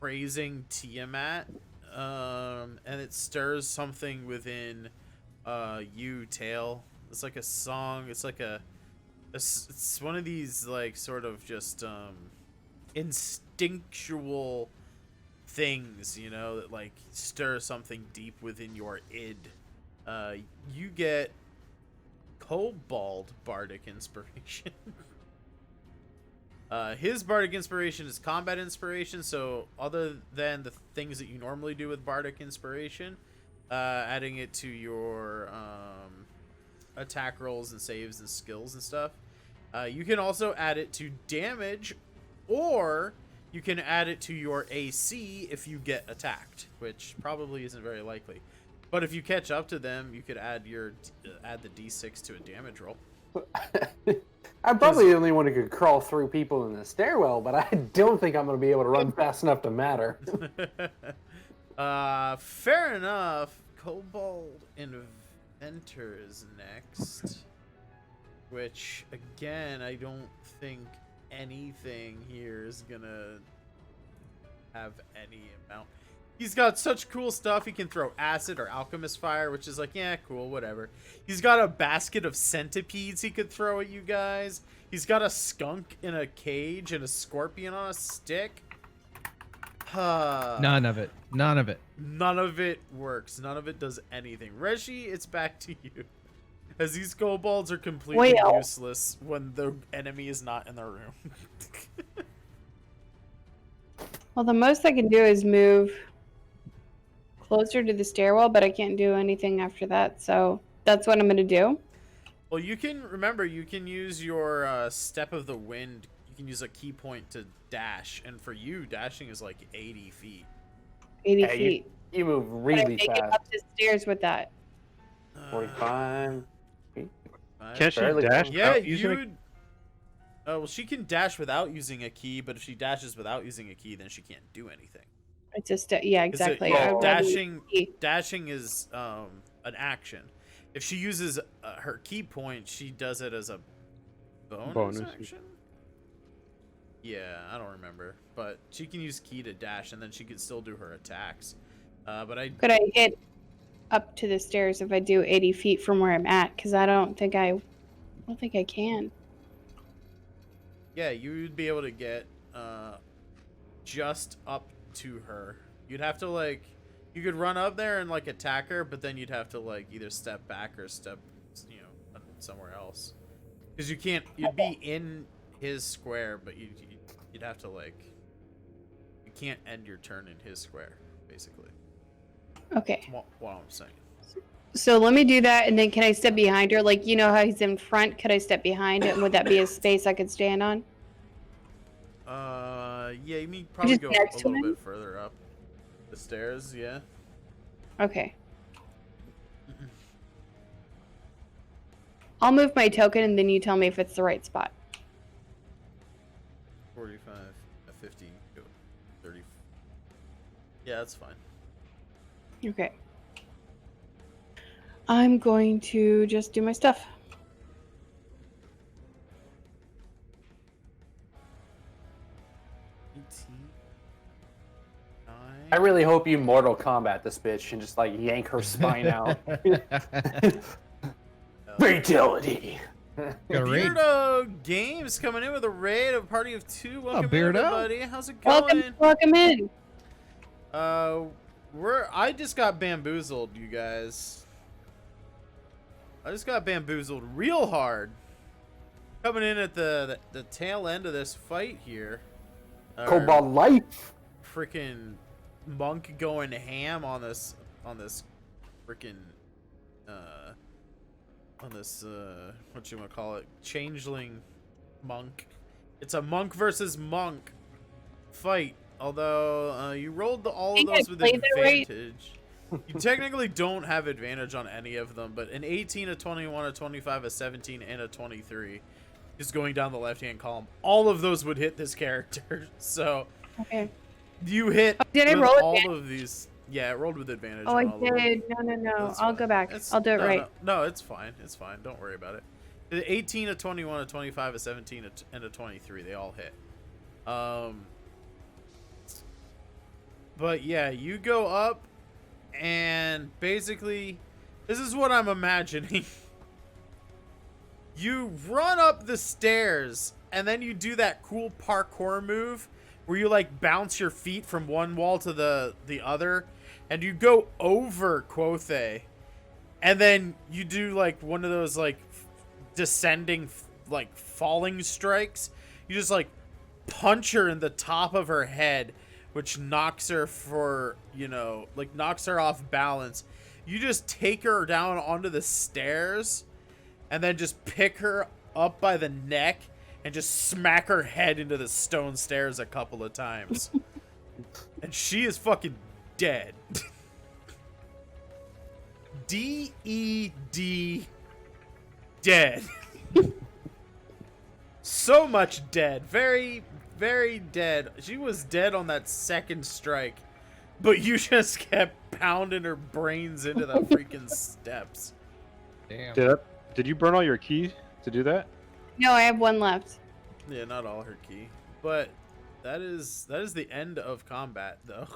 praising Tiamat, and it stirs something within you, Tail. It's like a song. It's like it's one of these like sort of just instinctual things, you know, that like stir something deep within your id. You get Kobold Bardic Inspiration. His Bardic Inspiration is combat inspiration, so other than the things that you normally do with Bardic Inspiration, adding it to your attack rolls and saves and skills and stuff, you can also add it to damage, or you can add it to your AC if you get attacked, which probably isn't very likely. But if you catch up to them, you could add the D6 to a damage roll. I'm probably the only one who could crawl through people in the stairwell, but I don't think I'm going to be able to run fast enough to matter. Fair enough. Kobold Inventor is next. Which, again, I don't think anything here is gonna have any amount. He's got such cool stuff. He can throw acid or alchemist fire, which is like, yeah, cool, whatever. He's got a basket of centipedes he could throw at you guys. He's got a skunk in a cage and a scorpion on a stick. None of it. None of it. None of it works. None of it does anything. Reggie, it's back to you. As these kobolds are completely Well. useless when the enemy is not in the room. Well, the most I can do is move closer to the stairwell, but I can't do anything after that. So that's what I'm going to do. Well, you can use your Step of the Wind. You can use a key point to dash, and for you, dashing is like 80 feet. 80 Yeah, feet. You move Can I really make it fast. up the stairs with that? 45. Can't she Fairly dash? close. Yeah, without using a- you'd. Oh, well, she can dash without using a key, but if she dashes without using a key, then she can't do anything. It's a yeah, 'Cause it- exactly. yeah, I would use dashing key. dashing is an action. If she uses her key point, she does it as a bonus action. Yeah, I don't remember, but she can use key to dash, and then she can still do her attacks. But I Could I hit up to the stairs if I do 80 feet from where I'm at? Because I don't think I can. yeah, you'd be able to get just up to her. You'd have to like, you could run up there and like attack her, but then you'd have to like either step back or step, somewhere else. Because you can't, you'd be in his square, but you'd have to like, you can't end your turn in his square, basically. Okay. What I'm saying. So let me do that, and then can I step behind her? Like, you know how he's in front? Could I step behind it? And would that be a space I could stand on? Yeah, you mean probably Just go a next to little him? bit further up the stairs, yeah. Okay. I'll move my token, and then you tell me if it's the right spot. 45, 50, go 30. Yeah, that's fine. Okay. I'm going to just do my stuff. I really hope you Mortal Kombat this bitch and just like yank her spine out. Fatality. Got a raid. Beardo Games coming in with a raid, a party of 2. Welcome in, Beardo. everybody. How's it going? Welcome in. I just got bamboozled, you guys. I just got bamboozled real hard. Coming in at the tail end of this fight here. Cobalt life. Freaking monk going ham on this freaking what you wanna call it, changeling monk. It's a monk versus monk fight. Although you rolled all of those with advantage. You technically don't have advantage on any of them, but an 18, a 21, a 25, a 17, and a 23 is going down the left-hand column. All of those would hit this character. So Okay. you hit Did I with roll all advantage? of these. Yeah, it rolled with advantage. Oh, on I all of them. did. No. That's I'll fine. go back. It's- I'll do it no, right. No, it's fine. It's fine. Don't worry about it. The 18, a 21, a 25, a 17, and a 23. They all hit. But yeah, you go up, and basically, this is what I'm imagining. You run up the stairs, and then you do that cool parkour move where you like bounce your feet from one wall to the other, and you go over Quothe, and then you do like one of those like descending like falling strikes. You just like punch her in the top of her head, which knocks her knocks her off balance. You just take her down onto the stairs and then just pick her up by the neck and just smack her head into the stone stairs a couple of times. And she is fucking dead. D-E-D dead. So much dead. Very, very dead. She was dead on that second strike, but you just kept pounding her brains into the freaking steps. Damn. Did you burn all your keys to do that? No, I have one left. Yeah, not all her key, but that is the end of combat though.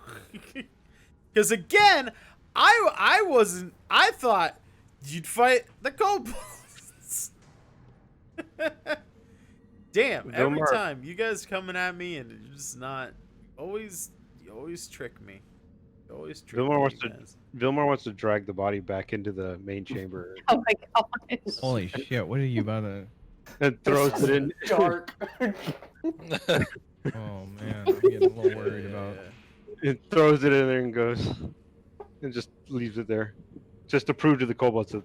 Because again, I thought you'd fight the kobolds. Damn, every Vilmar. time you guys coming at me and you're just not you always trick me. You always trick Vilmar me, wants you to- guys. Vilmar wants to drag the body back into the main chamber Oh my god. Holy shit! What are you about to? and throws it in. Dark. Oh man, I'm getting a little worried about. It throws it in there and goes, and just leaves it there, just to prove to the kobolds that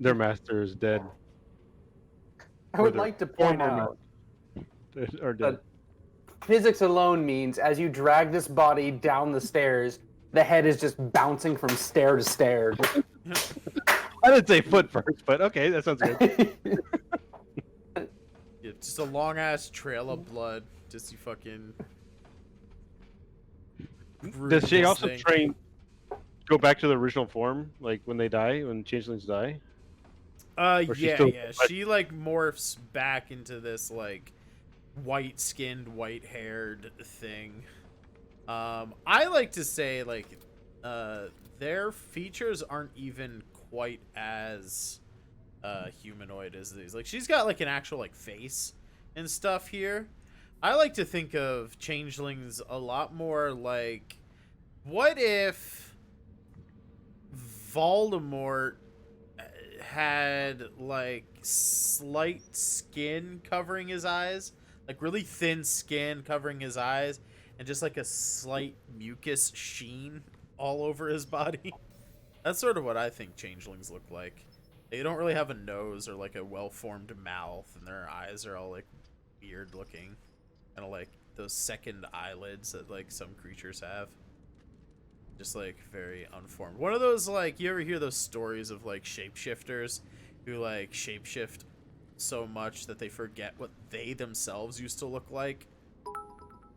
their master is dead. I would Or like to their point former out master are dead. physics alone means as you drag this body down the stairs, the head is just bouncing from stair to stair. I didn't say foot first, but okay, that sounds good. Yeah, just a long ass trail of blood. Just you fucking. Does she this also thing. go back to the original form, like when they die, when changelings die? Or she's Yeah, still- yeah. She like morphs back into this like white-skinned, white-haired thing. I like to say like their features aren't even quite as humanoid as these. Like she's got like an actual like face and stuff here. I like to think of changelings a lot more like, what if Voldemort had like slight skin covering his eyes, like really thin skin covering his eyes, and just like a slight mucus sheen all over his body. That's sort of what I think changelings look like. They don't really have a nose or like a well-formed mouth, and their eyes are all like weird looking, kind of like those second eyelids that like some creatures have. Just like very unformed. One of those, like, you ever hear those stories of like shapeshifters who like shapeshift so much that they forget what they themselves used to look like?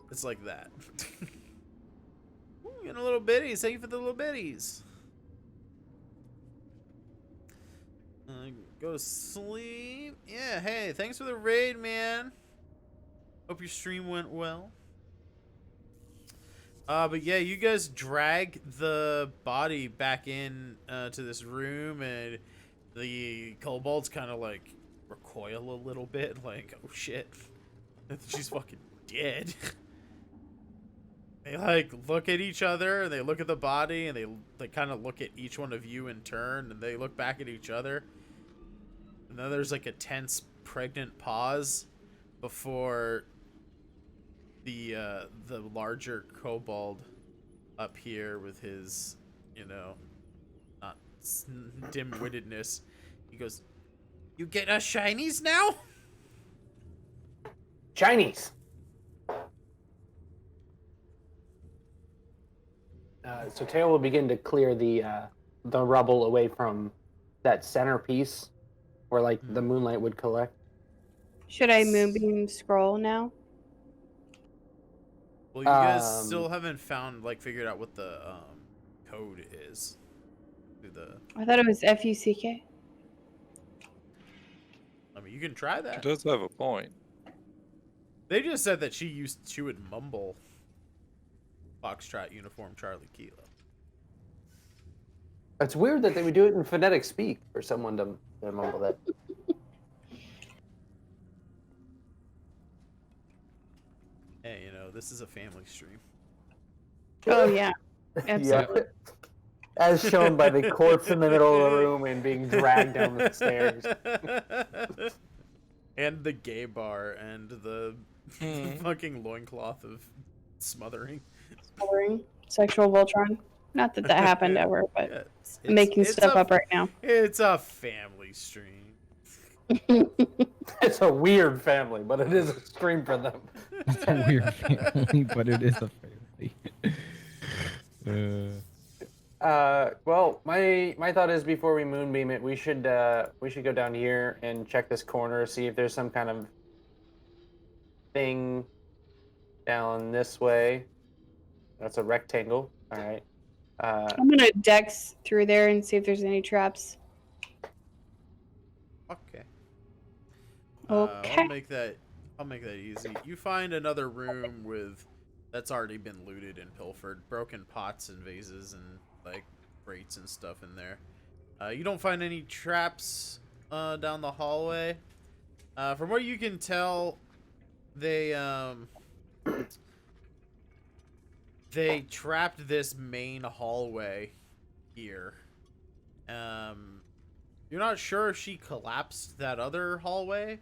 It's like that. Ooh, getting a little bitties. Thank you for the little bitties. Go to sleep. Yeah, hey, thanks for the raid, man. Hope your stream went well. But yeah, you guys drag the body back in to this room, and the kobolds kind of like recoil a little bit, like, oh shit, she's fucking dead. They like look at each other, and they look at the body, and they kind of look at each one of you in turn, and they look back at each other. And then there's like a tense, pregnant pause before the larger kobold up here with his, you know, not dim-wittedness, he goes, "You get us shinies now?" Chinese. So Tail will begin to clear the rubble away from that centerpiece where like the moonlight would collect. Should I moonbeam scroll now? Well, you guys Um, still haven't figured out what the code is. I thought it was FUCK. I mean, you can try She that. does have a point. They just said that she would mumble Foxtrot Uniform Charlie Kilo. It's weird that they would do it in phonetic speak for someone to mumble that. Hey, you know, this is a family stream. Oh yeah, absolutely. As shown by the corpse in the middle of the room and being dragged down the stairs. And the gay bar and the fucking loincloth of smothering. Boring. Sexual Voltron. Not that that happened ever, but Yeah, I'm making stuff up right now. It's a family stream. It's a weird family, but it is a stream for them. It's a weird family, but it is a family. Well, my thought is before we moonbeam it, we should go down here and check this corner, see if there's some kind of thing down this way. That's a rectangle. All right. I'm gonna dex through there and see if there's any traps. Okay. Okay. I'll make that easy. You find another room that's already been looted and pilfered, broken pots and vases and like grates and stuff in there. You don't find any traps down the hallway. From what you can tell, they trapped this main hallway here. You're not sure if she collapsed that other hallway,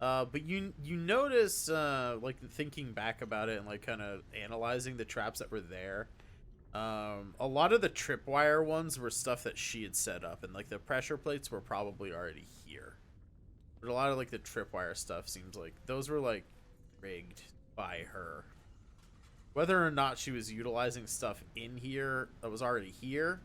but you notice, like thinking back about it and like kind of analyzing the traps that were there. A lot of the tripwire ones were stuff that she had set up, and like the pressure plates were probably already here. But a lot of like the tripwire stuff seems like those were like rigged by her. Whether or not she was utilizing stuff in here that was already here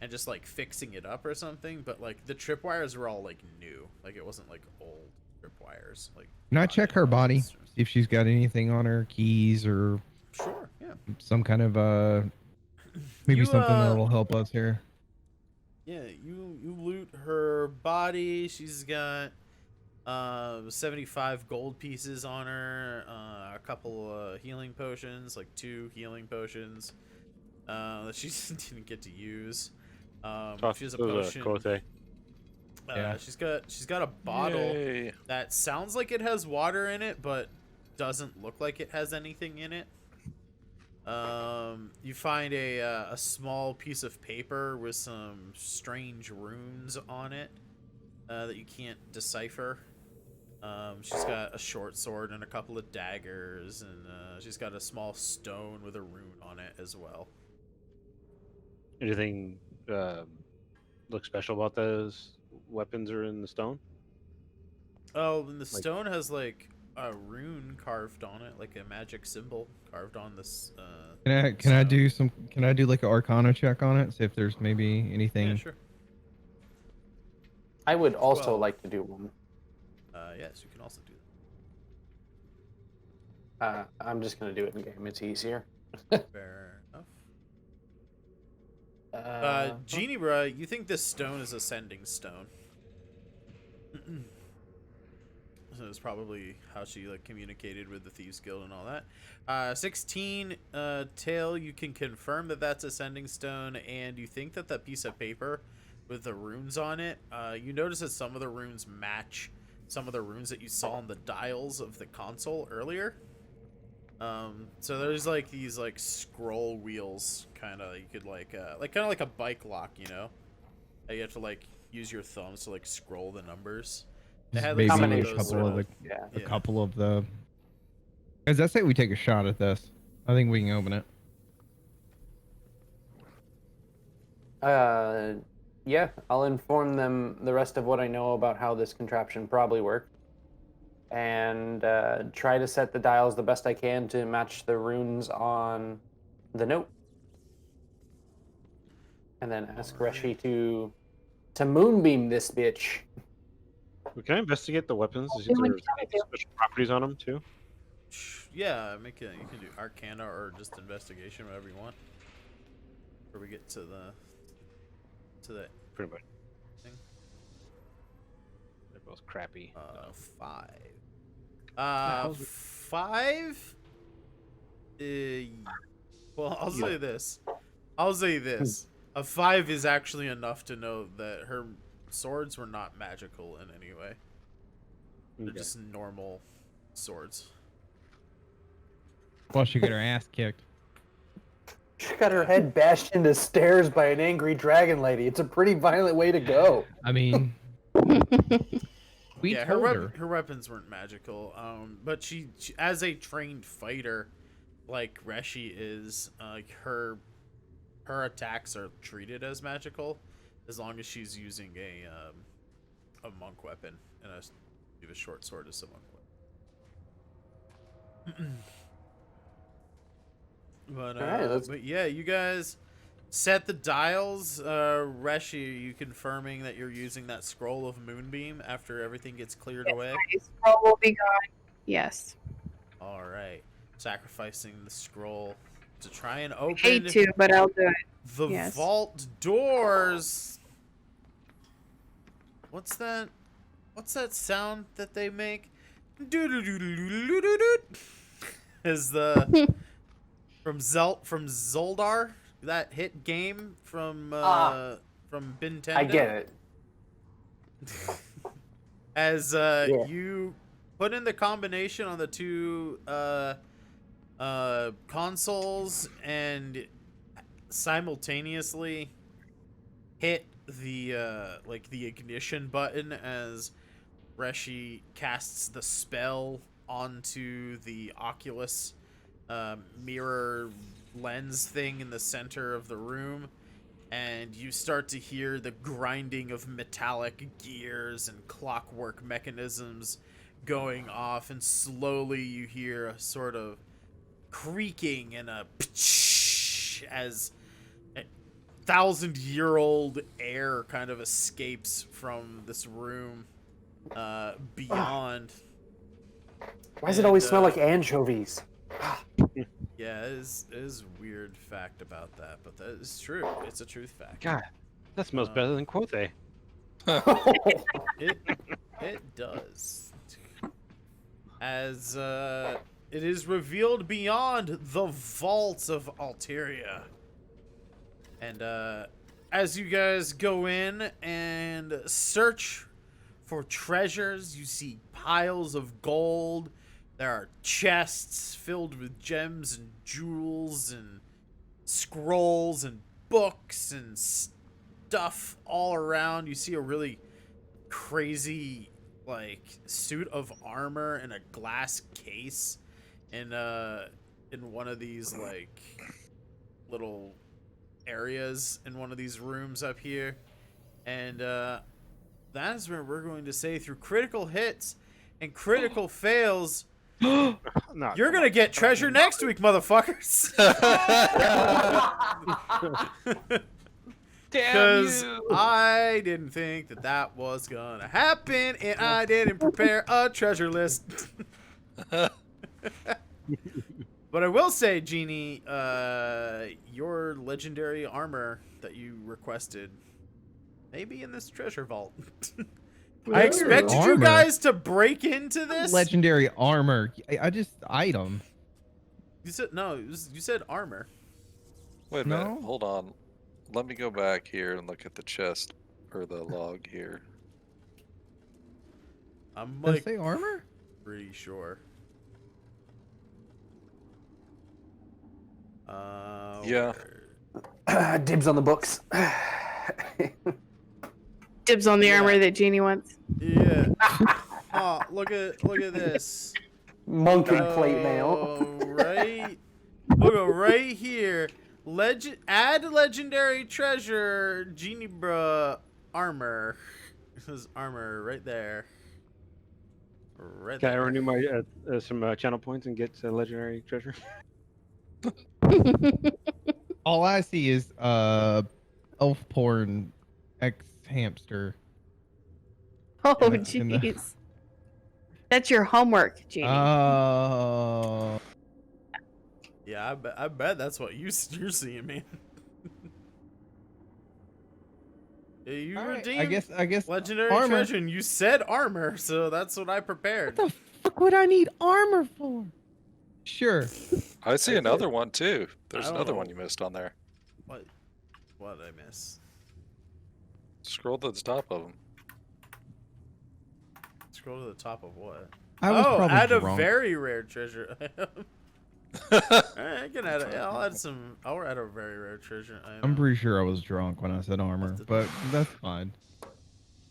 and just like fixing it up or something, but like the tripwires were all like new. Like it wasn't like old tripwires. Like, Can I check her body? See if she's got anything on her, keys or sure, yeah. some kind of maybe something that'll help us here. Yeah, you loot her body. She's got 75 gold pieces on her, a couple healing potions, like 2 healing potions that she didn't get to use. She has a potion. Yeah. She's got a bottle that sounds like it has water in it, but doesn't look like it has anything in it. You find a small piece of paper with some strange runes on it that you can't decipher. She's got a short sword and a couple of daggers, and she's got a small stone with a rune on it as well. Anything look special about those weapons or in the stone? Oh, and the stone has like a rune carved on it, like a magic symbol carved on this. Can I do like an Arcana check on it? See if there's maybe anything. Yeah, sure. I would also like to do one. Yes, you can also do I'm just gonna do it in game. It's easier. that. Fair enough. Genie Bruh, you think this stone is ascending stone? is probably how she like communicated with the Thieves Guild and all that. 16, Tail, you can confirm that that's a sending stone, and you think that that piece of paper with the runes on it, you notice that some of the runes match some of the runes that you saw on the dials of the console earlier. So there's like these like scroll wheels, kind of, you could like kind of like a bike lock, you know? You have to like use your thumbs to like scroll the numbers. They had, like, Maybe some of a those, couple of the, Yeah. a couple of the. Guys, I say we take a shot at this. I think we can open it. Yeah, I'll inform them the rest of what I know about how this contraption probably worked, and try to set the dials the best I can to match the runes on the note, and then ask Reshi to moonbeam this bitch. Can I investigate the weapons? Is Yeah, we there can any do. special properties on them too? Yeah, you can do Arcana or just investigation, whatever you want. Before we get to the Pretty much. thing. They're both crappy. 5. hell's- 5. Well, I'll say this. I'll say this. A 5 is actually enough to know that her swords were not magical in any way. They're Okay. just normal swords. Well, she got her ass kicked. She got her head bashed into stairs by an angry dragon lady. It's a pretty violent way to go. I mean, we Yeah, told her. her weapons weren't magical. But she as a trained fighter, like Reshi is, her attacks are treated as magical, as long as she's using a monk weapon, and a short sword is a monk weapon. But Alright, but yeah, you guys set the dials. Reshi, are you confirming that you're using that scroll of moonbeam after everything gets cleared away? My scroll will be gone. Yes. All right, sacrificing the scroll to try and open Hate to, but I'll do it. the yes. vault doors. What's that sound that they make? Is the from Zoldar, that hit game from Nintendo? I get it. As Yeah. you put in the combination on the two consoles and simultaneously hit the the ignition button as Reshi casts the spell onto the Oculus mirror lens thing in the center of the room, and you start to hear the grinding of metallic gears and clockwork mechanisms going off, and slowly you hear a sort of creaking and a as a 1,000-year-old air kind of escapes from this room beyond. Why does it always And, smell like anchovies? Yeah, it is a weird fact about that, but that is true. It's a truth fact. God, that smells better than Quothe. It does. As it is revealed beyond the vaults of Alteria. And as you guys go in and search for treasures, you see piles of gold. There are chests filled with gems and jewels and scrolls and books and stuff all around. You see a really crazy suit of armor and a glass case in one of these little areas in one of these rooms up here. And that's where we're going to say, through critical hits and critical fails, No, you're gonna get treasure next week, motherfuckers. Because I didn't think that was gonna happen, and I didn't prepare a treasure list. But I will say, Jeannie, your legendary armor that you requested may be in this treasure vault. I expected you Armor. guys to break into this. Legendary armor. I just item. You said no. You said armor. Wait a minute. No? Hold on. Let me go back here and look at the chest or the log here. I'm Does it like say armor? pretty sure. Yeah. Dibs on the books. Dibs on the Yeah. armor that Jeannie wants. Yeah. Oh, look at this. Monkey plate mail. Right. Look right here. Add legendary treasure. Genie bruh armor. This is armor right there. Right Can I there. renew my some channel points and get legendary treasure? All I see is elf porn X hamster. Oh, In the- jeez. That's your homework, Jeannie. Oh. Yeah, I bet that's what you're seeing, man. Yeah, you All right, redeemed I guess legendary armor. treasure, and you said armor, so that's what I prepared. What the fuck would I need armor for? Sure. I see another one too. There's I don't another know. one you missed on there. What did I miss? Scroll to the top of them. Scroll to the top of what? I was probably add a drunk. very rare treasure. I can add. I'll add some. I'll add a very rare treasure. I'm pretty sure I was drunk when I said armor, but that's fine.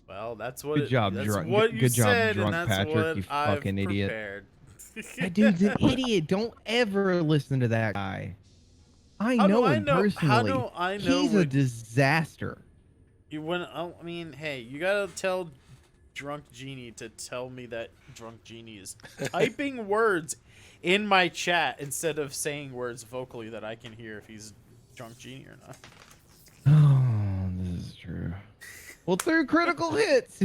Well, that's what. Good job, that's drunk. what you Good job, said, drunk and that's Patrick, what you I've fucking idiot. prepared. That dude's an idiot. Don't ever listen to that guy. I How do know I him know- how personally. do I know He's a when- disaster. You wouldn't. I mean, hey, you gotta tell Drunk Genie to tell me that Drunk Genie is typing words in my chat instead of saying words vocally that I can hear if he's Drunk Genie or not. Oh, this is true. Well, through critical hits.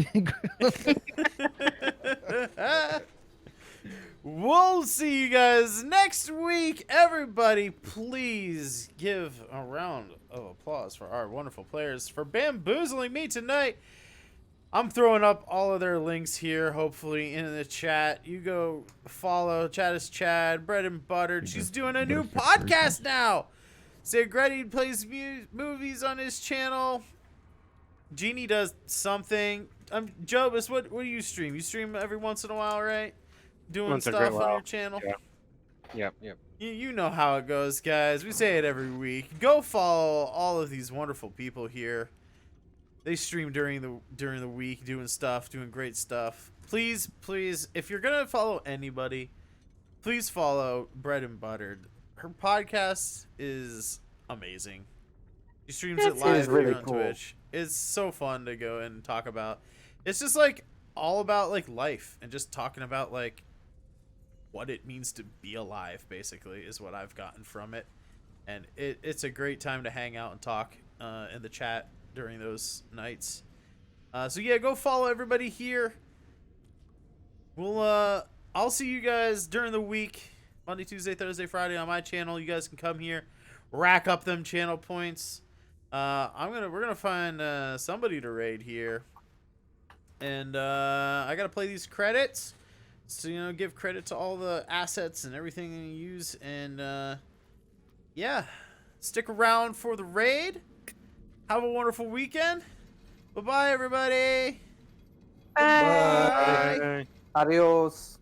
We'll see you guys next week. Everybody, please give a round of applause for our wonderful players for bamboozling me tonight. I'm throwing up all of their links here, hopefully, in the chat. You go follow Chad is Chad, Bread and Buttered. She's doing a new podcast now. Say Grady plays movies on his channel. Jeannie does something. Jobus, what do you stream? You stream every once in a while, right? Doing Once in a stuff great on while. your channel. Yeah. Yep. You know how it goes, guys. We say it every week. Go follow all of these wonderful people here. They stream during the week, doing stuff, doing great stuff. Please, if you're gonna follow anybody, please follow Bread and Buttered. Her podcast is amazing. She streams it It live is really on cool. Twitch. It's so fun to go and talk about. It's just like all about like life and just talking about like what it means to be alive, basically, is what I've gotten from it. And it's a great time to hang out and talk in the chat during those nights. So yeah, go follow everybody here. I'll see you guys during the week, Monday, Tuesday, Thursday, Friday on my channel. You guys can come here, rack up them channel points. We're gonna find somebody to raid here, and I gotta play these credits. So give credit to all the assets and everything you use, and yeah, stick around for the raid. Have a wonderful weekend. Bye-bye, everybody. Bye. Bye. Adios.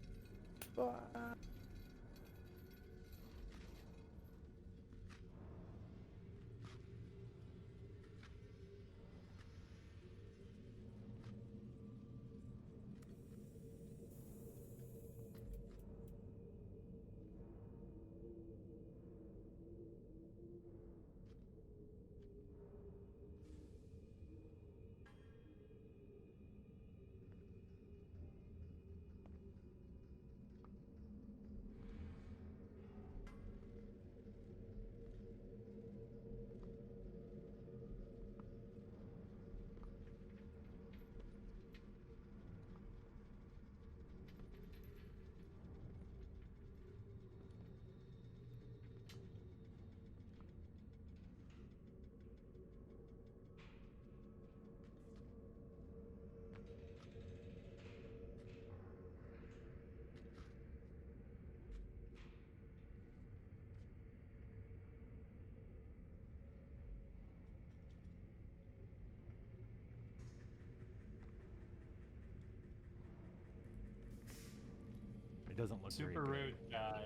doesn't look Super very rude, guys.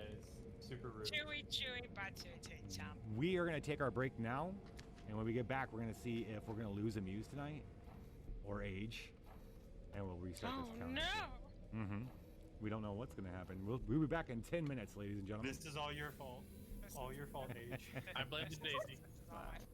Super rude. Chewy, butter, We are going to take our break now, and when we get back, we're going to see if we're going to lose a muse tonight or age, and we'll restart this challenge. No! We don't know what's going to happen. We'll be back in 10 minutes, ladies and gentlemen. This is all your fault. All your fault, Age. I blame Daisy. This is all my fault.